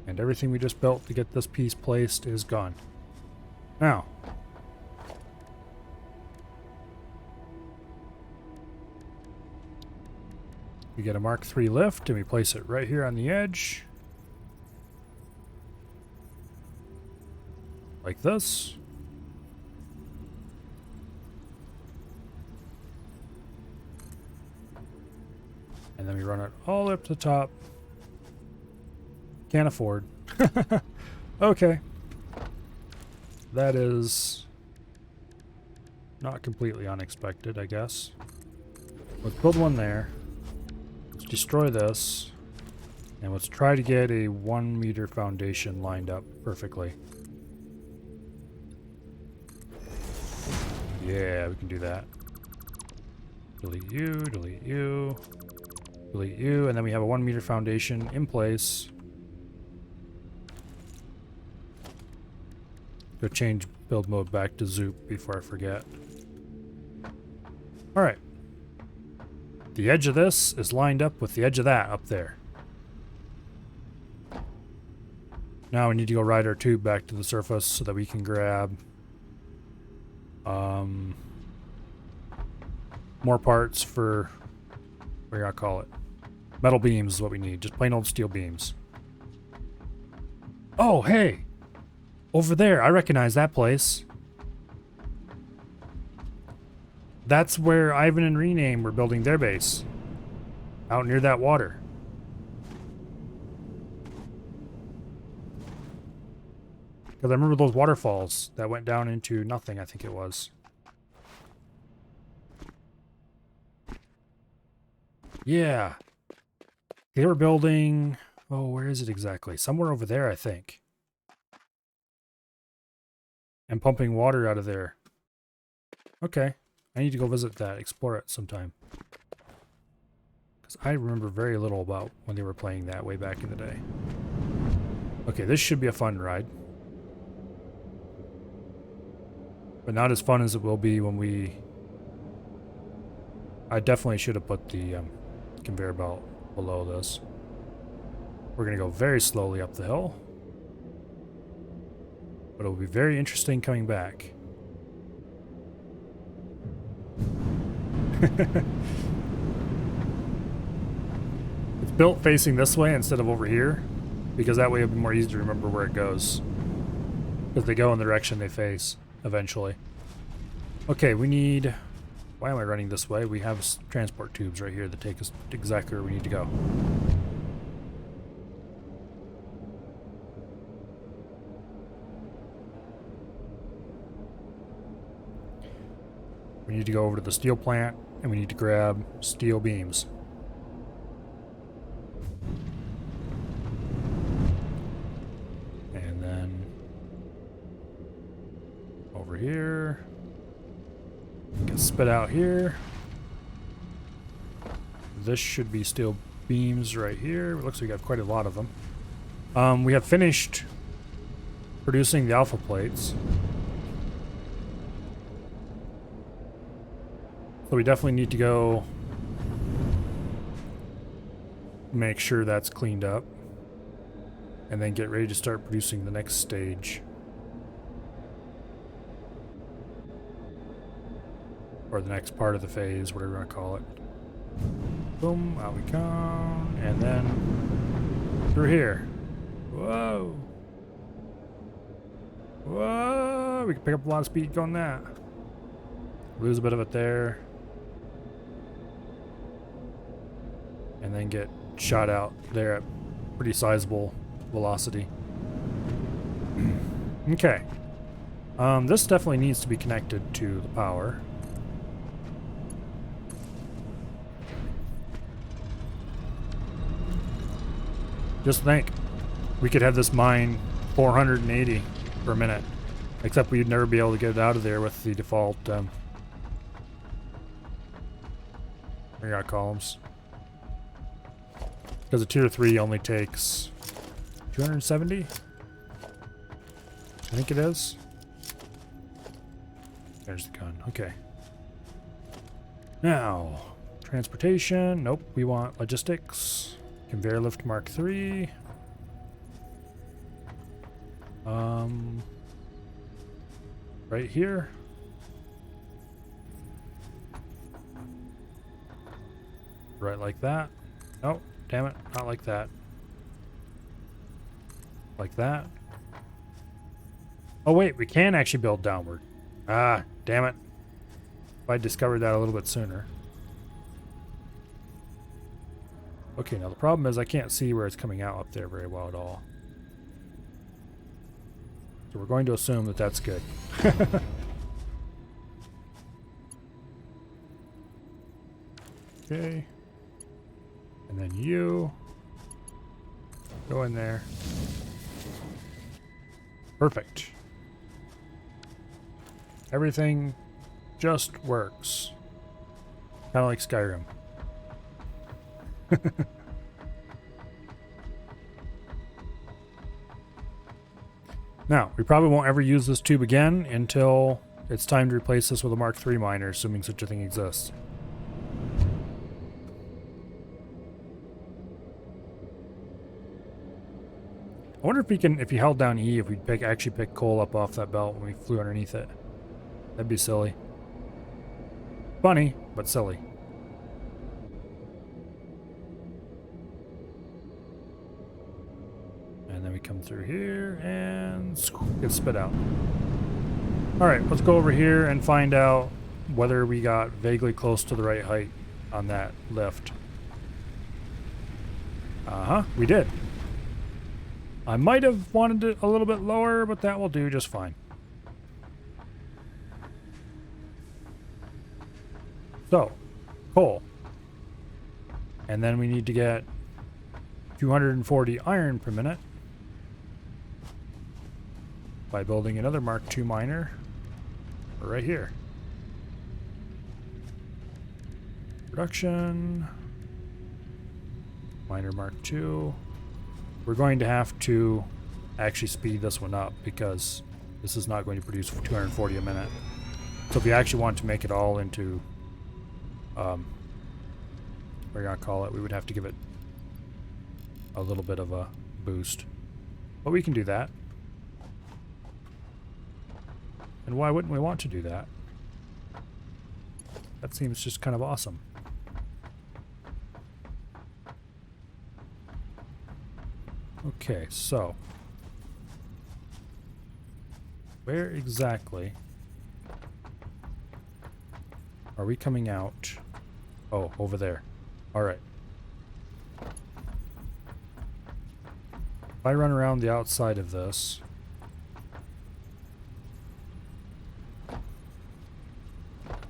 And everything we just built to get this piece placed is gone. Now, we get a Mark III lift and we place it right here on the edge. Like this. And then we run it all the way up to the top. Can't afford. Okay. That is not completely unexpected, I guess. Let's build one there. Let's destroy this. And let's try to get a 1 meter foundation lined up perfectly. Yeah, we can do that. Delete you, delete you, delete you, and then we have a 1 meter foundation in place. Go change build mode back to Zoop before I forget. Alright. The edge of this is lined up with the edge of that up there. Now we need to go ride our tube back to the surface so that we can grab more parts for, what do I call it? Metal beams is what we need. Just plain old steel beams. Oh, hey! Over there, I recognize that place. That's where Ivan and Rename were building their base. Out near that water. Because I remember those waterfalls that went down into nothing, I think it was. Yeah. They were building... Oh, where is it exactly? Somewhere over there, I think. And pumping water out of there. Okay. I need to go visit that, explore it sometime. Because I remember very little about when they were playing that way back in the day. Okay, this should be a fun ride. But not as fun as it will be when we... I definitely should have put the conveyor belt below this. We're going to go very slowly up the hill. But it'll be very interesting coming back. It's built facing this way instead of over here, because that way it'll be more easy to remember where it goes. Because they go in the direction they face, eventually. Okay, we need... Why am I running this way? We have transport tubes right here that take us exactly where we need to go. We need to go over to the steel plant, and we need to grab steel beams. And then over here. Get spit out here. This should be steel beams right here. It looks like we got quite a lot of them. We have finished producing the alpha plates. So we definitely need to go make sure that's cleaned up and then get ready to start producing the next stage. Or the next part of the phase, whatever you want to call it. Boom, out we come, and then through here. Whoa! Whoa! We can pick up a lot of speed going that. Lose a bit of it there. And then get shot out there at pretty sizable velocity. Okay. This definitely needs to be connected to the power. Just think, we could have this mine 480 per minute, except we'd never be able to get it out of there with the default columns. Because a tier 3 only takes 270? I think it is. There's the gun. Okay. Now, transportation. Nope, we want logistics. Conveyor lift Mark 3. Right here. Right like that. Oh, damn it. Not like that. Like that. Oh wait, we can actually build downward. Ah, damn it. If I discovered that a little bit sooner. Okay, now the problem is I can't see where it's coming out up there very well at all. So we're going to assume that that's good. Okay. And then you go in there. Perfect. Everything just works. Kind of like Skyrim. Now, we probably won't ever use this tube again until it's time to replace this with a Mark III miner, assuming such a thing exists. I wonder if we can, if you held down E, if we'd actually pick coal up off that belt when we flew underneath it. That'd be silly. Funny, but silly. And then we come through here and get spit out. Alright, let's go over here and find out whether we got vaguely close to the right height on that lift. Uh-huh, we did. I might have wanted it a little bit lower, but that will do just fine. So, coal. And then we need to get 240 iron per minute by building another Mark II miner right here. Production. Miner Mark II. We're going to have to actually speed this one up because this is not going to produce 240 a minute. So if you actually want to make it all into, what are you gonna call it, we would have to give it a little bit of a boost. But we can do that. And why wouldn't we want to do that? That seems just kind of awesome. Okay, so where exactly are we coming out? Oh, over there. All right. If I run around the outside of this,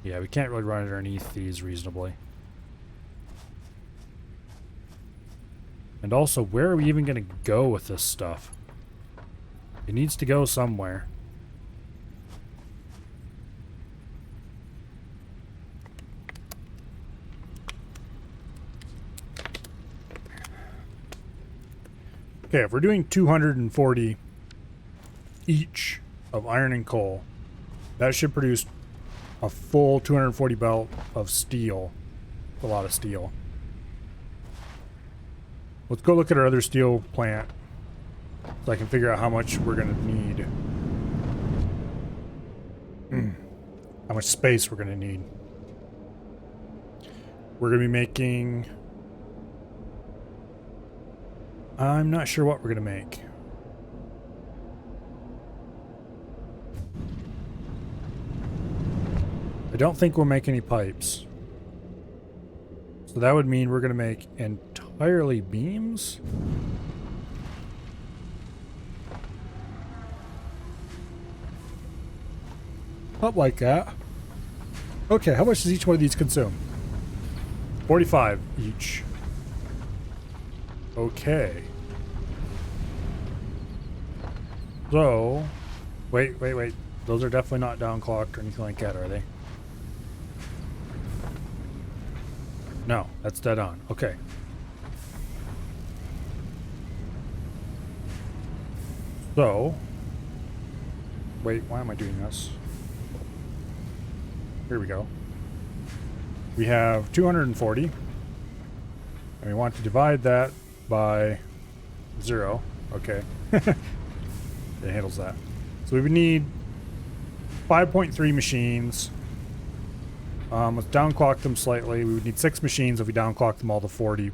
yeah, we can't really run it underneath these reasonably. And also, where are we even going to go with this stuff? It needs to go somewhere. Okay, if we're doing 240 each of iron and coal, that should produce a full 240 belt of steel. A lot of steel. Let's go look at our other steel plant so I can figure out how much we're going to need. How much space we're going to need. We're going to be making... I'm not sure what we're going to make. I don't think we'll make any pipes. So that would mean we're going to make entirely beams? Something like that. Okay, how much does each one of these consume? 45 each. Okay. So, wait. Those are definitely not downclocked or anything like that, are they? No, that's dead on. Okay. So, wait, why am I doing this? Here we go. We have 240, and we want to divide that by 0. Okay. It handles that. So we would need 5.3 machines. Let's downclock them slightly. We would need 6 machines if we downclock them all to 40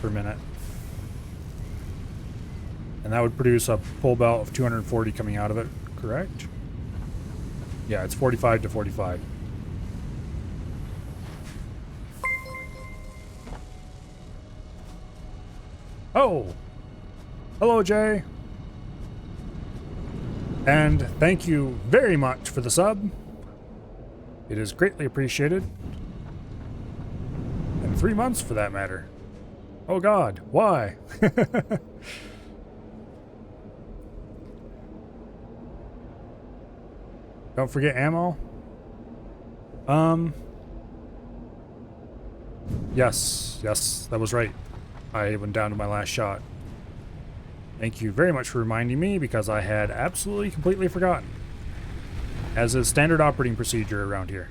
per minute. And that would produce a pull belt of 240 coming out of it, correct? Yeah, it's 45 to 45. Oh! Hello, Jay! And thank you very much for the sub. It is greatly appreciated. And 3 months for that matter. Oh god, why? Don't forget ammo. Yes, that was right. I went down to my last shot. Thank you very much for reminding me, because I had absolutely completely forgotten. As a standard operating procedure around here.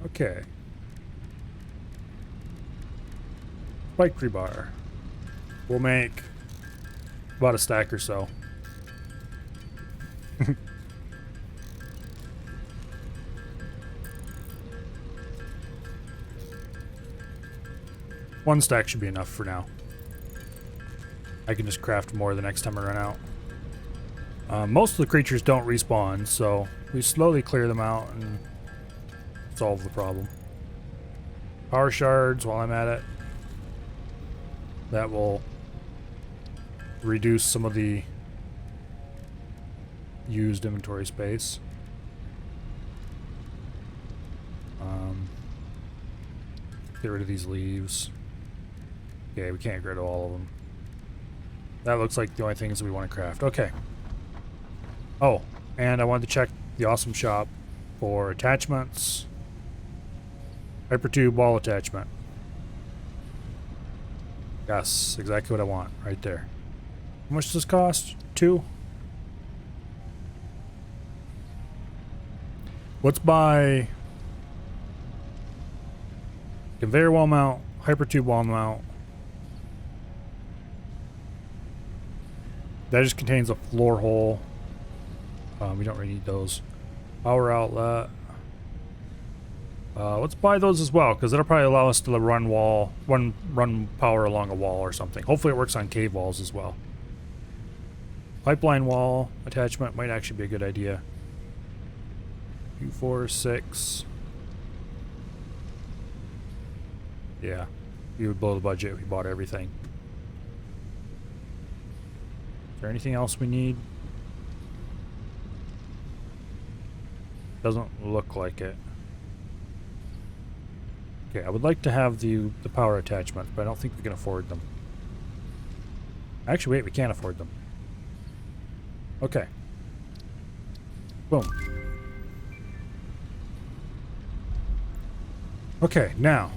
Okay. Spike rebar. We'll make about a stack or so. One stack should be enough for now. I can just craft more the next time I run out. Most of the creatures don't respawn, so we slowly clear them out and solve the problem. Power shards while I'm at it. That will reduce some of the used inventory space. Get rid of these leaves. Okay, we can't get rid of all of them. That looks like the only things we want to craft. Okay. Oh, and I wanted to check the awesome shop for attachments. Hypertube wall attachment. Yes, exactly what I want right there. How much does this cost? 2? Let's buy conveyor wall mount, hypertube wall mount. That just contains a floor hole. We don't really need those. Power outlet. Let's buy those as well, because that'll probably allow us to run power along a wall or something. Hopefully it works on cave walls as well. Pipeline wall attachment might actually be a good idea. 2, 4, 6. Yeah, we would blow the budget if we bought everything. Is there anything else we need? Doesn't look like it. Okay, I would like to have the power attachment, but I don't think we can afford them. Actually, wait, we can't afford them. Okay. Boom. Okay, now.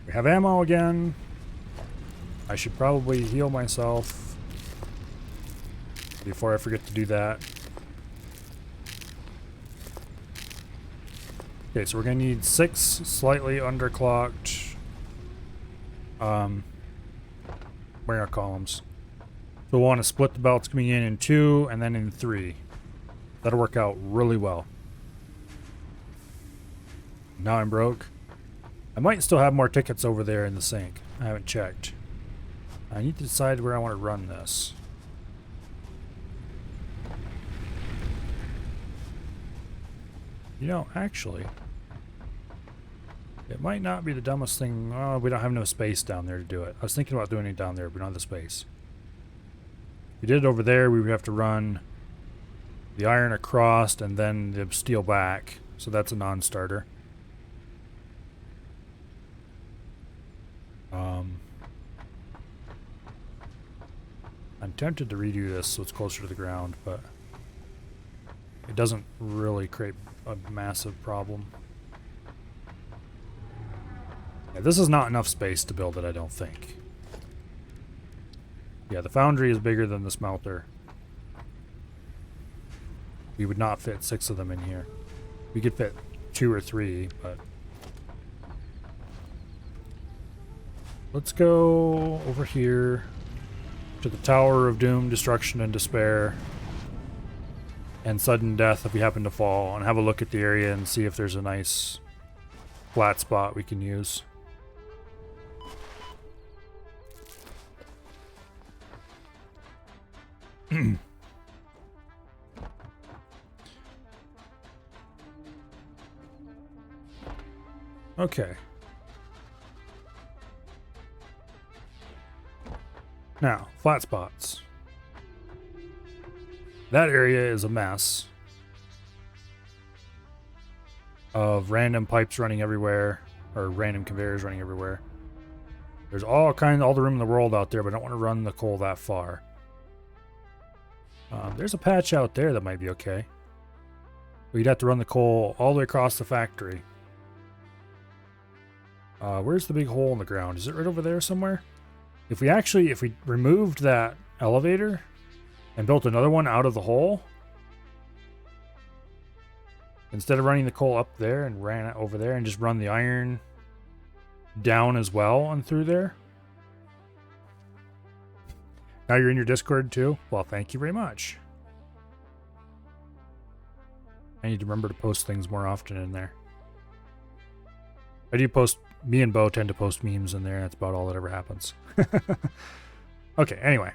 We have ammo again. I should probably heal myself before I forget to do that. Okay, so we're gonna need 6 slightly underclocked where are columns. So we'll want to split the belts coming in 2 and then in 3. That'll work out really well. Now I'm broke. I might still have more tickets over there in the sink. I haven't checked. I need to decide where I want to run this. You know, actually, it might not be the dumbest thing. Oh, we don't have no space down there to do it. I was thinking about doing it down there, but we don't have the space. If we did it over there, we would have to run the iron across and then the steel back. So that's a non-starter. I'm tempted to redo this so it's closer to the ground, but it doesn't really create a massive problem. Yeah, this is not enough space to build it, I don't think. Yeah, the foundry is bigger than the smelter. We would not fit 6 of them in here. We could fit 2 or 3, but... Let's go over here to the Tower of Doom, Destruction, and Despair. And Sudden Death if we happen to fall. And have a look at the area and see if there's a nice flat spot we can use. Okay. Now, flat spots. That area is a mess of random pipes running everywhere, or random conveyors running everywhere. There's all the room in the world out there, but I don't want to run the coal that far. There's a patch out there that might be okay. We'd have to run the coal all the way across the factory. Where's the big hole in the ground? Is it right over there somewhere? If we removed that elevator and built another one out of the hole, instead of running the coal up there and ran it over there and just run the iron down as well and through there. Now you're in your Discord too? Well, thank you very much. I need to remember to post things more often in there. I do post, me and Bo tend to post memes in there. That's about all that ever happens. Okay, anyway.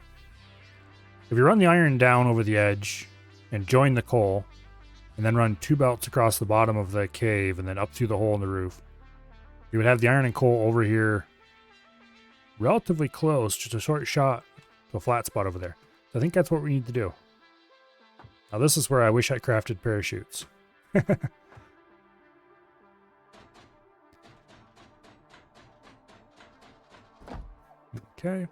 If you run the iron down over the edge and join the coal, and then run 2 belts across the bottom of the cave and then up through the hole in the roof, you would have the iron and coal over here relatively close, just a short shot to a flat spot over there. So I think that's what we need to do. Now this is where I wish I crafted parachutes. Okay.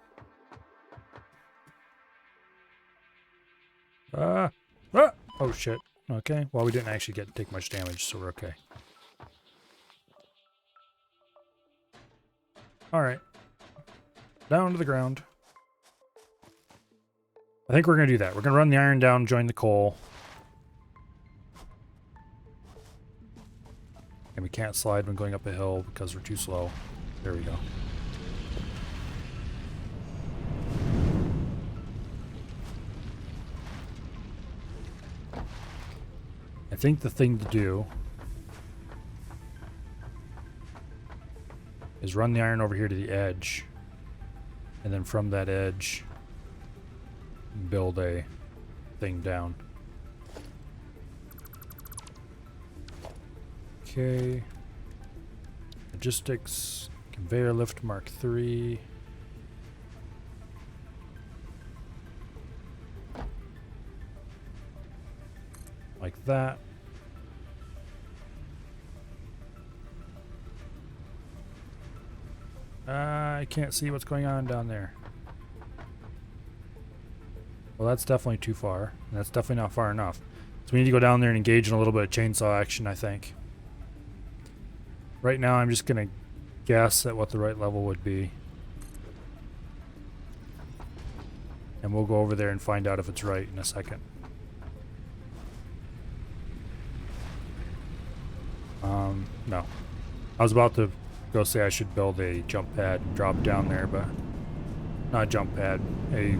Oh shit. Okay. Well, we didn't actually take much damage, so we're okay. Alright. Down to the ground. I think we're going to do that. We're going to run the iron down, join the coal. And we can't slide when going up a hill because we're too slow. There we go. I think the thing to do is run the iron over here to the edge, and then from that edge build a thing down. Okay. Logistics, conveyor lift Mark III. Like that. I can't see what's going on down there. Well, that's definitely too far. And that's definitely not far enough. So we need to go down there and engage in a little bit of chainsaw action, I think. Right now, I'm just going to guess at what the right level would be. And we'll go over there and find out if it's right in a second. No. I was about to go say I should build a jump pad and drop down there, but not a jump pad, a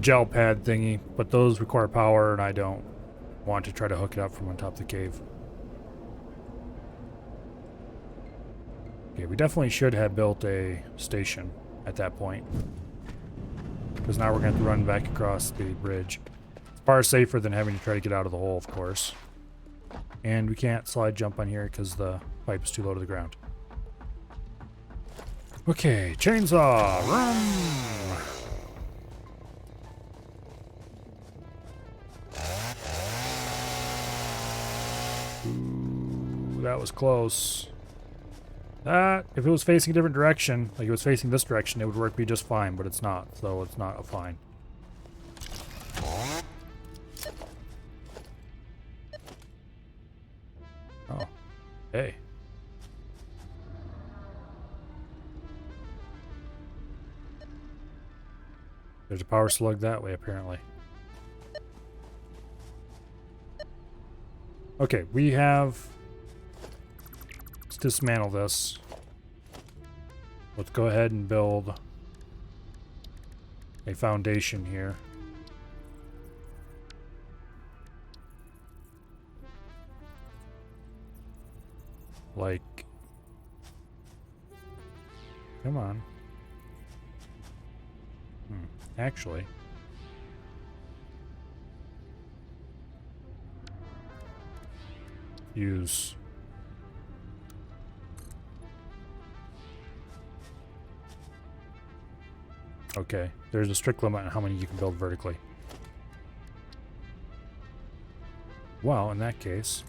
gel pad thingy, but those require power and I don't want to try to hook it up from on top of the cave. Okay, we definitely should have built a station at that point, because now we're going to have to run back across the bridge. It's far safer than having to try to get out of the hole, of course. And we can't slide jump on here because the pipe is too low to the ground. Okay, chainsaw, run! Ooh, that was close. That, if it was facing a different direction, like it was facing this direction, it would be just fine, but it's not, so it's not a fine. Oh, hey. There's a power slug that way, apparently. Okay, we have... Let's dismantle this. Let's go ahead and build a foundation here. Like... Come on. Actually... Use... Okay, there's a strict limit on how many you can build vertically. Well, in that case...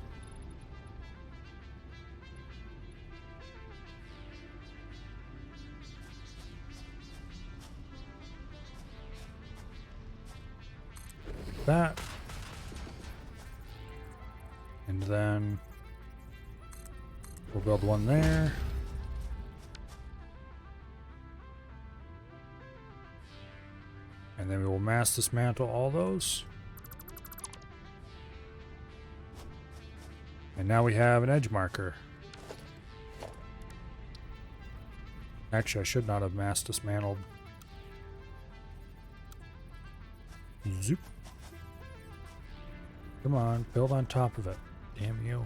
that. And then... we'll build one there. And then we will mass dismantle all those. And now we have an edge marker. Actually, I should not have mass dismantled. Zoop. Come on, build on top of it. Damn you.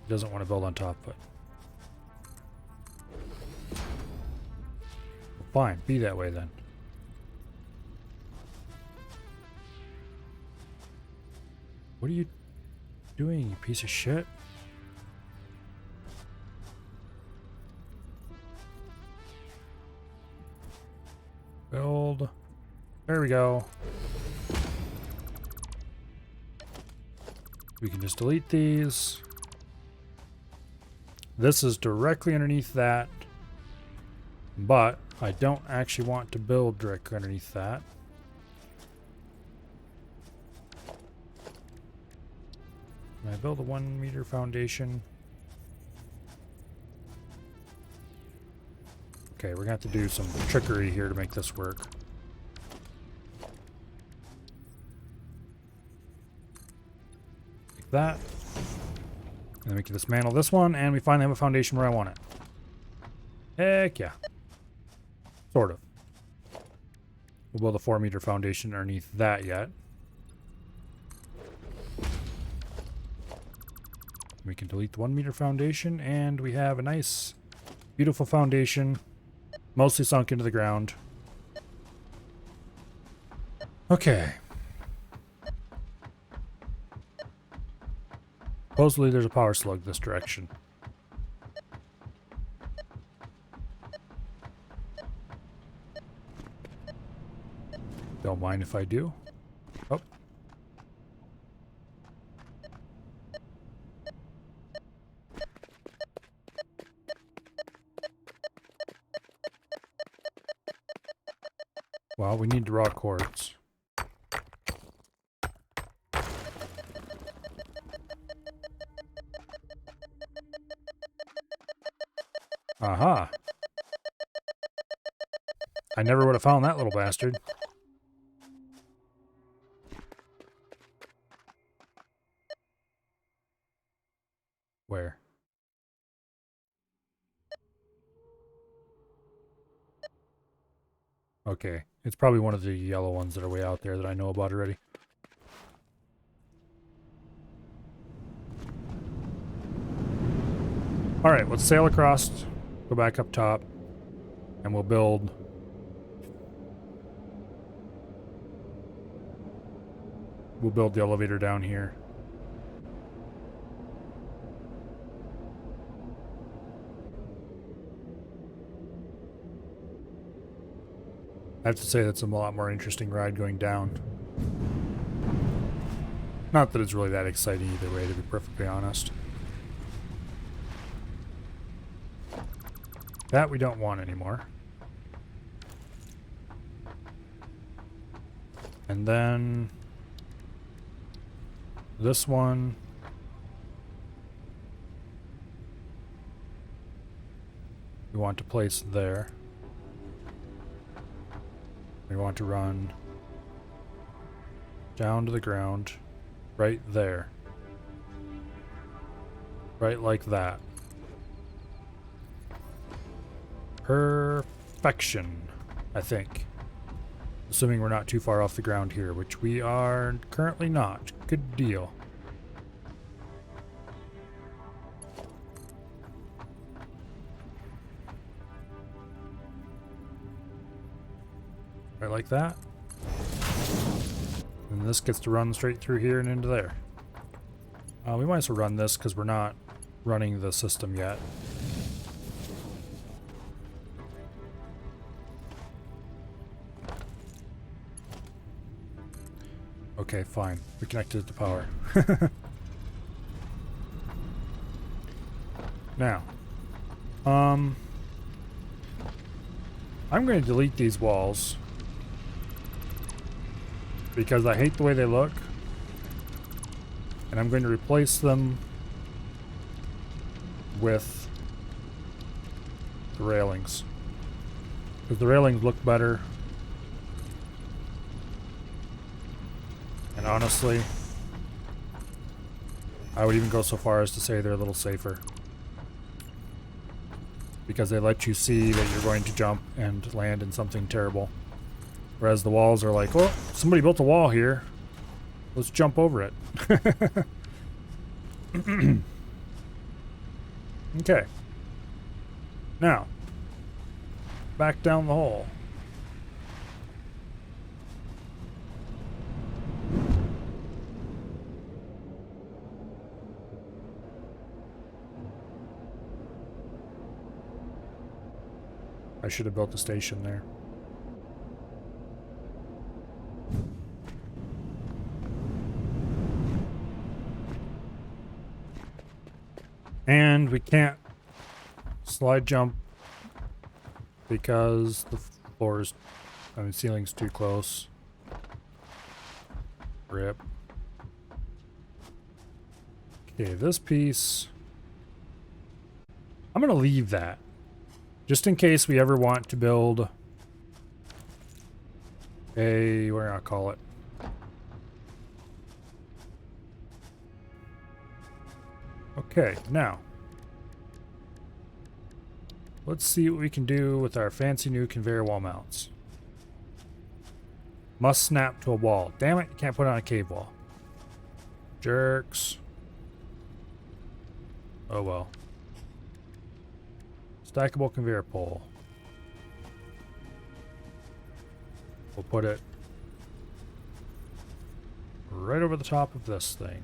He doesn't want to build on top of it. Fine, be that way then. What are you doing, you piece of shit? Build. There we go. We can just delete these. This is directly underneath that, but I don't actually want to build directly underneath that. Can I build a 1 meter foundation? Okay, we're gonna have to do some trickery here to make this work. Like that. And then we can dismantle this one, and we finally have a foundation where I want it. Heck yeah. Sort of. We'll build a 4 meter foundation underneath that yet. We can delete the 1 meter foundation, and we have a nice, beautiful foundation, mostly sunk into the ground. Okay. Supposedly there's a power slug this direction. Don't mind if I do. Oh. Well, we need raw quartz. Aha. I never would have found that little bastard. Where? Okay. It's probably one of the yellow ones that are way out there that I know about already. Alright, let's sail across, go back up top, and we'll build... We'll build the elevator down here. I have to say that's a lot more interesting ride going down. Not that it's really that exciting either way, to be perfectly honest. That we don't want anymore. And then this one we want to place there. We want to run down to the ground, right there. Right like that. Perfection, I think. Assuming we're not too far off the ground here, which we are currently not. Good deal. Right like that. And this gets to run straight through here and into there. We might as well run this because we're not running the system yet. Okay, fine. We connected it to power. Now, I'm going to delete these walls because I hate the way they look, and I'm going to replace them with the railings because the railings look better. And honestly, I would even go so far as to say they're a little safer. Because they let you see that you're going to jump and land in something terrible. Whereas the walls are like, oh, somebody built a wall here. Let's jump over it. Okay. Now, back down the hole. I should have built a station there. And we can't slide jump because the floor's, ceiling's too close. Rip. Okay, this piece, I'm gonna leave that. Just in case we ever want to build a, what do I call it? Okay, now, let's see what we can do with our fancy new conveyor wall mounts. Must snap to a wall. Damn it, you can't put it on a cave wall. Jerks. Oh well. Stackable conveyor pole. We'll put it right over the top of this thing.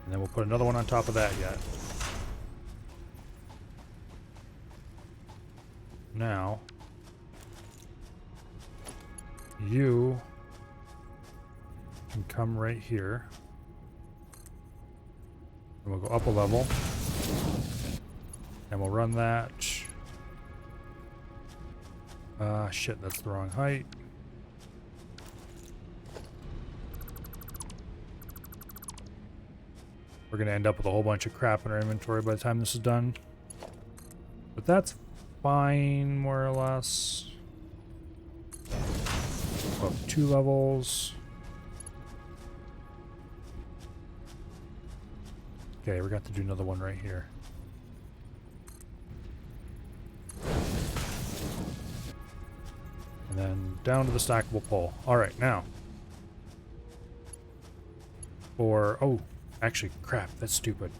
And then we'll put another one on top of that yet. Now, you can come right here. And we'll go up a level. And we'll run that. Shit, that's the wrong height. We're going to end up with a whole bunch of crap in our inventory by the time this is done. But that's fine, more or less. Up 2 levels. Okay, we're going to have to do another one right here. And then down to the stackable pole. Alright, now. For, oh, actually, crap, that's stupid.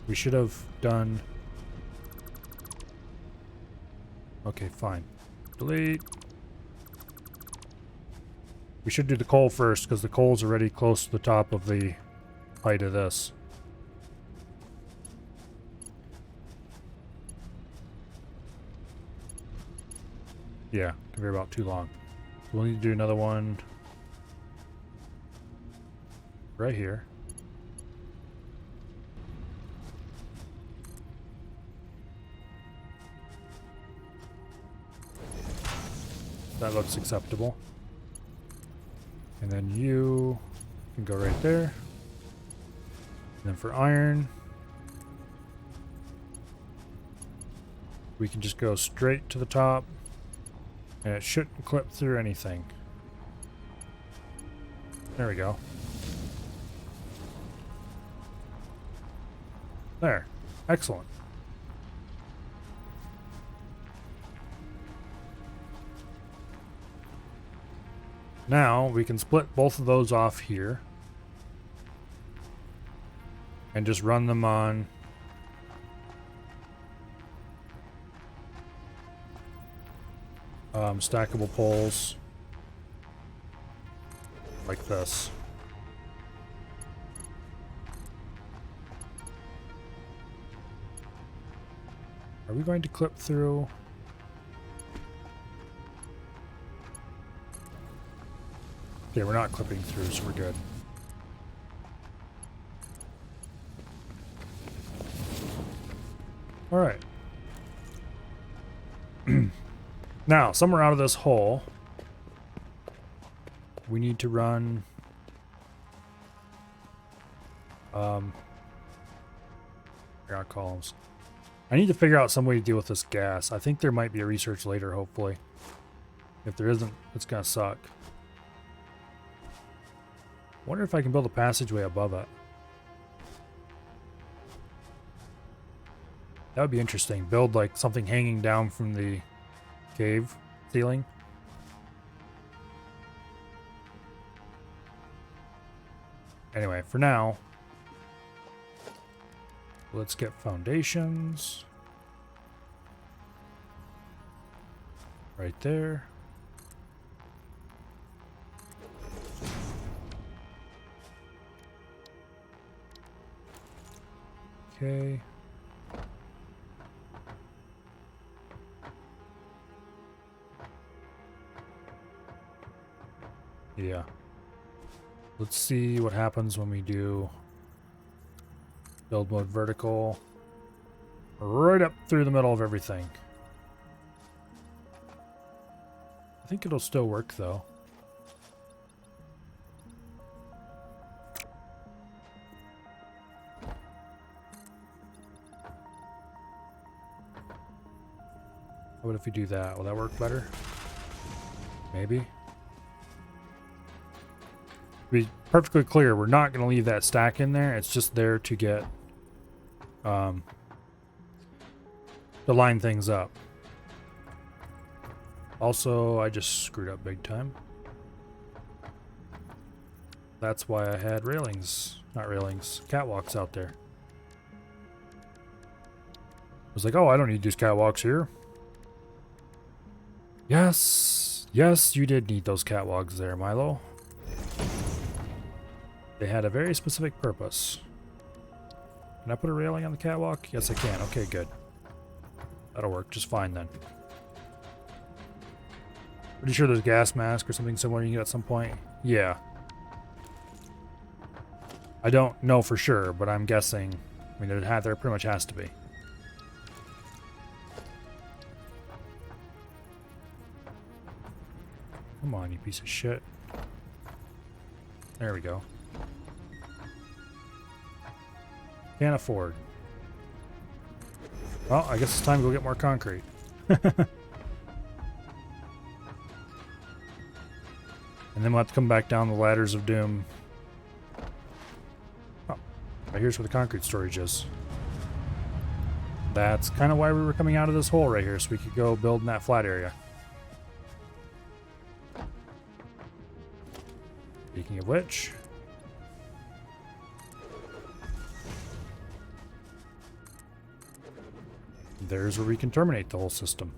We should have done... Okay, fine. Delete. We should do the coal first, because the coal's already close to the top of the height of this. Yeah, can be about too long. We'll need to do another one right here. That looks acceptable. And then you can go right there. And then for iron, We can just go straight to the top, and it shouldn't clip through anything. There we go. There. Excellent. Now we can split both of those off here and just run them on stackable poles like this. Are we going to clip through? Okay, we're not clipping through, so we're good. All right. Now, somewhere out of this hole, we need to run ground columns. I need to figure out some way to deal with this gas. I think there might be a research later, hopefully. If there isn't, it's gonna suck. Wonder if I can build a passageway above it. That would be interesting. Build like something hanging down from the cave ceiling. Anyway, for now, let's get foundations. Right there. Okay. Yeah. Let's see what happens when we do build mode vertical right up through the middle of everything. I think it'll still work though. What if we do that? Will that work better? Maybe. To be perfectly clear, we're not going to leave that stack in there. It's just there to get to line things up. Also, I just screwed up big time. That's why I had railings, not railings, catwalks out there. I was like, oh, I don't need these catwalks here. Yes, yes, you did need those catwalks there, Milo. They had a very specific purpose. Can I put a railing on the catwalk? Yes, I can. Okay, good. That'll work just fine then. Pretty sure there's a gas mask or something similar you can get at some point. Yeah. I don't know for sure, but I'm guessing. I mean, there pretty much has to be. Come on, you piece of shit. There we go. Can't afford. Well, I guess it's time to go get more concrete. And then we'll have to come back down the ladders of doom. Oh, right here's where the concrete storage is. That's kind of why we were coming out of this hole right here, so we could go build in that flat area. Speaking of which, there's where we can terminate the whole system.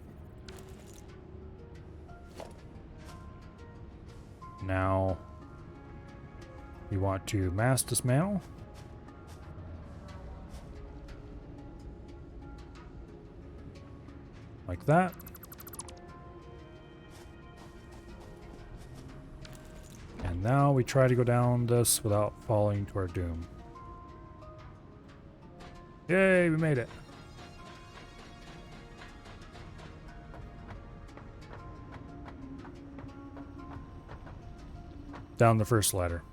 Now, we want to mass dismantle. Like that. And now we try to go down this without falling to our doom. Yay, we made it. Down the first ladder.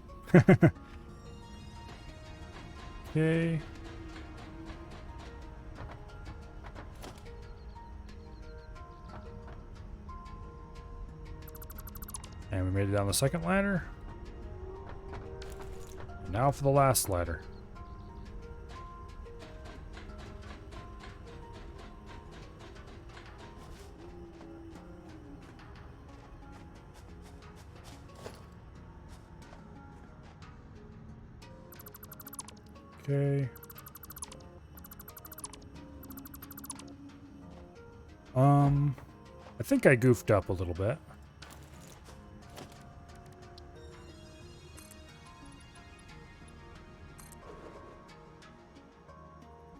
Okay. And we made it down the second ladder. Now for the last ladder. Okay. I think I goofed up a little bit.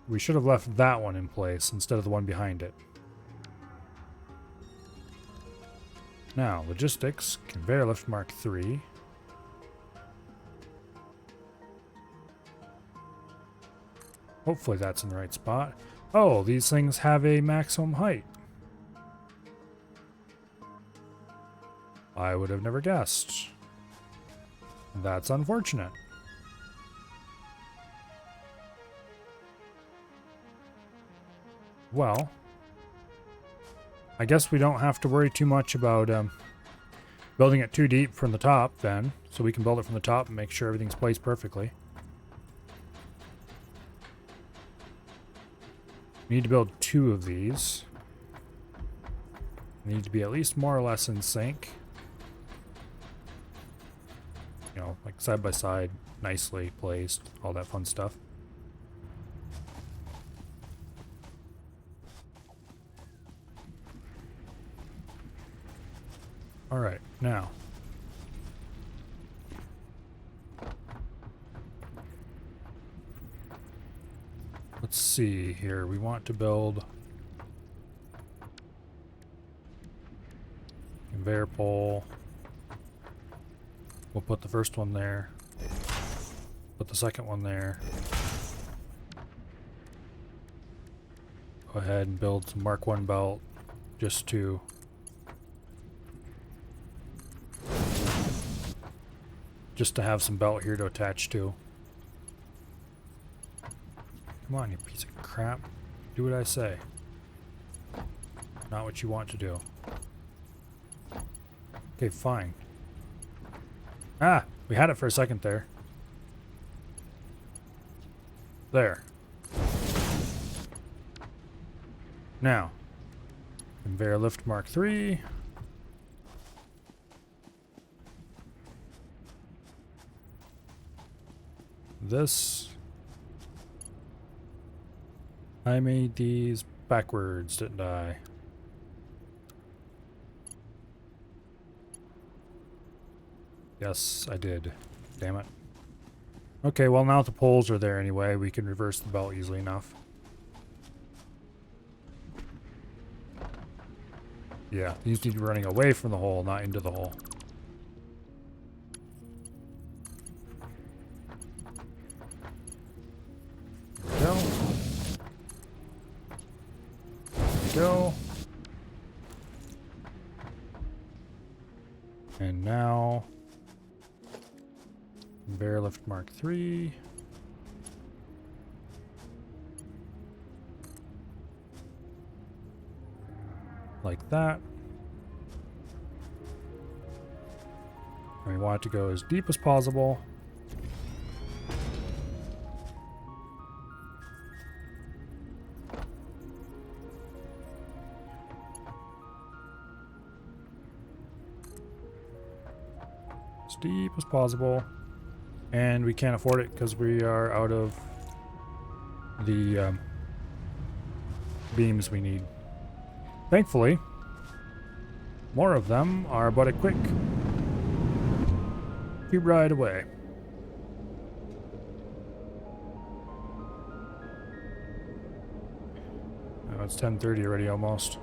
We should have left that one in place instead of the one behind it. Now, logistics, conveyor lift Mark III. Hopefully that's in the right spot. Oh, these things have a maximum height. I would have never guessed. That's unfortunate. Well, I guess we don't have to worry too much about building it too deep from the top then, so we can build it from the top and make sure everything's placed perfectly. We need to build 2 of these. They need to be at least more or less in sync. You know, like side by side, nicely placed, all that fun stuff. Alright, now. Let's see here. We want to build conveyor pole. We'll put the first one there. Put the second one there. Go ahead and build some Mark I belt just to have some belt here to attach to. Come on, you piece of crap. Do what I say. Not what you want to do. Okay, fine. Ah! We had it for a second there. There. Now. Conveyor lift Mark III. This. I made these backwards, didn't I? Yes, I did. Damn it. Okay, well now the poles are there anyway. We can reverse the belt easily enough. Yeah, these need to be running away from the hole, not into the hole. There we go. Go. And now conveyor lift Mark III. Like that. And we want it to go as deep as possible. As deep as possible. And we can't afford it because we are out of the beams we need. Thankfully, more of them are but a quick cube ride away. Oh, it's 10:30 already almost.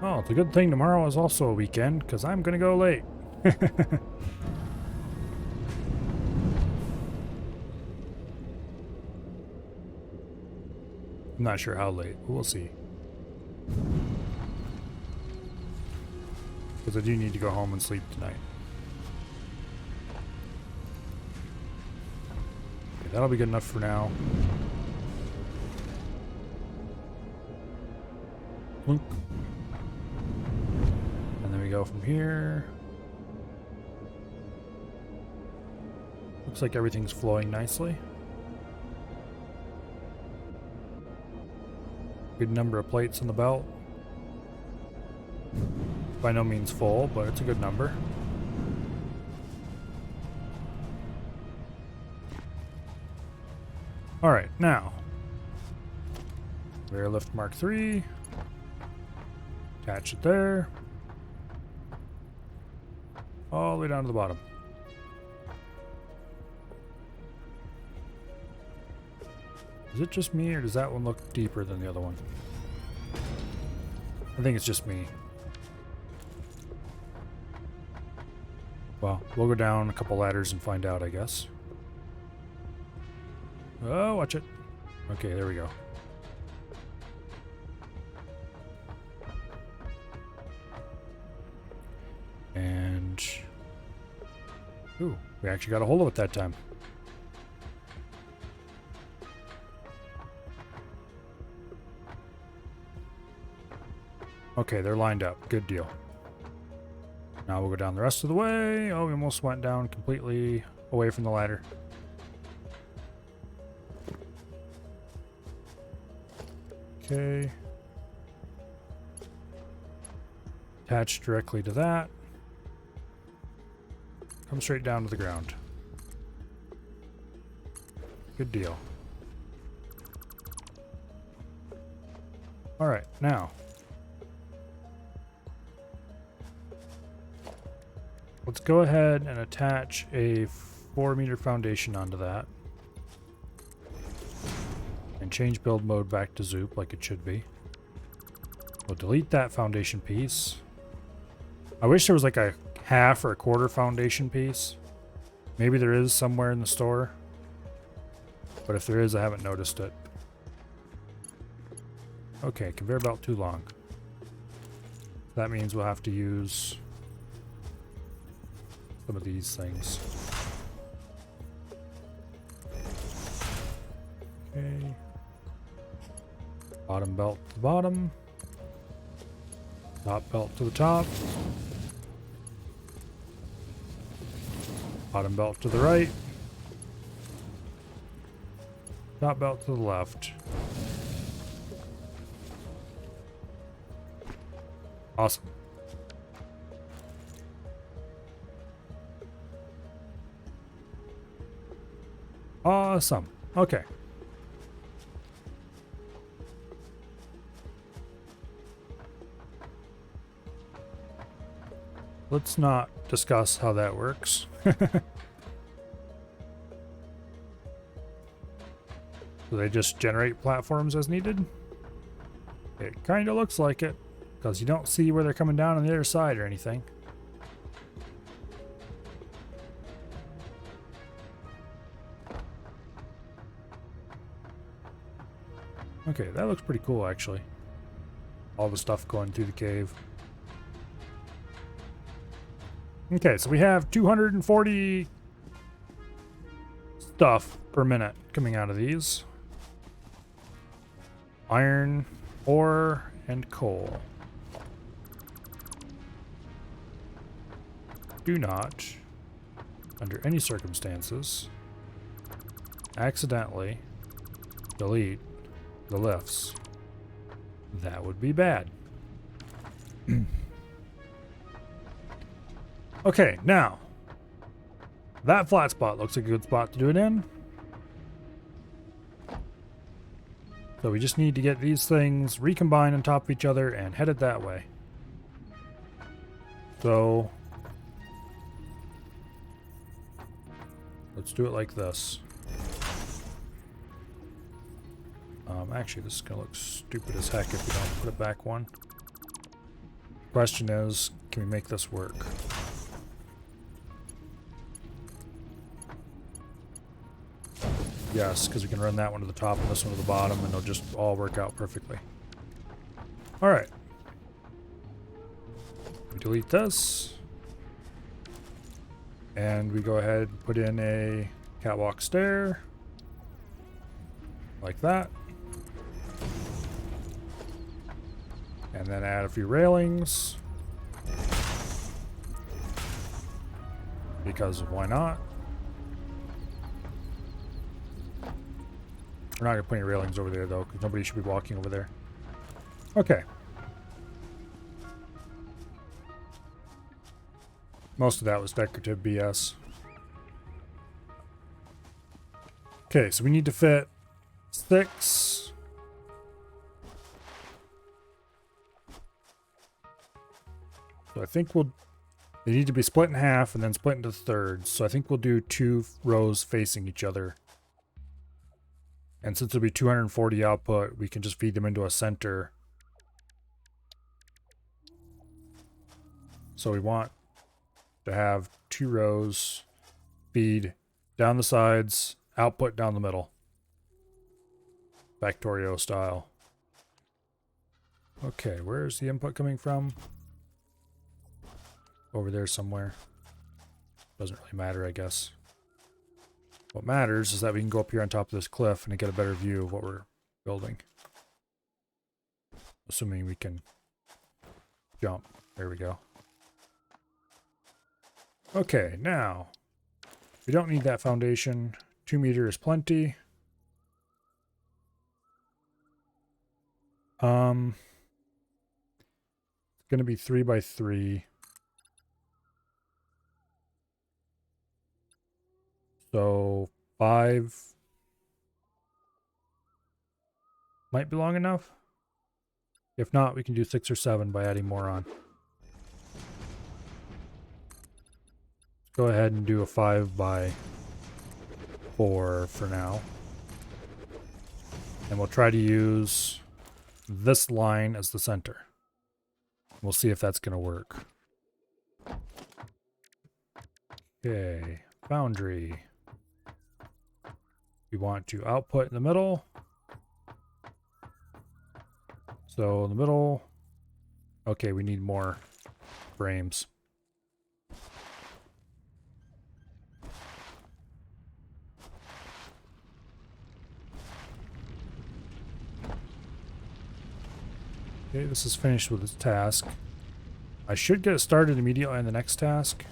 Oh, it's a good thing tomorrow is also a weekend because I'm going to go late. I'm not sure how late, but we'll see. Because I do need to go home and sleep tonight. Okay, that'll be good enough for now. Plunk. And then we go from here. Looks like everything's flowing nicely. Good number of plates on the belt. By no means full, but it's a good number. Alright, now. Rear lift Mark III. Attach it there. All the way down to the bottom. Is it just me, or does that one look deeper than the other one? I think it's just me. Well, we'll go down a couple ladders and find out, I guess. Oh, watch it. Okay, there we go. And... ooh, we actually got a hold of it that time. Okay, they're lined up. Good deal. Now we'll go down the rest of the way. Oh, we almost went down completely away from the ladder. Okay. Attach directly to that. Come straight down to the ground. Good deal. All right, now. Let's go ahead and attach a 4-meter foundation onto that. And change build mode back to Zoop like it should be. We'll delete that foundation piece. I wish there was like a half or a quarter foundation piece. Maybe there is somewhere in the store. But if there is, I haven't noticed it. Okay, conveyor belt too long. That means we'll have to use some of these things. Okay. Bottom belt to the bottom. Top belt to the top. Bottom belt to the right. Top belt to the left. Awesome. Awesome. Okay. Let's not discuss how that works. Do they just generate platforms as needed? It kind of looks like it, because you don't see where they're coming down on the other side or anything. Okay, that looks pretty cool actually. All the stuff going through the cave. Okay, so we have 240 stuff per minute coming out of these. Iron, ore, and coal. Do not, under any circumstances, accidentally delete the lifts. That would be bad. Okay, now that flat spot looks like a good spot to do it in. So we just need to get these things recombined on top of each other and headed that way. So let's do it like this. Actually, this is gonna look stupid as heck if we don't put it back one. Question is, can we make this work? Yes, because we can run that one to the top and this one to the bottom, and they'll just all work out perfectly. Alright. We delete this. And we go ahead and put in a catwalk stair. Like that. And then add a few railings. Because why not? We're not going to put any railings over there, though, because nobody should be walking over there. Okay. Most of that was decorative BS. Okay, so we need to fit 6. So I think they need to be split in half and then split into thirds. So I think we'll do 2 rows facing each other. And since it'll be 240 output, we can just feed them into a center. So we want to have 2 rows, feed down the sides, output down the middle. Factorio style. Okay, where's the input coming from? Over there somewhere. Doesn't really matter, I guess. What matters is that we can go up here on top of this cliff and get a better view of what we're building. Assuming we can jump. There we go. Okay, now we don't need that foundation. 2 meter is plenty. It's gonna be 3 by 3. So 5 might be long enough. If not, we can do 6 or 7 by adding more on. Go ahead and do a 5 by 4 for now. And we'll try to use this line as the center. We'll see if that's going to work. Okay, boundary. We want to output in the middle. So in the middle, okay, we need more frames. Okay, this is finished with this task. I should get it started immediately on the next task.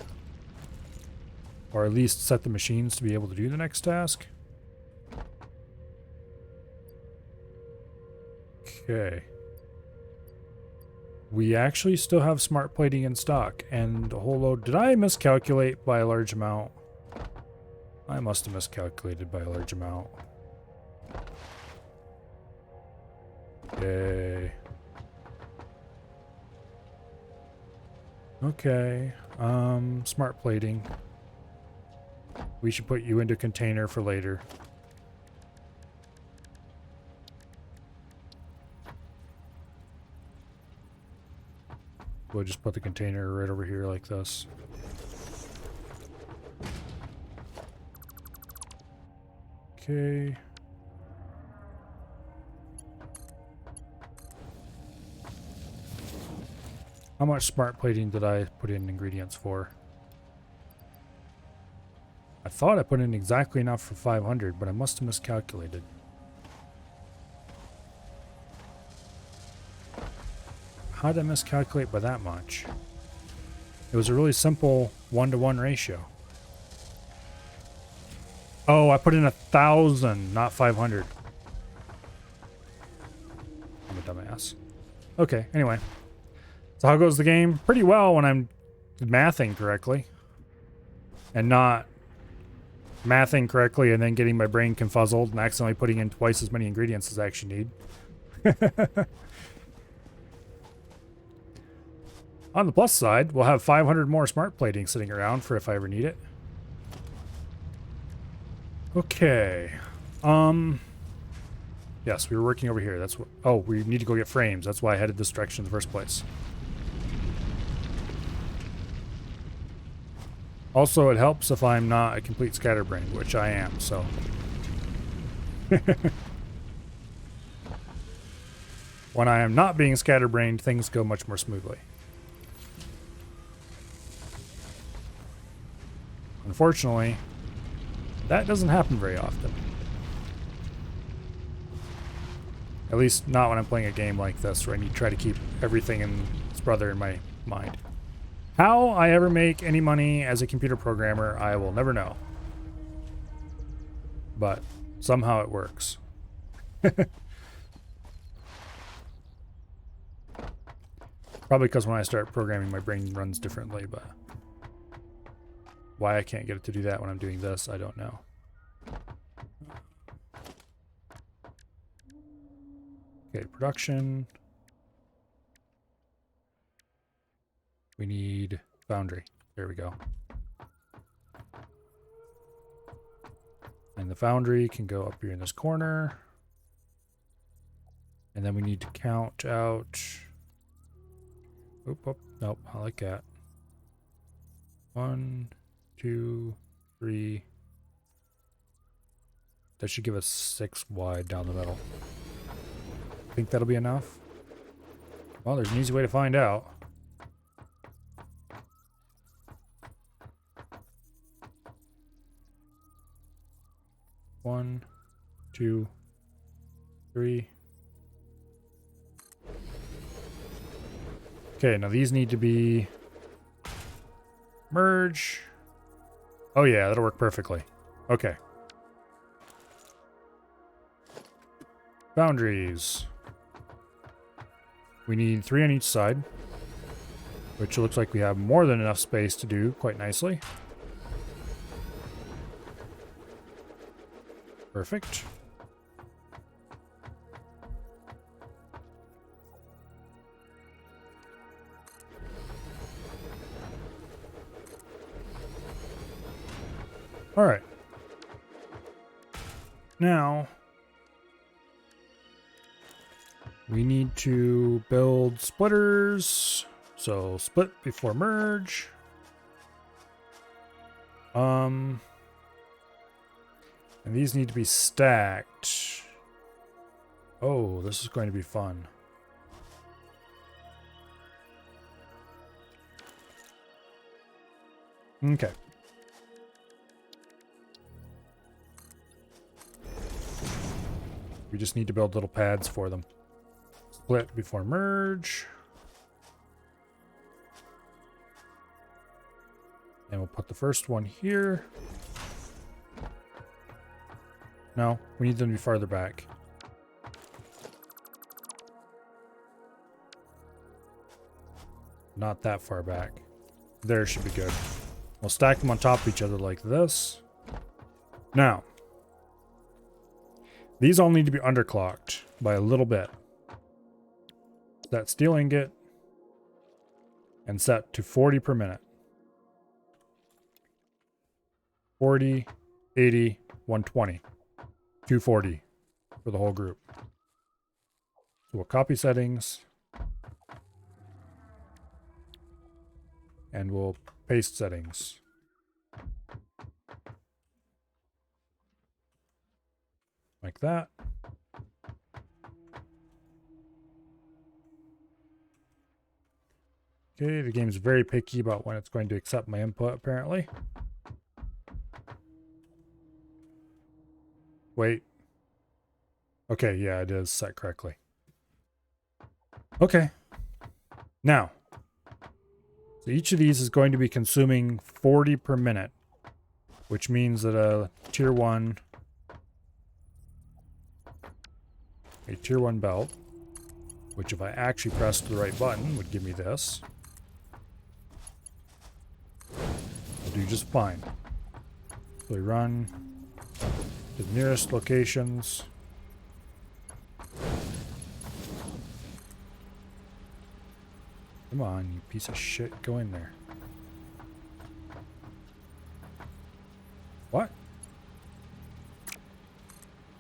Or at least set the machines to be able to do the next task. Okay. We actually still have smart plating in stock and a whole load. Did I miscalculate by a large amount? I must have miscalculated by a large amount. Okay. Okay. Smart plating. We should put you into container for later. We'll just put the container right over here like this. Okay. How much smart plating did I put in ingredients for? I thought I put in exactly enough for 500, but I must have miscalculated. How did I miscalculate by that much? It was a really simple 1-to-1 ratio. Oh, I put in 1,000, not 500. I'm a dumbass. Okay, anyway. So how goes the game? Pretty well when I'm mathing correctly. And not mathing correctly and then getting my brain confuzzled and accidentally putting in twice as many ingredients as I actually need. On the plus side, we'll have 500 more smart plating sitting around for if I ever need it. Okay. Yes, we were working over here. That's what. Oh, we need to go get frames. That's why I headed this direction in the first place. Also, it helps if I'm not a complete scatterbrain, which I am, so. When I am not being scatterbrained, things go much more smoothly. Unfortunately, that doesn't happen very often. At least not when I'm playing a game like this, where I need to try to keep everything and its brother in my mind. How I ever make any money as a computer programmer, I will never know. But somehow it works. Probably because when I start programming, my brain runs differently, but why I can't get it to do that when I'm doing this, I don't know. Okay, production. We need foundry. There we go. And the foundry can go up here in this corner. And then we need to count out. Oop, nope, I like that. 1, 2, 3. That should give us 6 wide down the middle. Think that'll be enough? Well, there's an easy way to find out. One, 2, 3. Okay, now these need to be merge. Oh yeah, that'll work perfectly. Okay. Boundaries. We need 3 on each side, which looks like we have more than enough space to do quite nicely. Perfect. All right. Now, we need to build splitters. So split before merge. And these need to be stacked. Oh, this is going to be fun. Okay. We just need to build little pads for them. Split before merge. And we'll put the first one here. No, we need them to be farther back. Not that far back. There should be good. We'll stack them on top of each other like this. Now, these all need to be underclocked by a little bit. That steel ingot and set to 40 per minute. 40, 80, 120. 240 for the whole group. So we'll copy settings. And we'll paste settings. Like that. Okay, the game's very picky about when it's going to accept my input, apparently. Wait. Okay, yeah, it is set correctly. Okay. Now, so each of these is going to be consuming 40 per minute, which means that a tier 1 belt, which if I actually pressed the right button would give me this, will do just fine. So we run to the nearest locations. Come on, you piece of shit, go in there. What?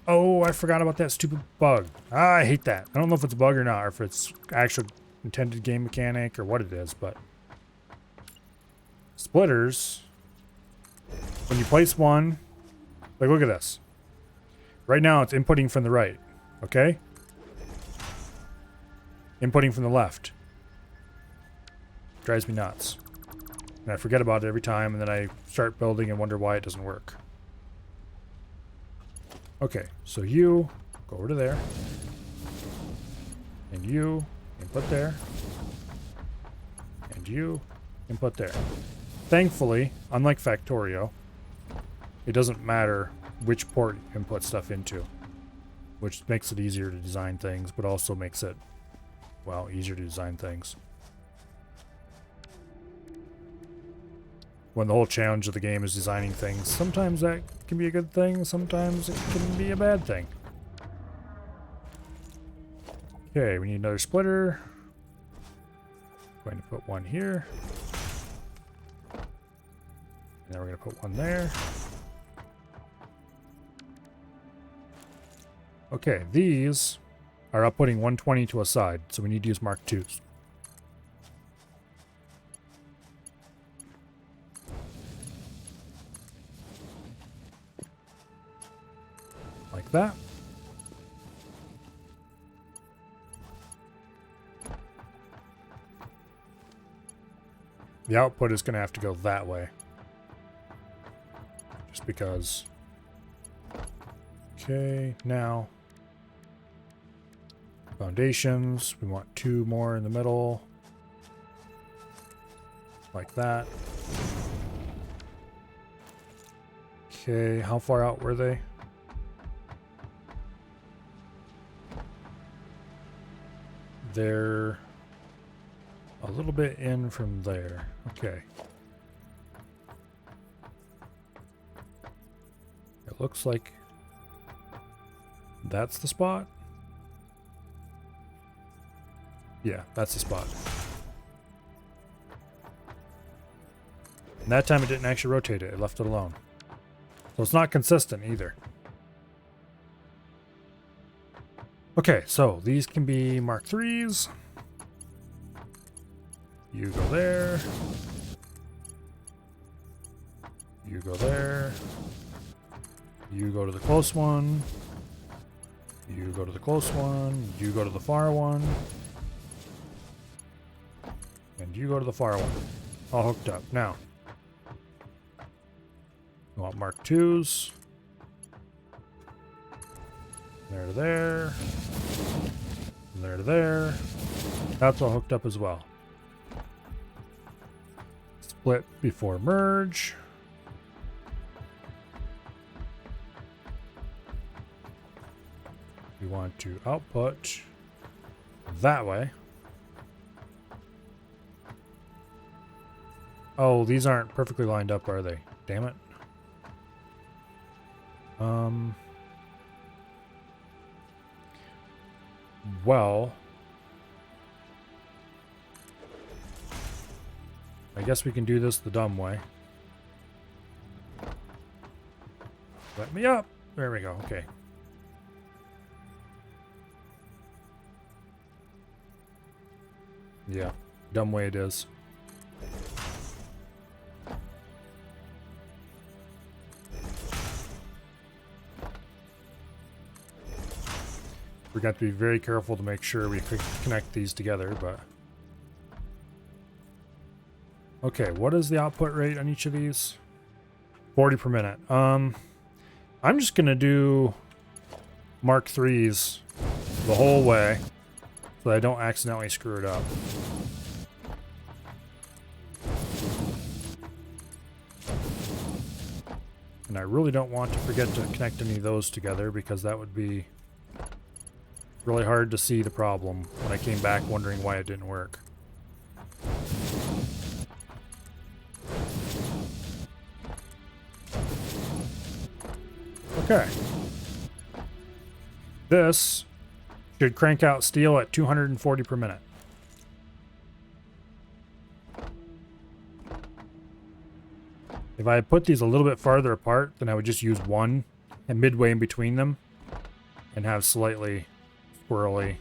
Oh, I forgot about that stupid bug. Ah, I hate that. I don't know if it's a bug or not, or if it's actual intended game mechanic or what it is, but splitters, when you place one, like look at this. Right now it's inputting from the right, okay? Inputting from the left. Drives me nuts. And I forget about it every time, and then I start building and wonder why it doesn't work. Okay, so you go over to there. And you input there. And you input there. Thankfully, unlike Factorio, it doesn't matter which port you input stuff into. which makes it easier to design things, but also makes it, well, easier to design things. When the whole challenge of the game is designing things, sometimes that can be a good thing, sometimes it can be a bad thing. Okay, we need another splitter. Going to put one here. And then we're going to put one there. Okay, these are outputting 120 to a side, so we need to use Mark IIs. Like that. The output is going to have to go that way. Just because. Okay, now. Foundations. We want 2 more in the middle. Like that. Okay, how far out were they? They're a little bit in from there. Okay. It looks like that's the spot. Yeah, that's the spot. And that time it didn't actually rotate it. It left it alone. So it's not consistent either. Okay, so these can be Mark IIIs. You go there. You go there. You go to the close one. You go to the close one. You go to the far one. And you go to the far one. All hooked up. Now, you want Mark IIs. There to there. There to there. That's all hooked up as well. Split before merge. We want to output that way. Oh, these aren't perfectly lined up, are they? Damn it. Well, I guess we can do this the dumb way. Let me up. There we go. Okay. Yeah, dumb way it is. We're going to have to be very careful to make sure we connect these together, but... Okay, what is the output rate on each of these? 40 per minute. I'm just going to do Mark IIIs the whole way so that I don't accidentally screw it up. And I really don't want to forget to connect any of those together because that would be really hard to see the problem when I came back wondering why it didn't work. Okay. This should crank out steel at 240 per minute. If I put these a little bit farther apart, then I would just use one and midway in between them and have slightly swirly,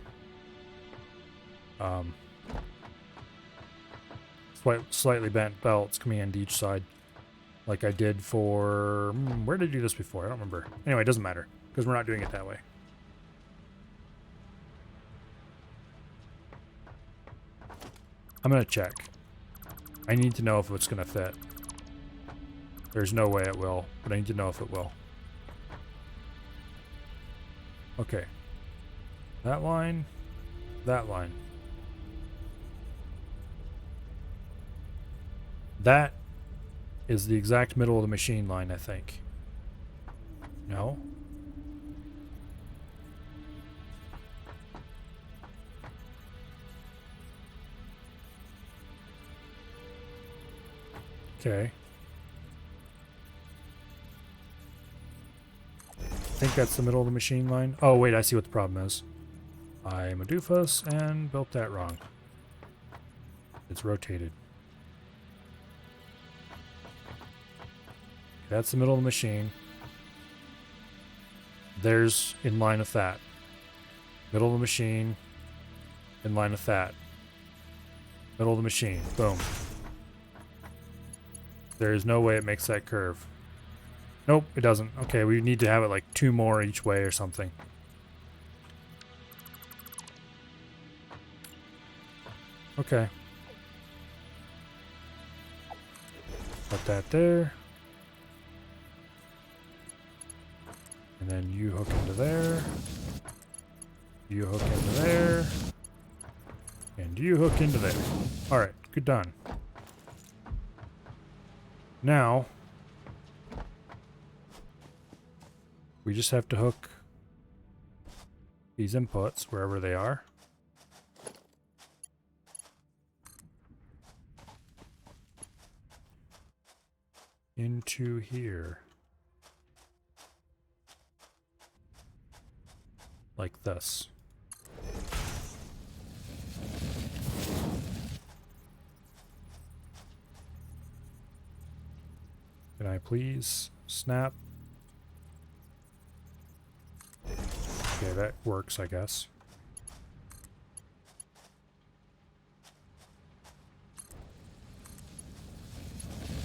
slightly bent belts coming into each side, like I did for, where did I do this before? I don't remember. Anyway, it doesn't matter because we're not doing it that way. I'm gonna check. I need to know if it's gonna fit. There's no way it will, but I need to know if it will. Okay. That line, that line. That is the exact middle of the machine line, I think. No? Okay. I think that's the middle of the machine line. Oh, wait, I see what the problem is. I'm a doofus and built that wrong. It's rotated. That's the middle of the machine. There's in line with that. Middle of the machine. In line with that. Middle of the machine. Boom. There is no way it makes that curve. Nope, it doesn't. Okay, we need to have it like 2 more each way or something. Okay. Put that there. And then you hook into there. You hook into there. And you hook into there. Alright, good done. Now, we just have to hook these inputs wherever they are. Into here. Like this. Can I please snap? Okay, that works, I guess.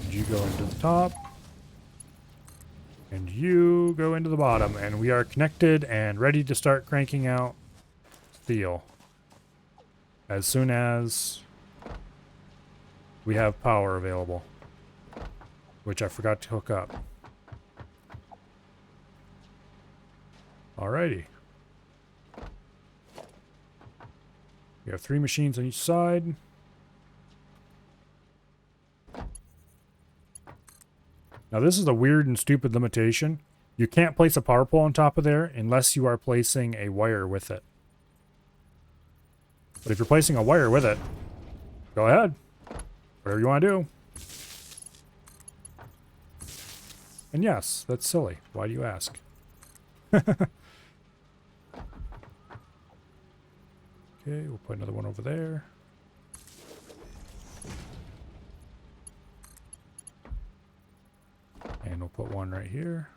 And you go into the top. And you go into the bottom. And we are connected and ready to start cranking out steel. As soon as we have power available. Which I forgot to hook up. Alrighty. We have 3 machines on each side. Now this is a weird and stupid limitation. You can't place a power pole on top of there unless you are placing a wire with it. But if you're placing a wire with it, go ahead. Whatever you want to do. And yes, that's silly. Why do you ask? Okay, we'll put another one over there. And we'll put one right here.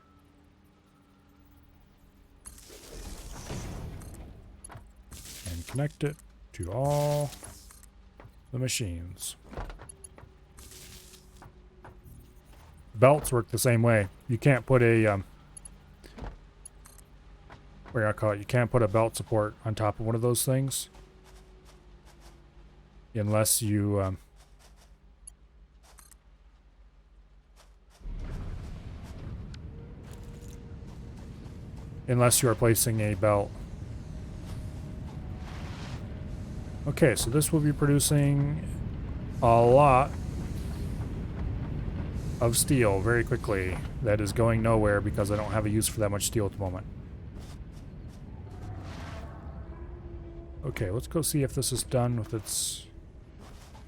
And connect it to all the machines. Belts work the same way. You can't put a what do I call it? You can't put a belt support on top of one of those things unless you unless you are placing a belt. Okay, so this will be producing a lot of steel very quickly. That is going nowhere because I don't have a use for that much steel at the moment. Okay, let's go see if this is done with its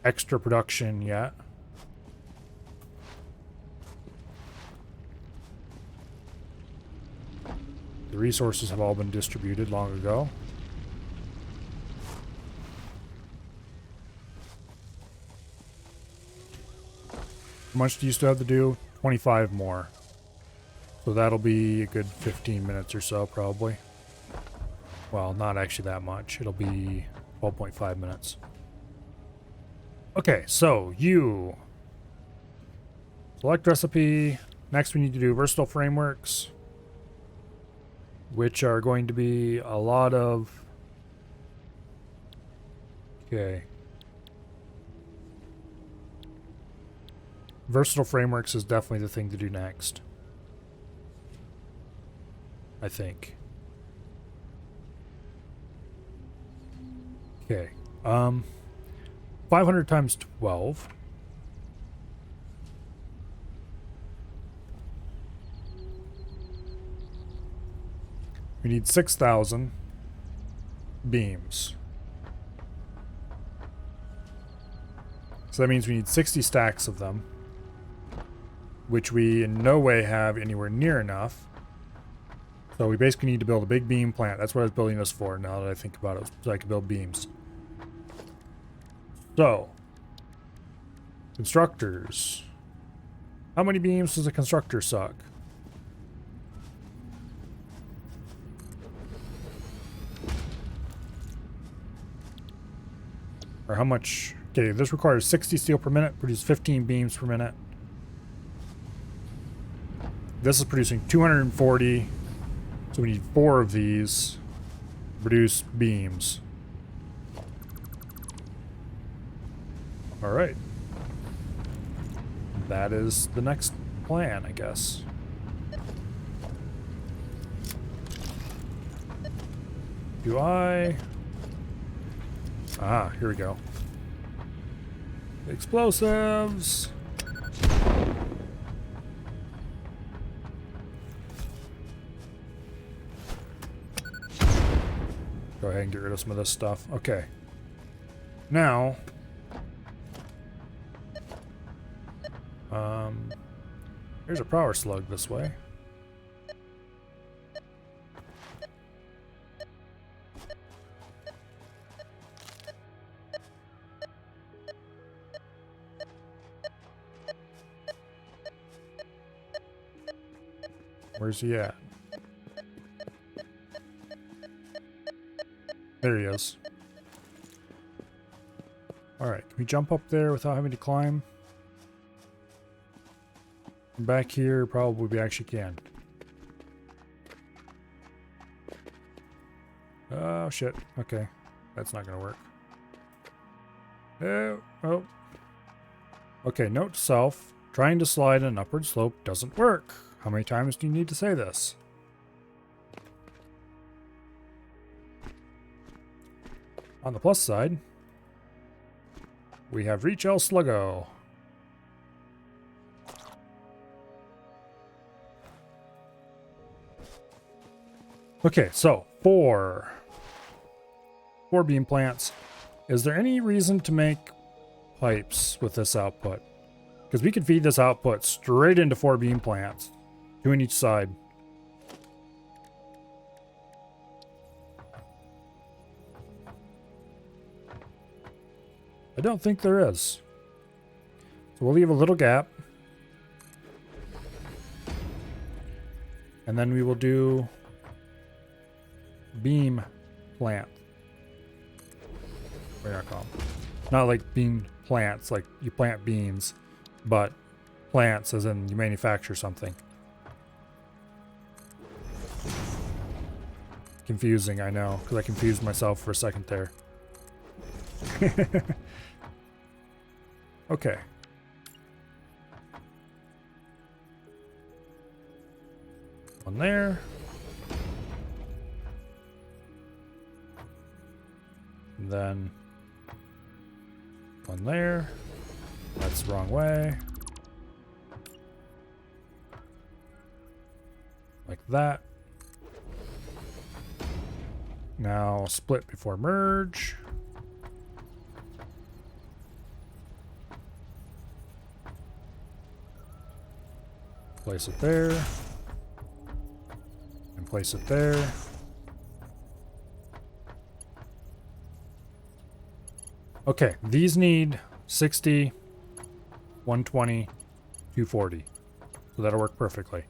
extra production yet. The resources have all been distributed long ago. How much do you still have to do? 25 more. So that'll be a good 15 minutes or so, probably. Well, not actually that much. It'll be 12.5 minutes. Okay, so you select recipe. Next we need to do versatile frameworks, which are going to be a lot of... Okay. Versatile frameworks is definitely the thing to do next. I think. Okay. 500 times 12. We need 6,000 beams. So that means we need 60 stacks of them. which we in no way have anywhere near enough. So we basically need to build a big beam plant. That's what I was building this for, now that I think about it, so I can build beams. So, constructors. How many beams does a constructor suck? Or how much? Okay, this requires 60 steel per minute, produce 15 beams per minute. This is producing 240, so we need 4 of these to produce beams. Alright. That is the next plan, I guess. Do I... Ah, here we go. Explosives! Go ahead and get rid of some of this stuff. Okay. Now... There's a power slug this way. Where's he at? There he is. Alright, can we jump up there without having to climb? Back here, probably we actually can. Oh, shit. Okay. That's not gonna work. Oh. Okay, note to self. Trying to slide an upward slope doesn't work. How many times do you need to say this? On the plus side, we have Reach El Sluggo. Okay, so 4 beam plants. Is there any reason to make pipes with this output? Because we could feed this output straight into 4 beam plants, 2 on each side. I don't think there is. So we'll leave a little gap. And then we will do beam plant. What do I call them? Not like bean plants, like you plant beans, but plants as in you manufacture something. Confusing, I know, because I confused myself for a second there. Okay. One there. And then one there. That's the wrong way. Like that. Now split before merge. Place it there. And place it there. Okay, these need 60, 120, 240. So that'll work perfectly.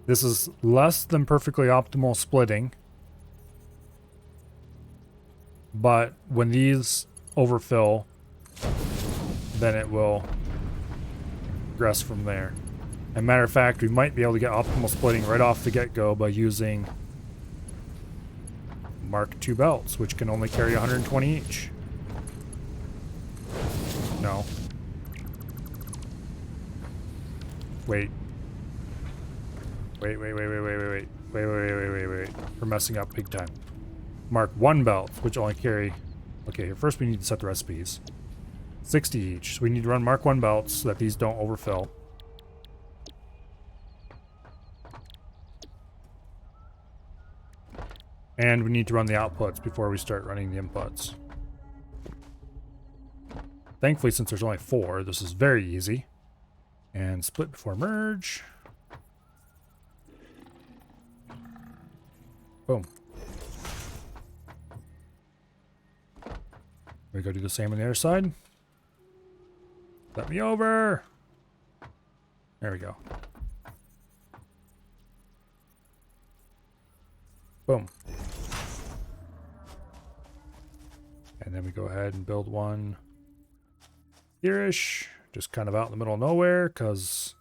This is less than perfectly optimal splitting. But when these overfill, then it will progress from there. As a matter of fact, we might be able to get optimal splitting right off the get-go by using Mark II belts, which can only carry 120 each. No. Wait. Wait. We're messing up big time. Mark I belts, which only carry... Okay, here first we need to set the recipes. 60 each. So we need to run Mark I belts so that these don't overfill. And we need to run the outputs before we start running the inputs. Thankfully, since there's only 4, this is very easy. And split before merge. Boom. We go do the same on the other side. Let me over. There we go. Boom. And then we go ahead and build one here-ish, just kind of out in the middle of nowhere, because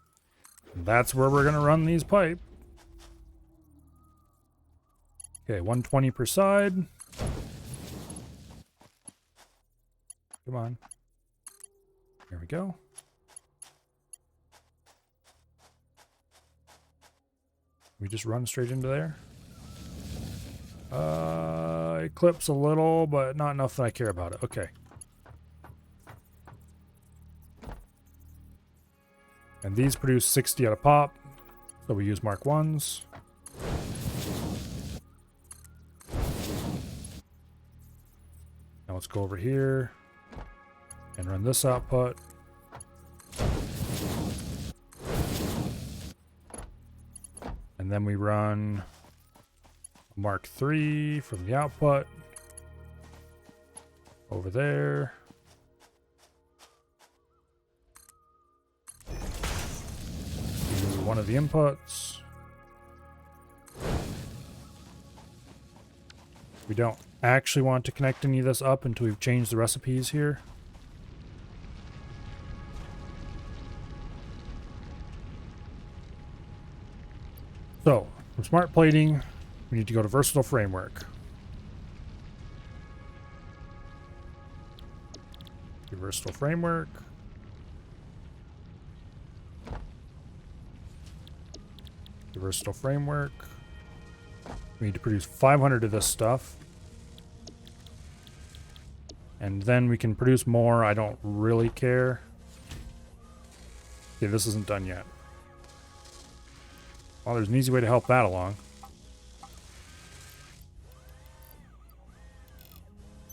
that's where we're going to run these pipe. Okay, 120 per side. Come on. There we go. We just run straight into there. It clips a little, but not enough that I care about it. Okay. And these produce 60 at a pop, so we use Mark 1s. Now let's go over here and run this output. And then we run Mark 3 from the output over there. Do one of the inputs. We don't actually want to connect any of this up until we've changed the recipes here. So, from smart plating, we need to go to versatile framework. Versatile framework. Versatile framework. We need to produce 500 of this stuff. And then we can produce more. I don't really care. Okay, this isn't done yet. Well, there's an easy way to help that along.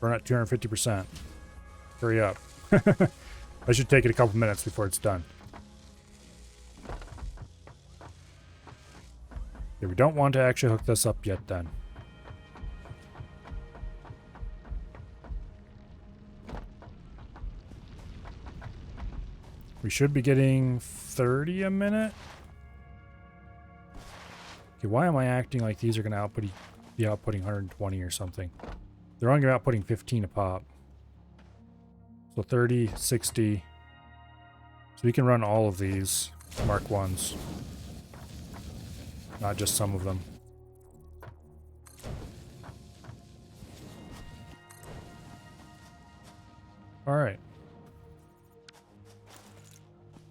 Burn at 250%. Hurry up. I should take it a couple minutes before it's done. Okay, we don't want to actually hook this up yet then. We should be getting 30 a minute. Okay, why am I acting like these are going to be outputting 120 or something? They're only outputting 15 a pop. So 30, 60. So we can run all of these Mark 1s. Not just some of them. Alright.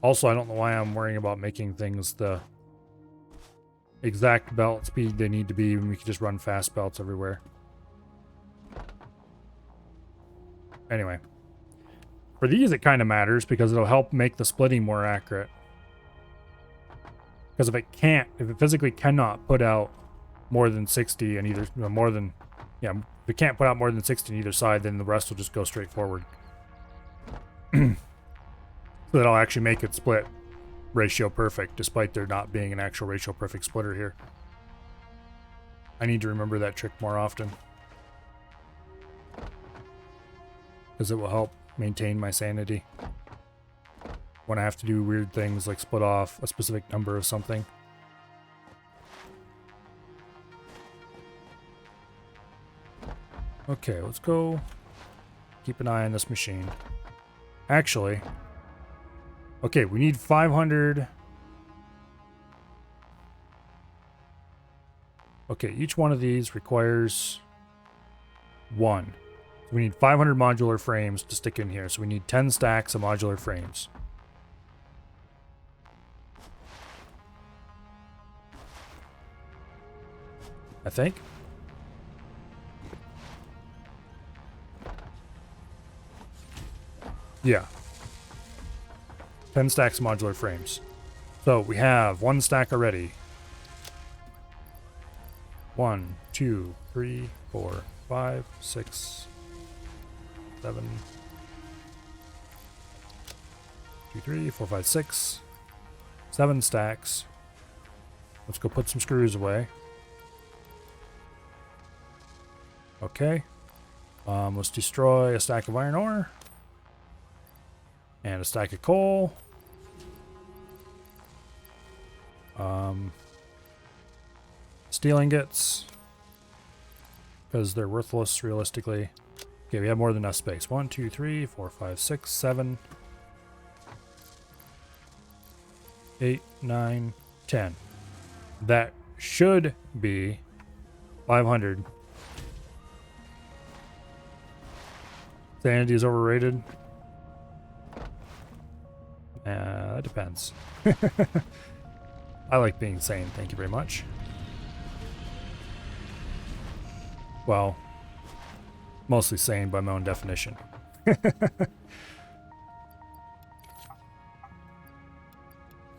Also, I don't know why I'm worrying about making things the exact belt speed they need to be when we can just run fast belts everywhere. Anyway. For these, it kind of matters because it'll help make the splitting more accurate. Because if it physically cannot put out more than 60 and either, if it can't put out more than 60 on either side, then the rest will just go straight forward. So that'll actually make it split ratio perfect, despite there not being an actual ratio perfect splitter here. I need to remember that trick more often. Because it will help maintain my sanity when I have to do weird things like split off a specific number of something. Okay, let's go keep an eye on this machine. Actually, okay, we need 500. Okay, each one of these requires 1. We need 500 modular frames to stick in here, so we need 10 stacks of modular frames. I think. Yeah. 10 stacks of modular frames. So we have 1 stack already. 1, 2, 3, 4, 5, 6, 7, 2, 3, 4, 5, 6, 7 stacks. Let's go put some screws away. Okay. Let's destroy a stack of iron ore. And a stack of coal. Steel ingots. Because they're worthless, realistically. Okay, we have more than enough space. 1, 2, 3, 4, 5, 6, 7, 8, 9, 10. That should be 500. Sanity is overrated. That depends. I like being sane, thank you very much. Well, mostly sane by my own definition.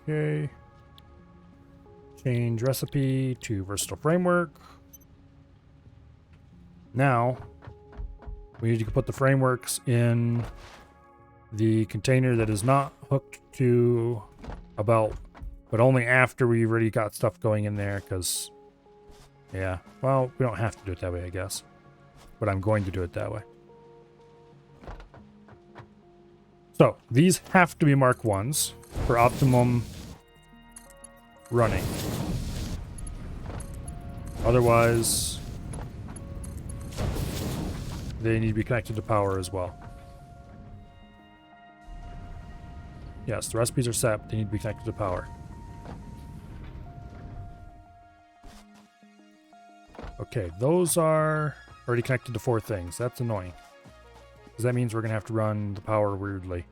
Okay. Change recipe to versatile framework. Now, we need to put the frameworks in the container that is not hooked to a belt, but only after we've already got stuff going in there, because, yeah, well, we don't have to do it that way, I guess, but I'm going to do it that way. So, these have to be Mark 1s for optimum running. Otherwise, they need to be connected to power as well. Yes, the recipes are set, but they need to be connected to power. Okay, those are already connected to 4 things. That's annoying. Because that means we're going to have to run the power weirdly.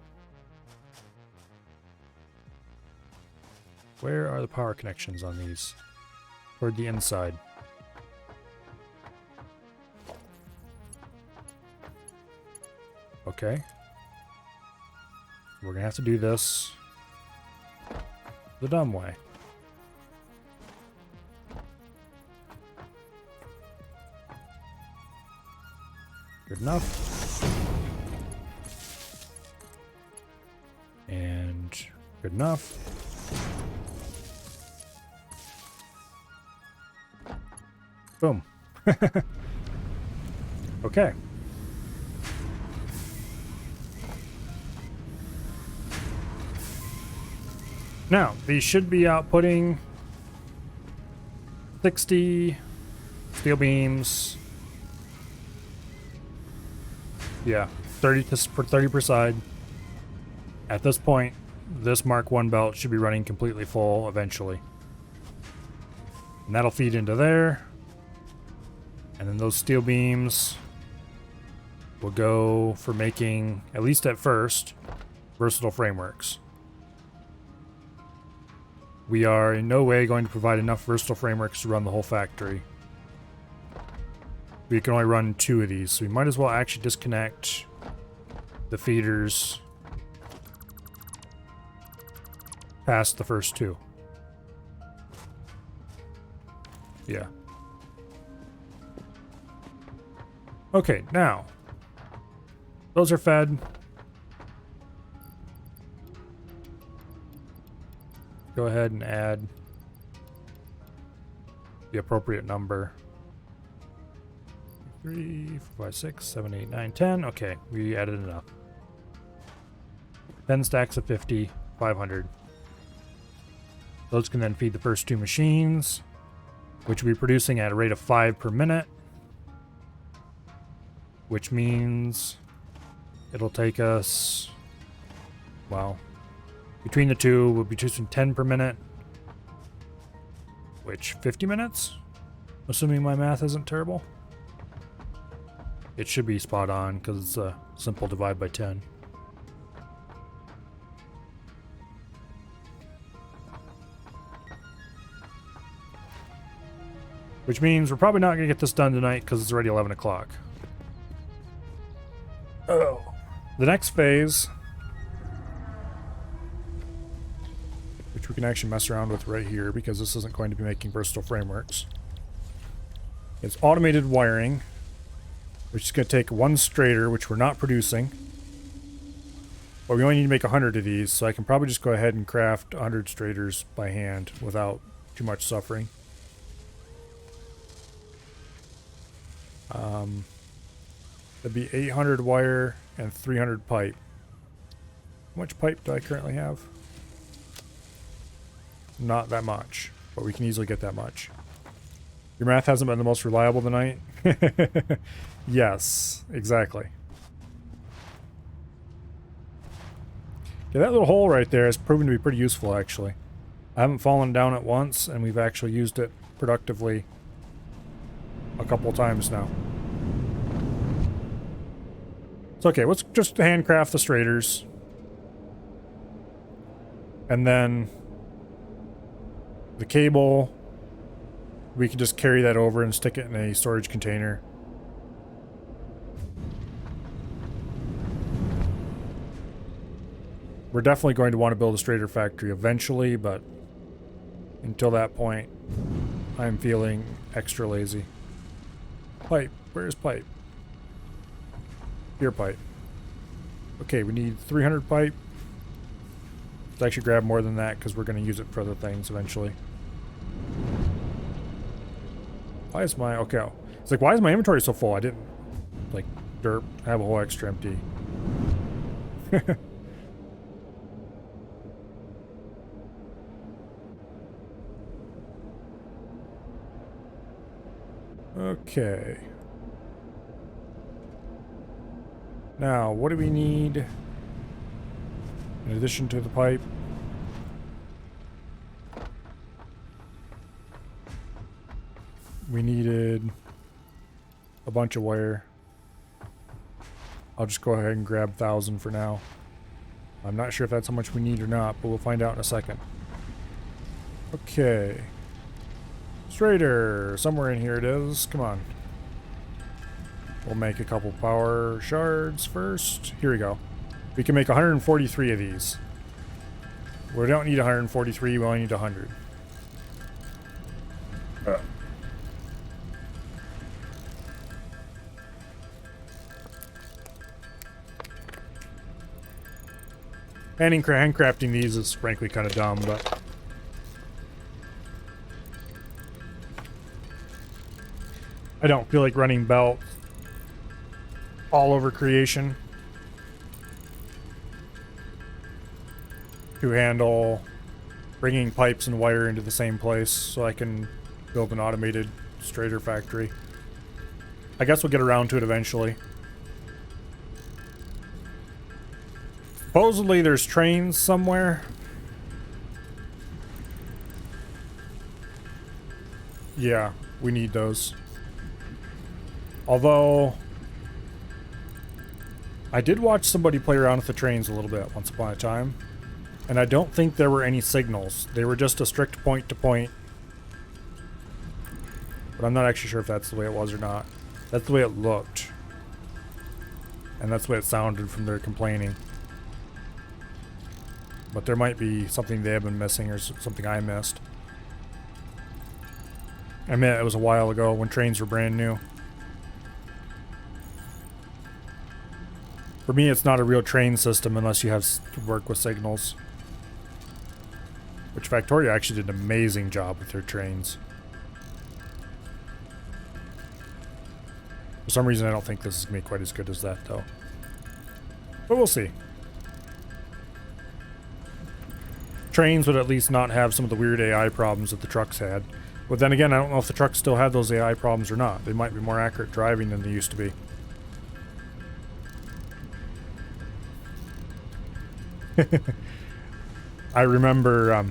Where are the power connections on these? Toward the inside. Okay. We're going to have to do this the dumb way. Good enough. And good enough. Boom. Okay. Now, these should be outputting 60 steel beams. Yeah, 30 per side. At this point, this Mark 1 belt should be running completely full eventually. And that'll feed into there. And then those steel beams will go for making, at least at first, versatile frameworks. We are in no way going to provide enough versatile frameworks to run the whole factory. We can only run 2 of these, so we might as well actually disconnect the feeders past the first 2. Yeah. Okay, now, those are fed. Go ahead and add the appropriate number. 3, 4, 5, 6, 7, 8, 9, 10. Okay, we added enough. 10 stacks of 50, 500. Those can then feed the first 2 machines, which will be producing at a rate of 5 per minute, which means it'll take us, well, between the 2, we'll be producing 10 per minute, which 50 minutes, assuming my math isn't terrible. It should be spot on because it's a simple divide by 10. Which means we're probably not going to get this done tonight because it's already 11 o'clock. Oh. The next phase, which we can actually mess around with right here because this isn't going to be making versatile frameworks, is automated wiring, which is going to take 1 straighter, which we're not producing, But we only need to make 100 of these, so I can probably just go ahead and craft 100 straighters by hand without too much suffering. That'd be 800 wire and 300 pipe. How much pipe do I currently have? Not that much, but we can easily get that much. Your math hasn't been the most reliable tonight? Yes, exactly. Yeah, that little hole right there has proven to be pretty useful, actually. I haven't fallen down it once, and we've actually used it productively a couple times now. It's okay, let's just handcraft the straighters. And then the cable, we can just carry that over and stick it in a storage container. We're definitely going to want to build a straighter factory eventually, but until that point, I'm feeling extra lazy. Pipe. Where's pipe? Here, pipe. Okay, we need 300 pipe. Let's actually grab more than that because we're going to use it for other things eventually. Why is my... Okay. It's like, why is my inventory so full? I didn't... Like, derp. I have a whole extra empty. Okay. Now, what do we need in addition to the pipe? We needed a bunch of wire. I'll just go ahead and grab 1,000 for now. I'm not sure if that's how much we need or not, but we'll find out in a second. Okay. Straighter. Somewhere in here it is. Come on. We'll make a couple power shards first. Here we go. We can make 143 of these. We don't need 143, we only need 100. Handcrafting these is frankly kind of dumb, but... I don't feel like running belts all over creation to handle bringing pipes and wire into the same place so I can build an automated straighter factory. I guess we'll get around to it eventually. Supposedly there's trains somewhere. Yeah, we need those. Although, I did watch somebody play around with the trains a little bit once upon a time, and I don't think there were any signals. They were just a strict point-to-point. But I'm not actually sure if that's the way it was or not. That's the way it looked. And that's the way it sounded from their complaining. But there might be something they have been missing or something I missed. I admit it was a while ago when trains were brand new. For me, it's not a real train system unless you have to work with signals. Which Factorio actually did an amazing job with their trains. For some reason, I don't think this is going to be quite as good as that, though. But we'll see. Trains would at least not have some of the weird AI problems that the trucks had. But then again, I don't know if the trucks still had those AI problems or not. They might be more accurate driving than they used to be. I remember,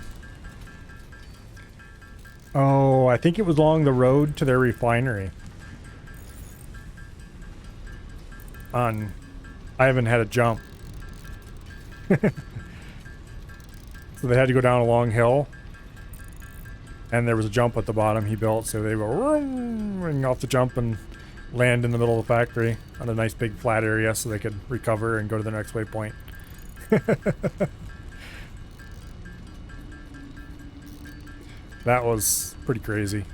oh, I think it was along the road to their refinery. I haven't had a jump. So they had to go down a long hill. And there was a jump at the bottom he built, so they go ring off the jump and land in the middle of the factory on a nice big flat area so they could recover and go to the next waypoint. That was pretty crazy.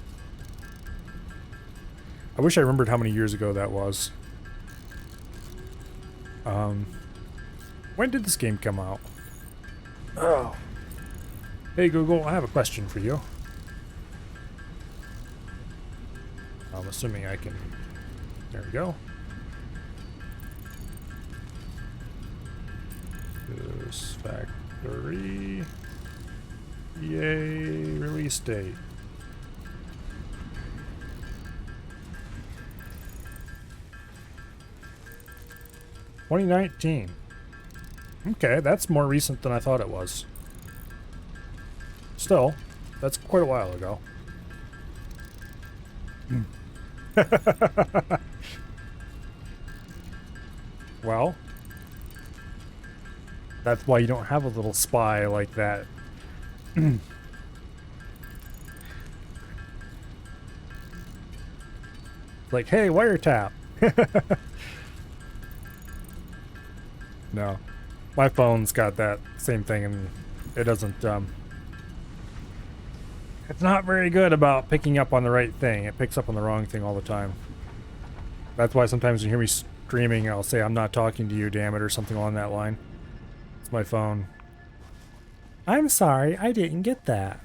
I wish I remembered how many years ago that was. What When did this game come out? Oh. Hey Google, I have a question for you. I'm assuming I can... There we go. This factory... Yay, release date. $2019. Okay, that's more recent than I thought it was. Still, that's quite a while ago. Well, that's why you don't have a little spy like that. Like, hey, wiretap. No. My phone's got that same thing, and it doesn't, it's not very good about picking up on the right thing. It picks up on the wrong thing all the time. That's why sometimes when you hear me screaming, I'll say, I'm not talking to you, damn it, or something along that line. It's my phone. I'm sorry, I didn't get that.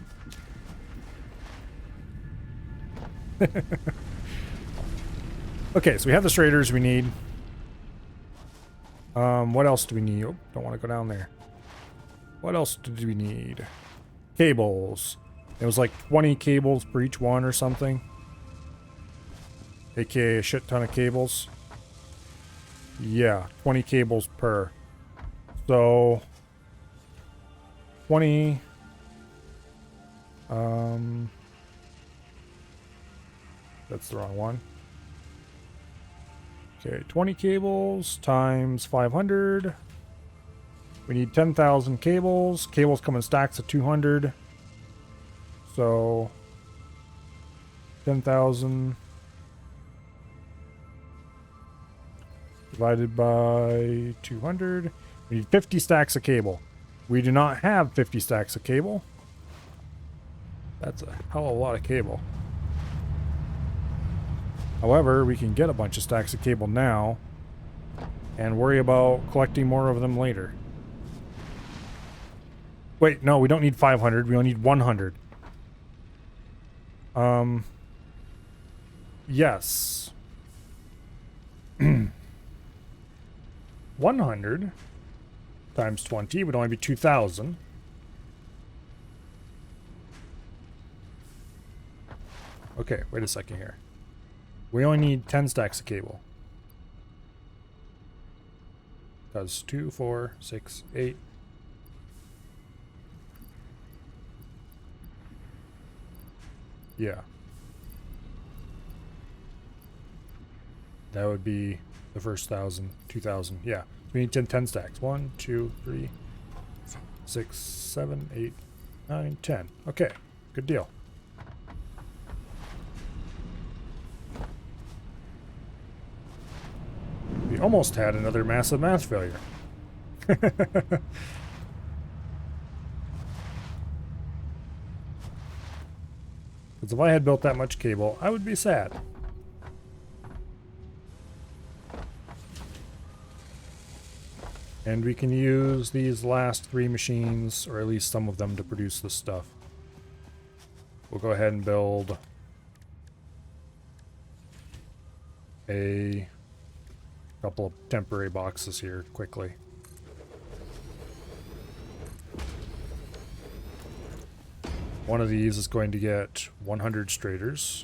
Okay, so we have the straders we need. What else do we need? Oh, don't want to go down there. What else do we need? Cables. It was like 20 cables per each one or something. AKA a shit ton of cables. Yeah, 20 cables per. So 20 that's the wrong one. Okay, 20 cables times 500. We need 10,000 cables. Cables come in stacks of 200. So 10,000 divided by 200. We need 50 stacks of cable. We do not have 50 stacks of cable. That's a hell of a lot of cable. However, we can get a bunch of stacks of cable now and worry about collecting more of them later. Wait, no, we don't need 500. We only need 100. Yes. 100 times 20 would only be 2,000. Okay, wait a second here. We only need 10 stacks of cable. That's 2, 4, 6, 8. Yeah. That would be the first 1,000, 2,000. Yeah. We need 10 stacks. 1, 2, 3, 6, 7, 8, 9, 10. Okay. Good deal. We almost had another massive math failure. Because if I had built that much cable, I would be sad. And we can use these last 3 machines, or at least some of them, to produce this stuff. We'll go ahead and build a couple of temporary boxes here quickly. One of these is going to get 100 straders.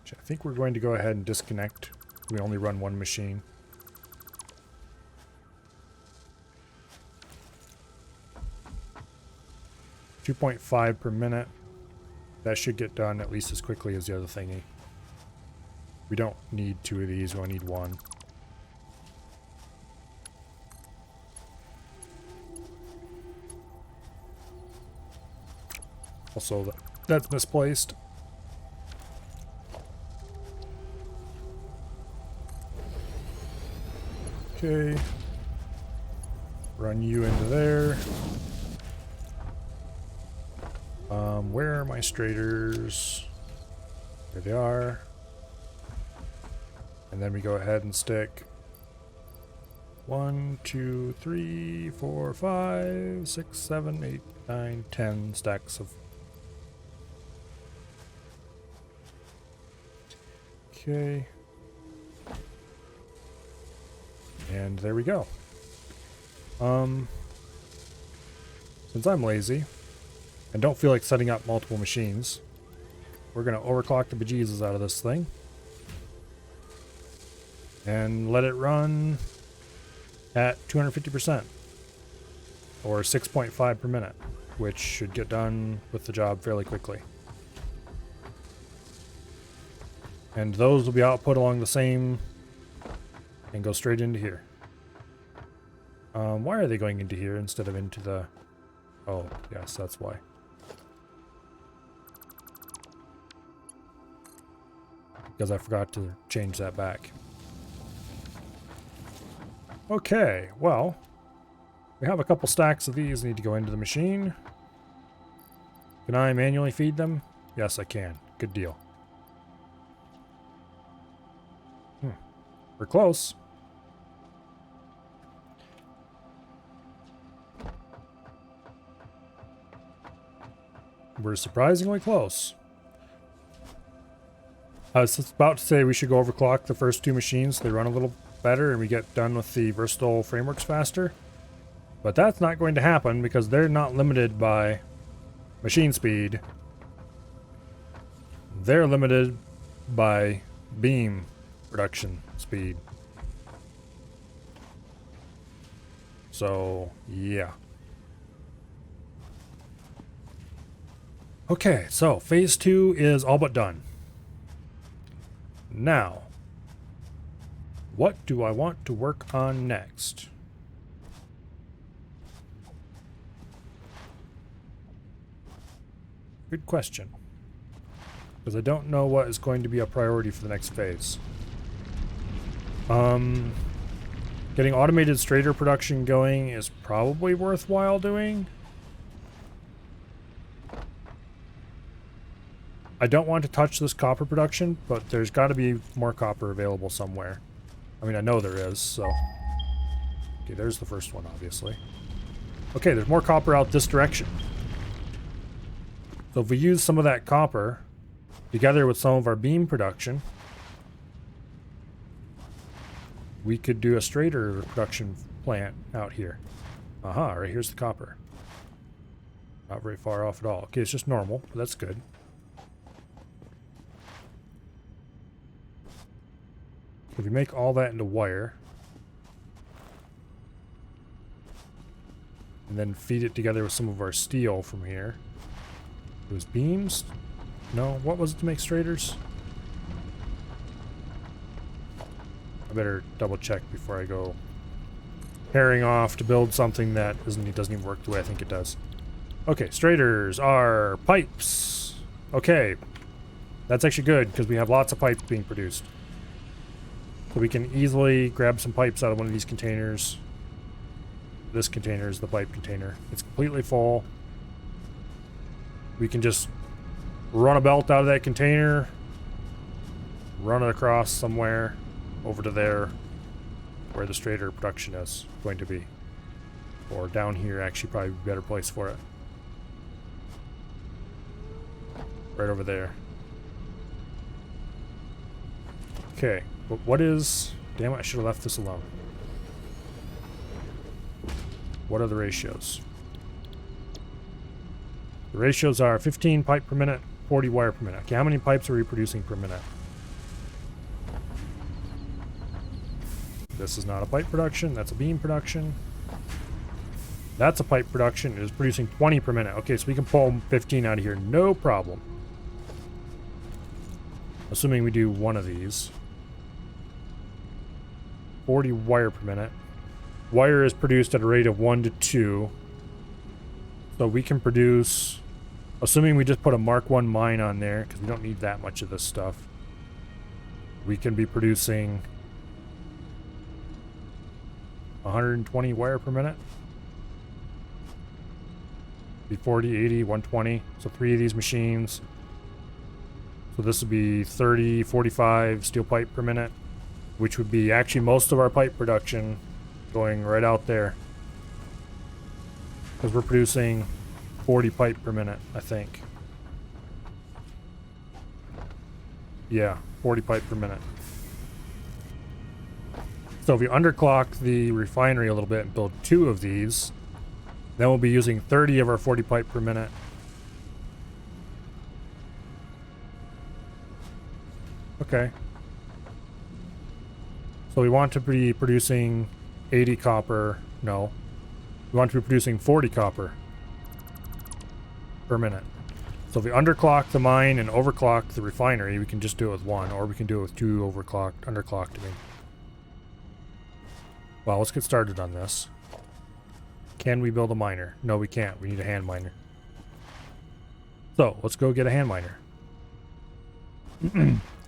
Which I think we're going to go ahead and disconnect. We only run one machine. $2.5 per minute. That should get done at least as quickly as the other thingy. We don't need 2 of these, we only need 1. Also, that's misplaced. Okay. Run you into there. Where are my straders? There they are. And then we go ahead and stick 1, 2, 3, 4, 5, 6, 7, 8, 9, 10 stacks of. Okay. And there we go. Since I'm lazy and don't feel like setting up multiple machines, we're going to overclock the bejesus out of this thing and let it run at 250% or 6.5 per minute, which should get done with the job fairly quickly. And those will be output along the same and go straight into here. Why are they going into here instead of into the... Oh, yes, that's why. Because I forgot to change that back. Okay, well, we have a couple stacks of these need to go into the machine. Can I manually feed them? Yes, I can. Good deal. We're close. We're surprisingly close. I was about to say we should go overclock the first two machines so they run a little better and we get done with the versatile frameworks faster. But that's not going to happen because they're not limited by machine speed. They're limited by beam production speed. So, yeah. Okay, so phase 2 is all but done. Now, what do I want to work on next? Good question. Because I don't know what is going to be a priority for the next phase. Getting automated Strader production going is probably worthwhile doing. I don't want to touch this copper production, but there's got to be more copper available somewhere. I mean, I know there is, so... Okay, there's the first one, obviously. Okay, there's more copper out this direction. So if we use some of that copper, together with some of our beam production, we could do a Strader production plant out here. Aha, right here's the copper. Not very far off at all. Okay, it's just normal, but that's good. If we make all that into wire, and then feed it together with some of our steel from here. It was beams? No, what was it to make Straders? I better double check before I go pairing off to build something that doesn't even work the way I think it does. Okay, Straders are pipes. Okay, that's actually good because we have lots of pipes being produced. So we can easily grab some pipes out of one of these containers. This container is the pipe container. It's completely full. We can just run a belt out of that container, run it across somewhere over to there where the Strader production is going to be. Or down here, actually probably a better place for it. Right over there. Okay. What is... Damn it, I should have left this alone. What are the ratios? The ratios are 15 pipe per minute, 40 wire per minute. Okay, how many pipes are we producing per minute? This is not a pipe production, that's a beam production. That's a pipe production, it is producing 20 per minute. Okay, so we can pull 15 out of here, no problem. Assuming we do one of these. 40 wire per minute. Wire is produced at a rate of 1 to 2. So we can produce, assuming we just put a Mark 1 mine on there, because we don't need that much of this stuff, we can be producing 120 wire per minute. Be 40, 80, 120. So 3 of these machines. So So this would be 30, 45 steel pipe per minute, which would be actually most of our pipe production going right out there. Because we're producing 40 pipe per minute, I think. Yeah, 40 pipe per minute. So if we underclock the refinery a little bit and build 2 of these, then we'll be using 30 of our 40 pipe per minute. Okay. So we want to be producing 80 copper. No. We want to be producing 40 copper per minute. So if we underclock the mine and overclock the refinery, we can just do it with 1, or we can do it with 2 underclocked, I mean. Well, let's get started on this. Can we build a miner? No, we can't. We need a hand miner. So, let's go get a hand miner.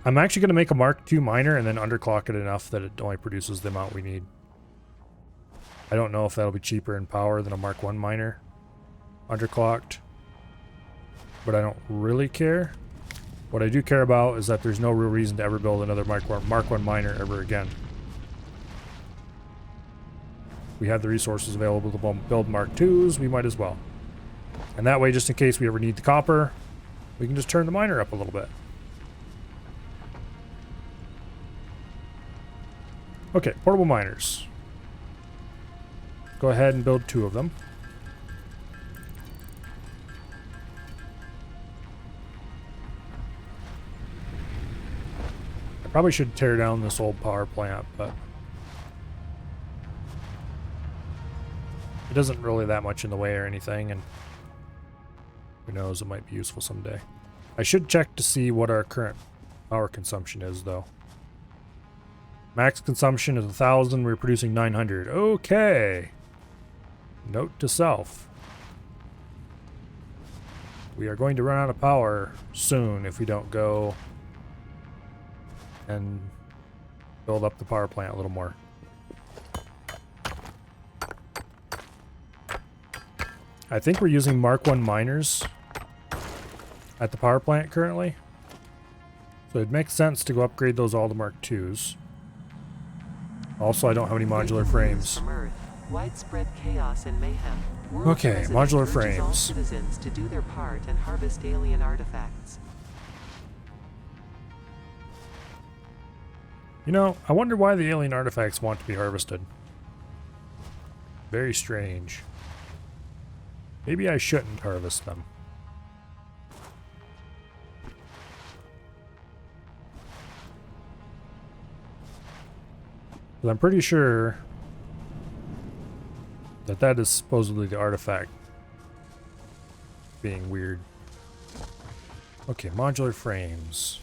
I'm actually going to make a Mark II miner and then underclock it enough that it only produces the amount we need. I don't know if that'll be cheaper in power than a Mark I miner. Underclocked. But I don't really care. What I do care about is that there's no real reason to ever build another Mark I miner ever again. We have the resources available to build Mark IIs, we might as well. And that way, just in case we ever need the copper, we can just turn the miner up a little bit. Okay, portable miners. Go ahead and build 2 of them. I probably should tear down this old power plant, but it doesn't really that much in the way or anything, and who knows, it might be useful someday. I should check to see what our current power consumption is, though. Max consumption is 1,000. We're producing 900. Okay. Note to self. We are going to run out of power soon if we don't go and build up the power plant a little more. I think we're using Mark I miners at the power plant currently. So it makes sense to go upgrade those all to Mark IIs. Also, I don't have any modular frames. From Earth, widespread chaos and mayhem. Okay, modular All frames. citizens to do their part and harvest alien artifacts. You know, I wonder why the alien artifacts want to be harvested. Very strange. Maybe I shouldn't harvest them. But I'm pretty sure that that is supposedly the artifact being weird. Okay, modular frames.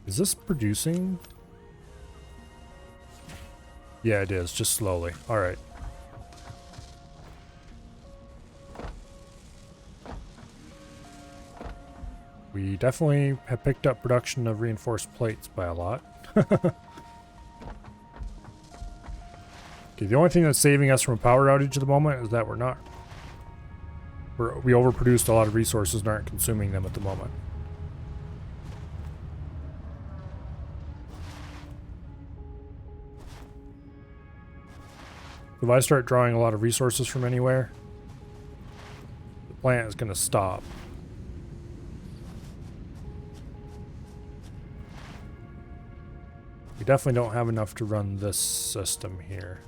Is this producing? Yeah, it is, just slowly. Alright. We definitely have picked up production of reinforced plates by a lot. Okay, the only thing that's saving us from a power outage at the moment is that we overproduced a lot of resources and aren't consuming them at the moment. If I start drawing a lot of resources from anywhere, the plant is going to stop. We definitely don't have enough to run this system here.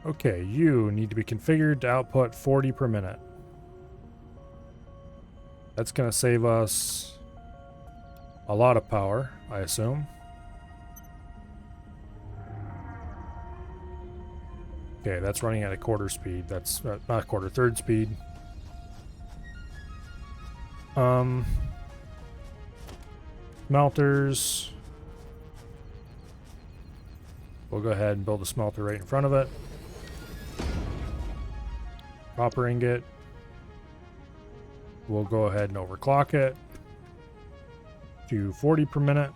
Okay, you need to be configured to output 40 per minute. That's going to save us a lot of power, I assume. Okay, that's running at a quarter speed. That's not a quarter, third speed. Smelters. We'll go ahead and build a smelter right in front of it. Copper ingot. We'll go ahead and overclock it to 40 per minute.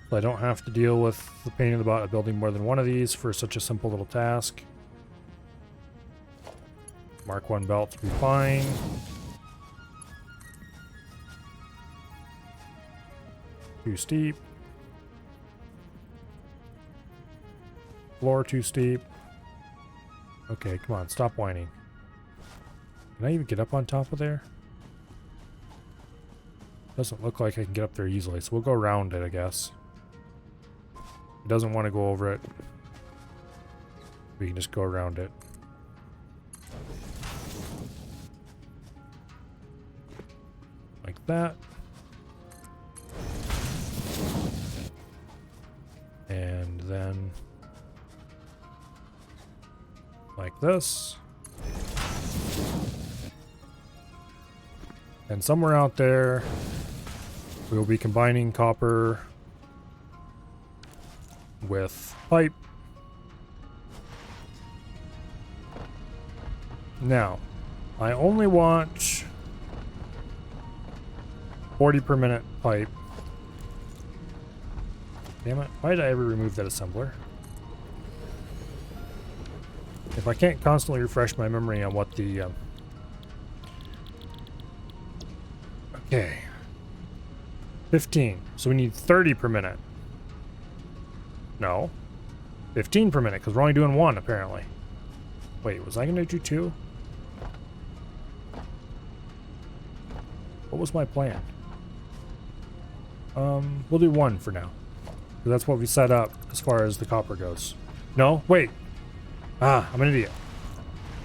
So I don't have to deal with the pain in the butt of building more than one of these for such a simple little task. Mark 1 belts will be fine. Too steep. Floor too steep. Okay, come on, stop whining. Can I even get up on top of there? Doesn't look like I can get up there easily, so we'll go around it, I guess. It doesn't want to go over it. We can just go around it. Like that. And then like this. And somewhere out there, we will be combining copper with pipe. Now, I only want 40 per minute pipe. Damn it, why did I ever remove that assembler? If I can't constantly refresh my memory on what the... Okay. 15. So we need 30 per minute. No. 15 per minute, because we're only doing one, apparently. Wait, was I going to do two? What was my plan? We'll do one for now. Because that's what we set up as far as the copper goes. No? Wait. Ah, I'm an idiot.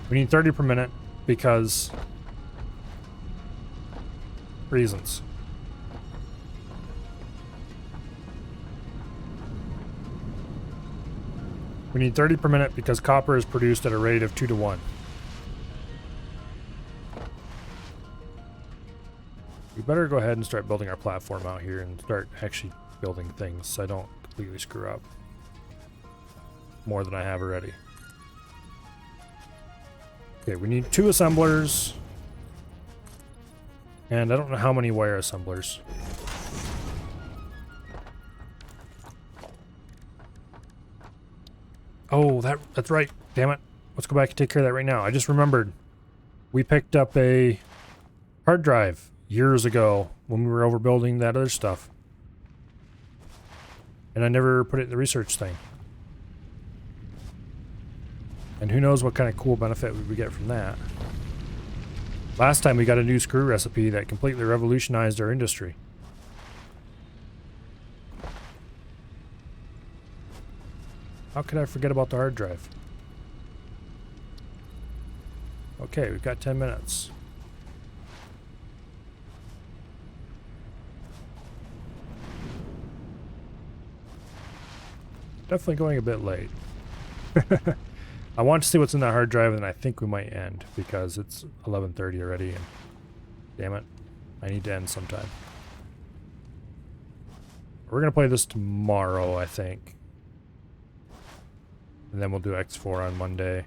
We need 30 per minute because... reasons. We need 30 per minute because copper is produced at a rate of 2 to 1. We better go ahead and start building our platform out here and start actually building things so I don't completely screw up more than I have already. Okay, we need 2 assemblers. And I don't know how many wire assemblers. Oh, that's right. Damn it. Let's go back and take care of that right now. I just remembered. We picked up a hard drive years ago when we were overbuilding that other stuff. And I never put it in the research thing. And who knows what kind of cool benefit we get from that. Last time we got a new screw recipe that completely revolutionized our industry. How could I forget about the hard drive? Okay, we've got 10 minutes. Definitely going a bit late. I want to see what's in that hard drive, and I think we might end because it's 11:30 already, and damn it, I need to end sometime. We're gonna play this tomorrow, I think, and then we'll do X4 on Monday,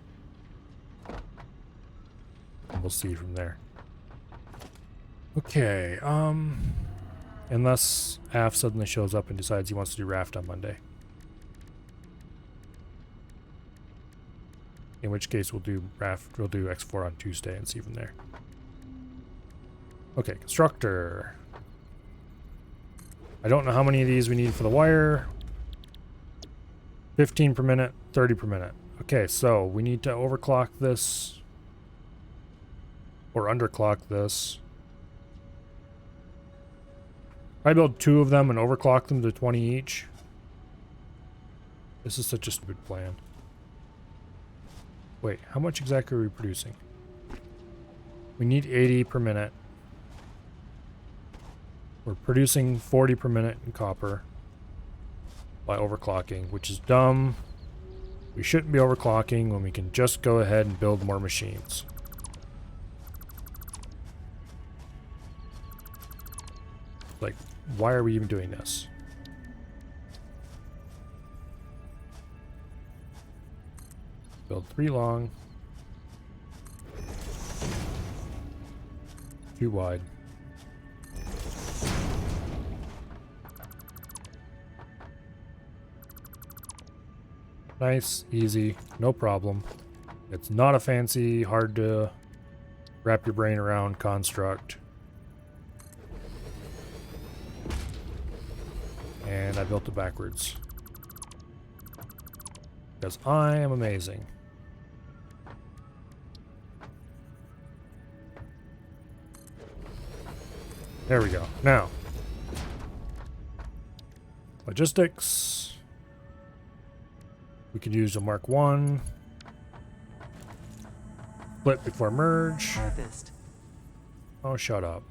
and we'll see from there. Okay, unless Af suddenly shows up and decides he wants to do Raft on Monday. In which case we'll do X4 on Tuesday and see from there. Okay, constructor. I don't know how many of these we need for the wire. 15 per minute, 30 per minute. Okay, so we need to overclock this or underclock this. I build 2 of them and overclock them to 20 each. This is such a stupid plan. Wait, how much exactly are we producing? We need 80 per minute. We're producing 40 per minute in copper by overclocking, which is dumb. We shouldn't be overclocking when we can just go ahead and build more machines. Like, why are we even doing this? Build 3 long. 2 wide. Nice, easy, no problem. It's not a fancy, hard to Wrap your brain around construct. And I built it backwards. Because I am amazing. There we go. Now, logistics. We could use a Mark 1. Split before merge. Harvest. Oh, shut up.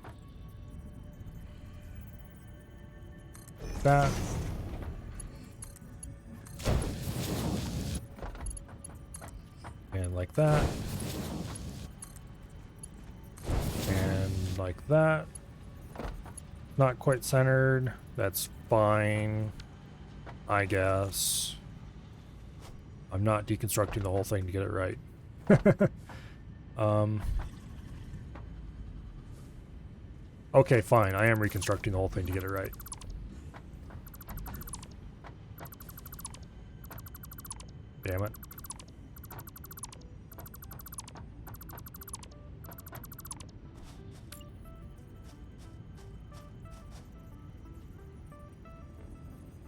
That. And like that. And like that. Not quite centered. That's fine, I guess. I'm not deconstructing the whole thing to get it right. Okay, fine. I am reconstructing the whole thing to get it right. Damn it.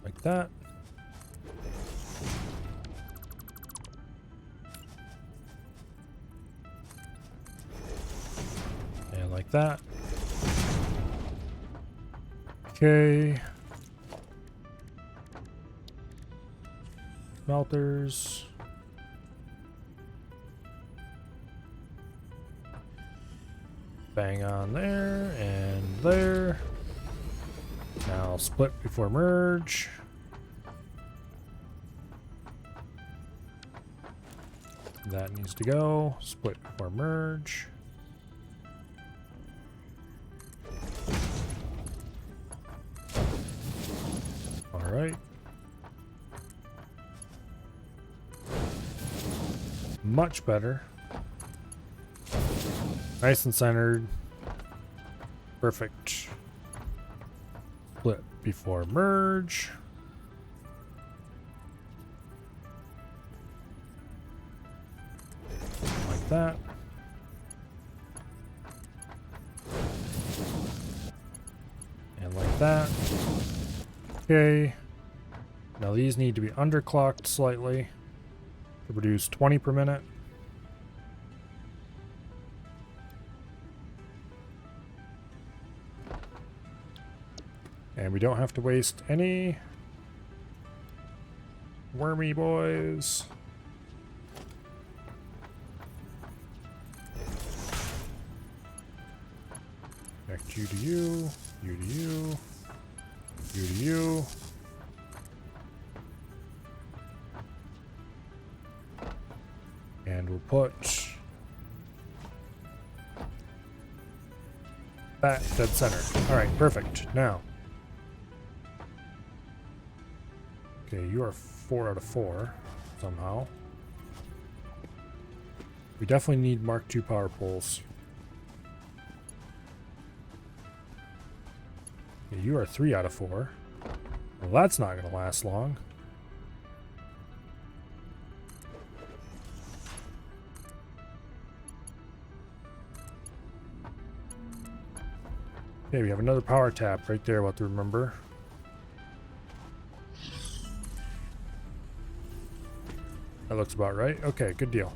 Like that. And like that. Okay. Smelters. Bang on there and there. Now split before merge. That needs to go. Split before merge. All right. Much better. Nice and centered. Perfect. Split before merge. Like that. And like that. Okay. Now these need to be underclocked slightly to produce 20 per minute. And we don't have to waste any wormy boys. Connect you to you, you to you, you to you. And we'll put that dead center. All right, perfect. Now, okay, you are 4 out of 4 somehow. We definitely need Mark II power poles. Okay, you are 3 out of 4. Well, that's not going to last long. Okay, we have another power tap right there, what to remember. That looks about right. Okay, good deal.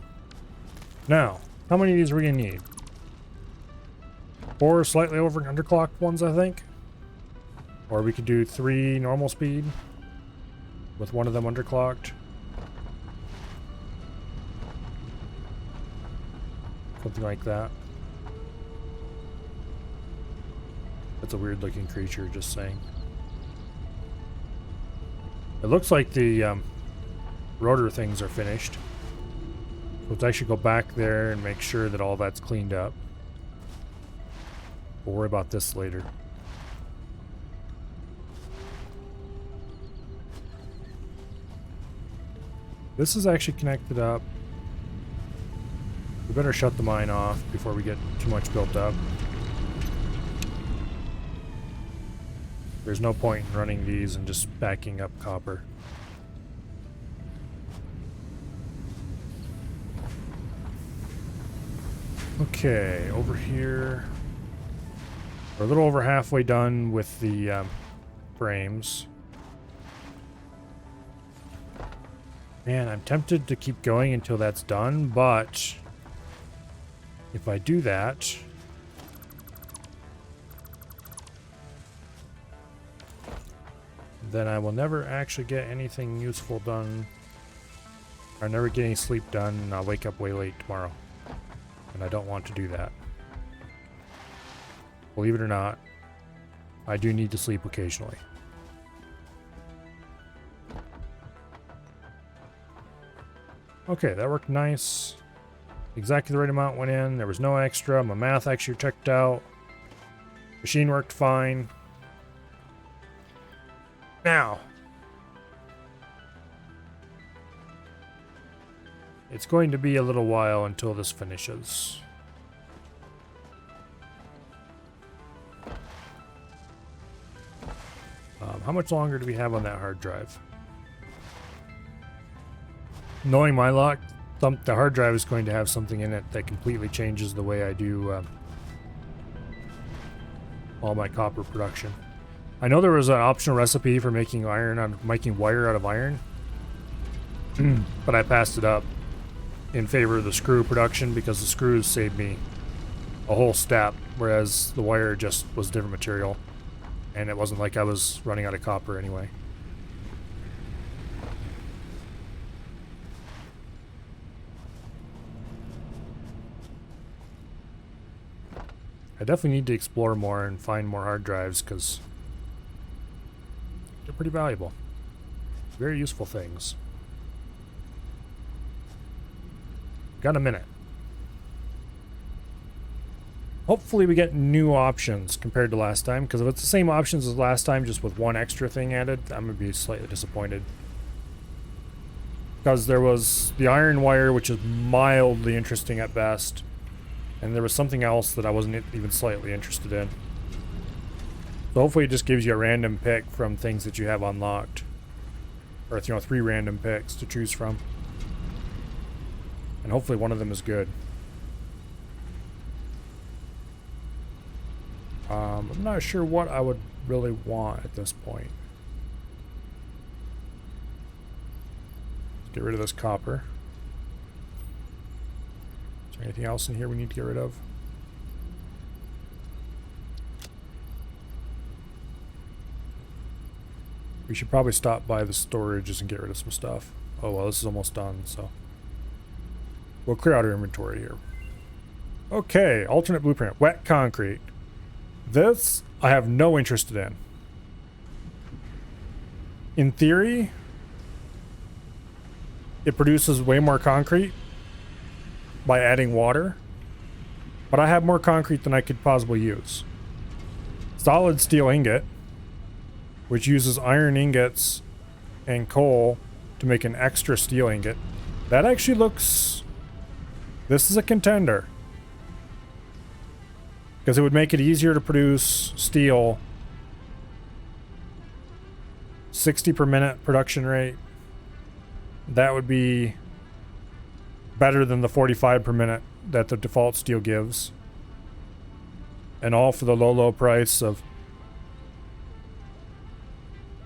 Now, how many of these are we going to need? 4 slightly over underclocked ones, I think. Or we could do 3 normal speed with one of them underclocked. Something like that. That's a weird looking creature, just saying. It looks like the rotor things are finished. So let's actually go back there and make sure that all that's cleaned up. We'll worry about this later. This is actually connected up. We better shut the mine off before we get too much built up. There's no point in running these and just backing up copper. Okay, over here. We're a little over halfway done with the frames. Man, I'm tempted to keep going until that's done, but if I do that, then I will never actually get anything useful done. Or never get any sleep done, and I'll wake up way late tomorrow. And I don't want to do that. Believe it or not, I do need to sleep occasionally. Okay, that worked nice. Exactly the right amount went in. There was no extra. My math actually checked out. Machine worked fine. Now, it's going to be a little while until this finishes. How much longer do we have on that hard drive? Knowing my luck, the hard drive is going to have something in it that completely changes the way I do all my copper production. I know there was an optional recipe for making wire out of iron, but I passed it up in favor of the screw production because the screws saved me a whole step, whereas the wire just was different material, and it wasn't like I was running out of copper anyway. I definitely need to explore more and find more hard drives because they're pretty valuable. Very useful things. Got a minute. Hopefully we get new options compared to last time, because if it's the same options as last time just with one extra thing added, I'm going to be slightly disappointed. Because there was the iron wire, which is mildly interesting at best, and there was something else that I wasn't even slightly interested in. So hopefully it just gives you a random pick from things that you have unlocked. Or, 3 random picks to choose from. And hopefully one of them is good. I'm not sure what I would really want at this point. Let's get rid of this copper. Is there anything else in here we need to get rid of? We should probably stop by the storages and get rid of some stuff. Oh well, this is almost done, so we'll clear out our inventory here. Okay, alternate blueprint. Wet concrete. This I have no interest in. In theory, it produces way more concrete by adding water, but I have more concrete than I could possibly use. Solid steel ingot, which uses iron ingots and coal to make an extra steel ingot. That actually looks... This is a contender. Because it would make it easier to produce steel. 60 per minute production rate. That would be better than the 45 per minute that the default steel gives. And all for the low price of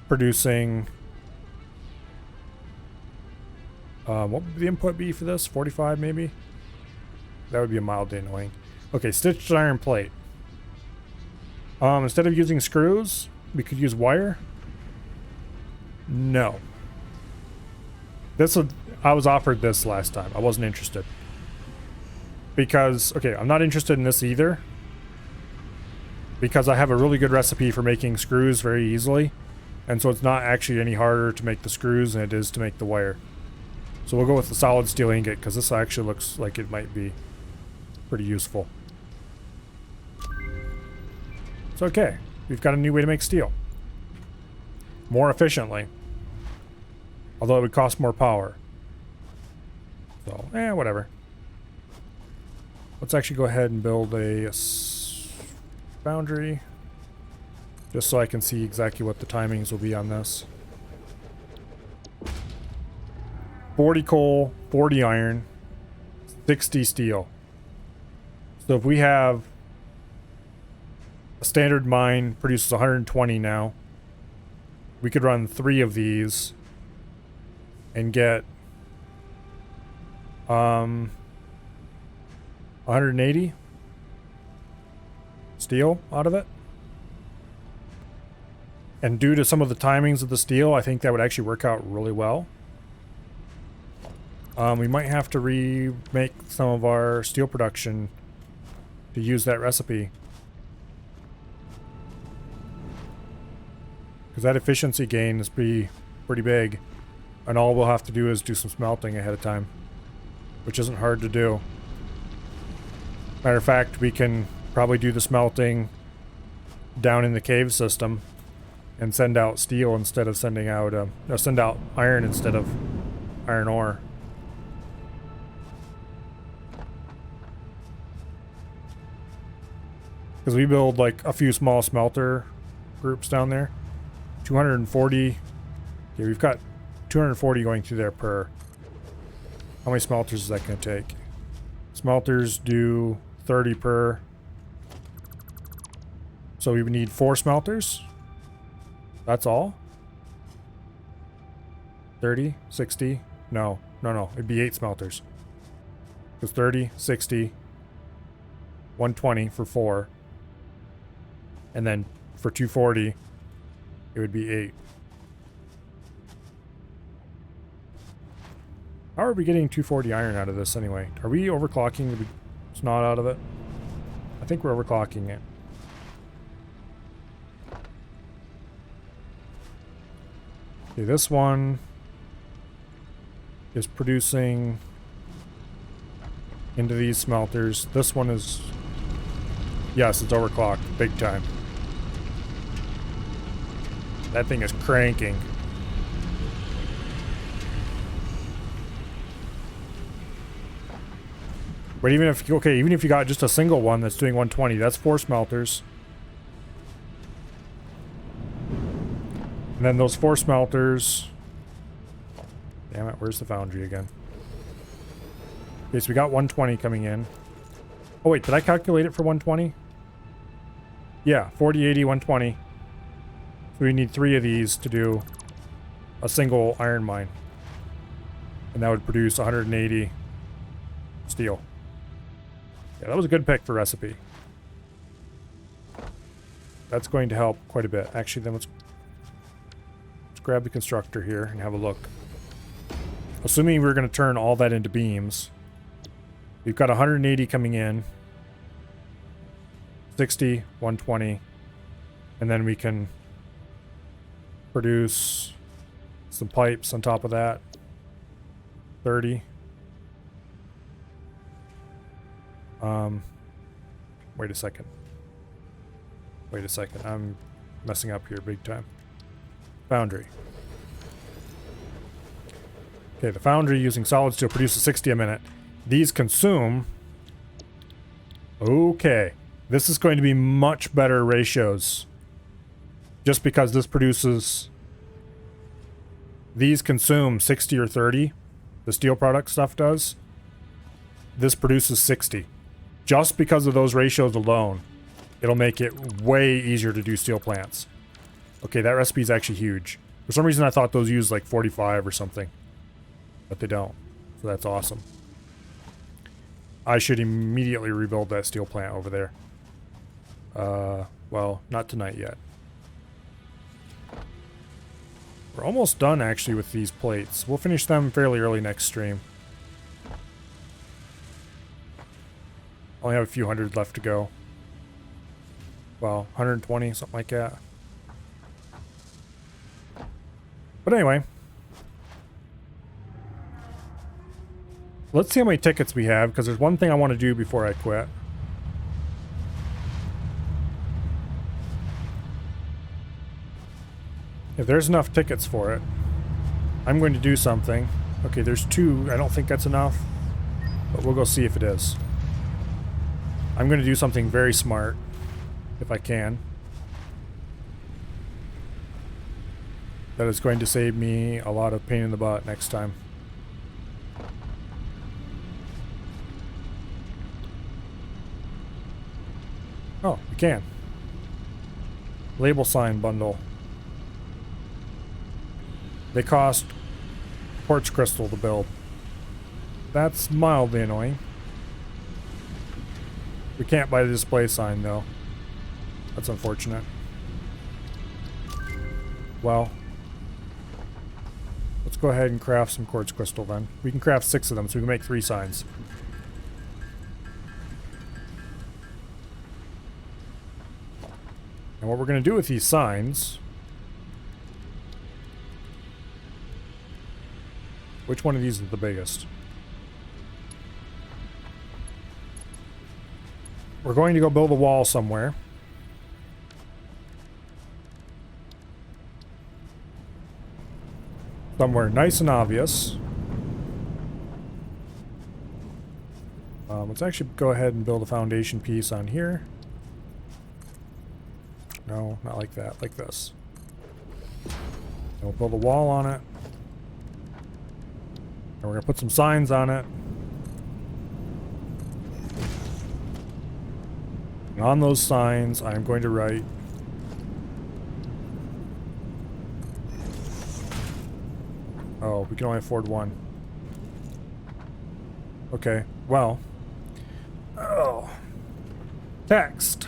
producing... what would the input be for this? 45 maybe? That would be a mildly annoying. Okay, stitched iron plate. Instead of using screws, we could use wire. No. I was offered this last time. I wasn't interested. Because, okay, I'm not interested in this either. Because I have a really good recipe for making screws very easily. And so it's not actually any harder to make the screws than it is to make the wire. So we'll go with the solid steel ingot, because this actually looks like it might be pretty useful. It's okay. We've got a new way to make steel. More efficiently. Although it would cost more power. So, whatever. Let's actually go ahead and build a foundry. Just so I can see exactly what the timings will be on this. 40 coal, 40 iron, 60 steel. So if we have a standard mine produces 120 now, we could run 3 of these and get 180 steel out of it. And due to some of the timings of the steel, I think that would actually work out really well. We might have to remake some of our steel production to use that recipe. Because that efficiency gain is pretty big. And all we'll have to do is do some smelting ahead of time, which isn't hard to do. Matter of fact, we can probably do the smelting down in the cave system and send out steel instead of sending out, send out iron instead of iron ore. Because we build like a few small smelter groups down there. 240. Yeah, we've got 240 going through there per. How many smelters is that going to take? Smelters do 30 per. So we would need 4 smelters. That's all? 30, 60? No. It'd be 8 smelters. Because 30, 60, 120 for 4. And then for 240, it would be 8. How are we getting 240 iron out of this anyway? Are we overclocking the snot out of it? I think we're overclocking it. Okay, this one is producing into these smelters. This one is... Yes, it's overclocked. Big time. That thing is cranking. But even if you got just a single one that's doing 120, that's 4 smelters. And then those 4 smelters... Damn it, where's the foundry again? Okay, so we got 120 coming in. Oh wait, did I calculate it for 120? Yeah, 40, 80, 120. So we need 3 of these to do a single iron mine. And that would produce 180 steel. Yeah, that was a good pick for recipe. That's going to help quite a bit. Actually, then let's grab the constructor here and have a look. Assuming we're going to turn all that into beams. We've got 180 coming in. 60, 120. And then we can produce some pipes on top of that. 30. Wait a second. I'm messing up here big time. Foundry. Okay, the foundry using solid steel produces 60 a minute. These consume... Okay. This is going to be much better ratios. Just because this produces... These consume 60 or 30. The steel product stuff does. This produces 60. Just because of those ratios alone, it'll make it way easier to do steel plants. Okay, that recipe is actually huge. For some reason I thought those used like 45 or something. But they don't. So that's awesome. I should immediately rebuild that steel plant over there. Well, not tonight yet. We're almost done actually with these plates. We'll finish them fairly early next stream. Only have a few hundred left to go. Well, 120, something like that. But anyway. Let's see how many tickets we have, because there's one thing I want to do before I quit. If there's enough tickets for it, I'm going to do something. Okay, there's 2. I don't think that's enough. But we'll go see if it is. I'm going to do something very smart, if I can. That is going to save me a lot of pain in the butt next time. Oh, we can. Label sign bundle. They cost quartz crystal to build. That's mildly annoying. We can't buy the display sign though. That's unfortunate. Well, let's go ahead and craft some quartz crystal then. We can craft 6 of them so we can make 3 signs. And what we're going to do with these signs... Which one of these is the biggest? We're going to go build a wall somewhere. Somewhere nice and obvious. Let's actually go ahead and build a foundation piece on here. No, not like that. Like this. And we'll build a wall on it. And we're going to put some signs on it. And on those signs, I'm going to write... Oh, we can only afford 1. Okay, well... Oh. Text.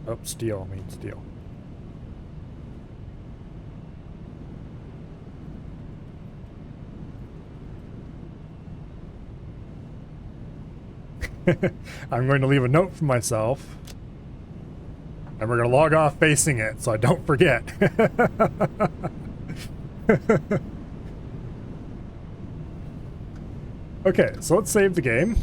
Oh, steel means steel. I'm going to leave a note for myself. And we're going to log off facing it so I don't forget. Okay, so let's save the game.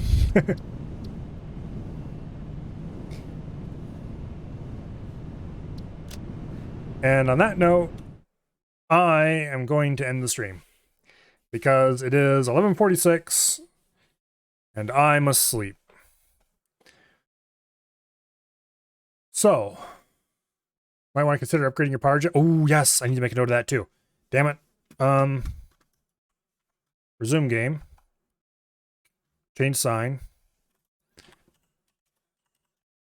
And on that note, I am going to end the stream because it is 11:46 and I must sleep. So, might want to consider upgrading your power gen. Oh, yes, I need to make a note of that too. Damn it. Resume game. Change sign.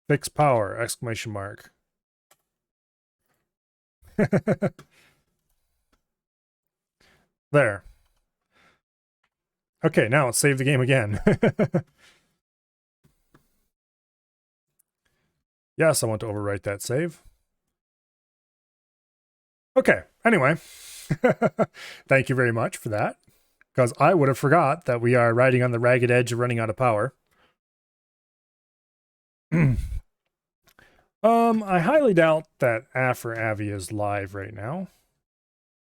Fix power, exclamation mark. There. Okay, now let's save the game again. Yes, I want to overwrite that save. Okay, anyway. Thank you very much for that. Because I would have forgot that we are riding on the ragged edge of running out of power. I highly doubt that After Avi is live right now.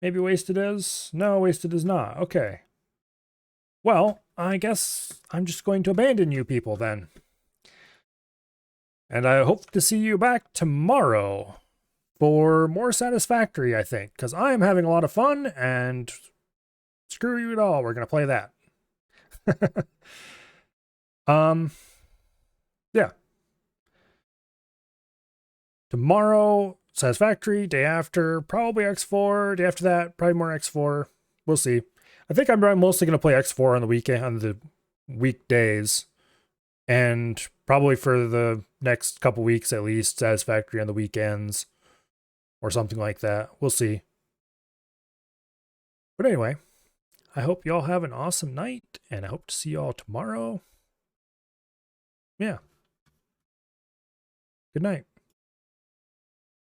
Maybe Wasted is? No, Wasted is not. Okay. Well, I guess I'm just going to abandon you people then. And I hope to see you back tomorrow for more Satisfactory, I think, because I am having a lot of fun, and screw you at all, we're going to play that. Yeah. Tomorrow, Satisfactory, day after, probably X4, day after that, probably more X4. We'll see. I think I'm mostly going to play X4 on the weekend, on the weekdays, and probably for the next couple weeks at least, Satisfactory on the weekends, or something like that. We'll see. But anyway, I hope you all have an awesome night, and I hope to see you all tomorrow. Yeah. Good night.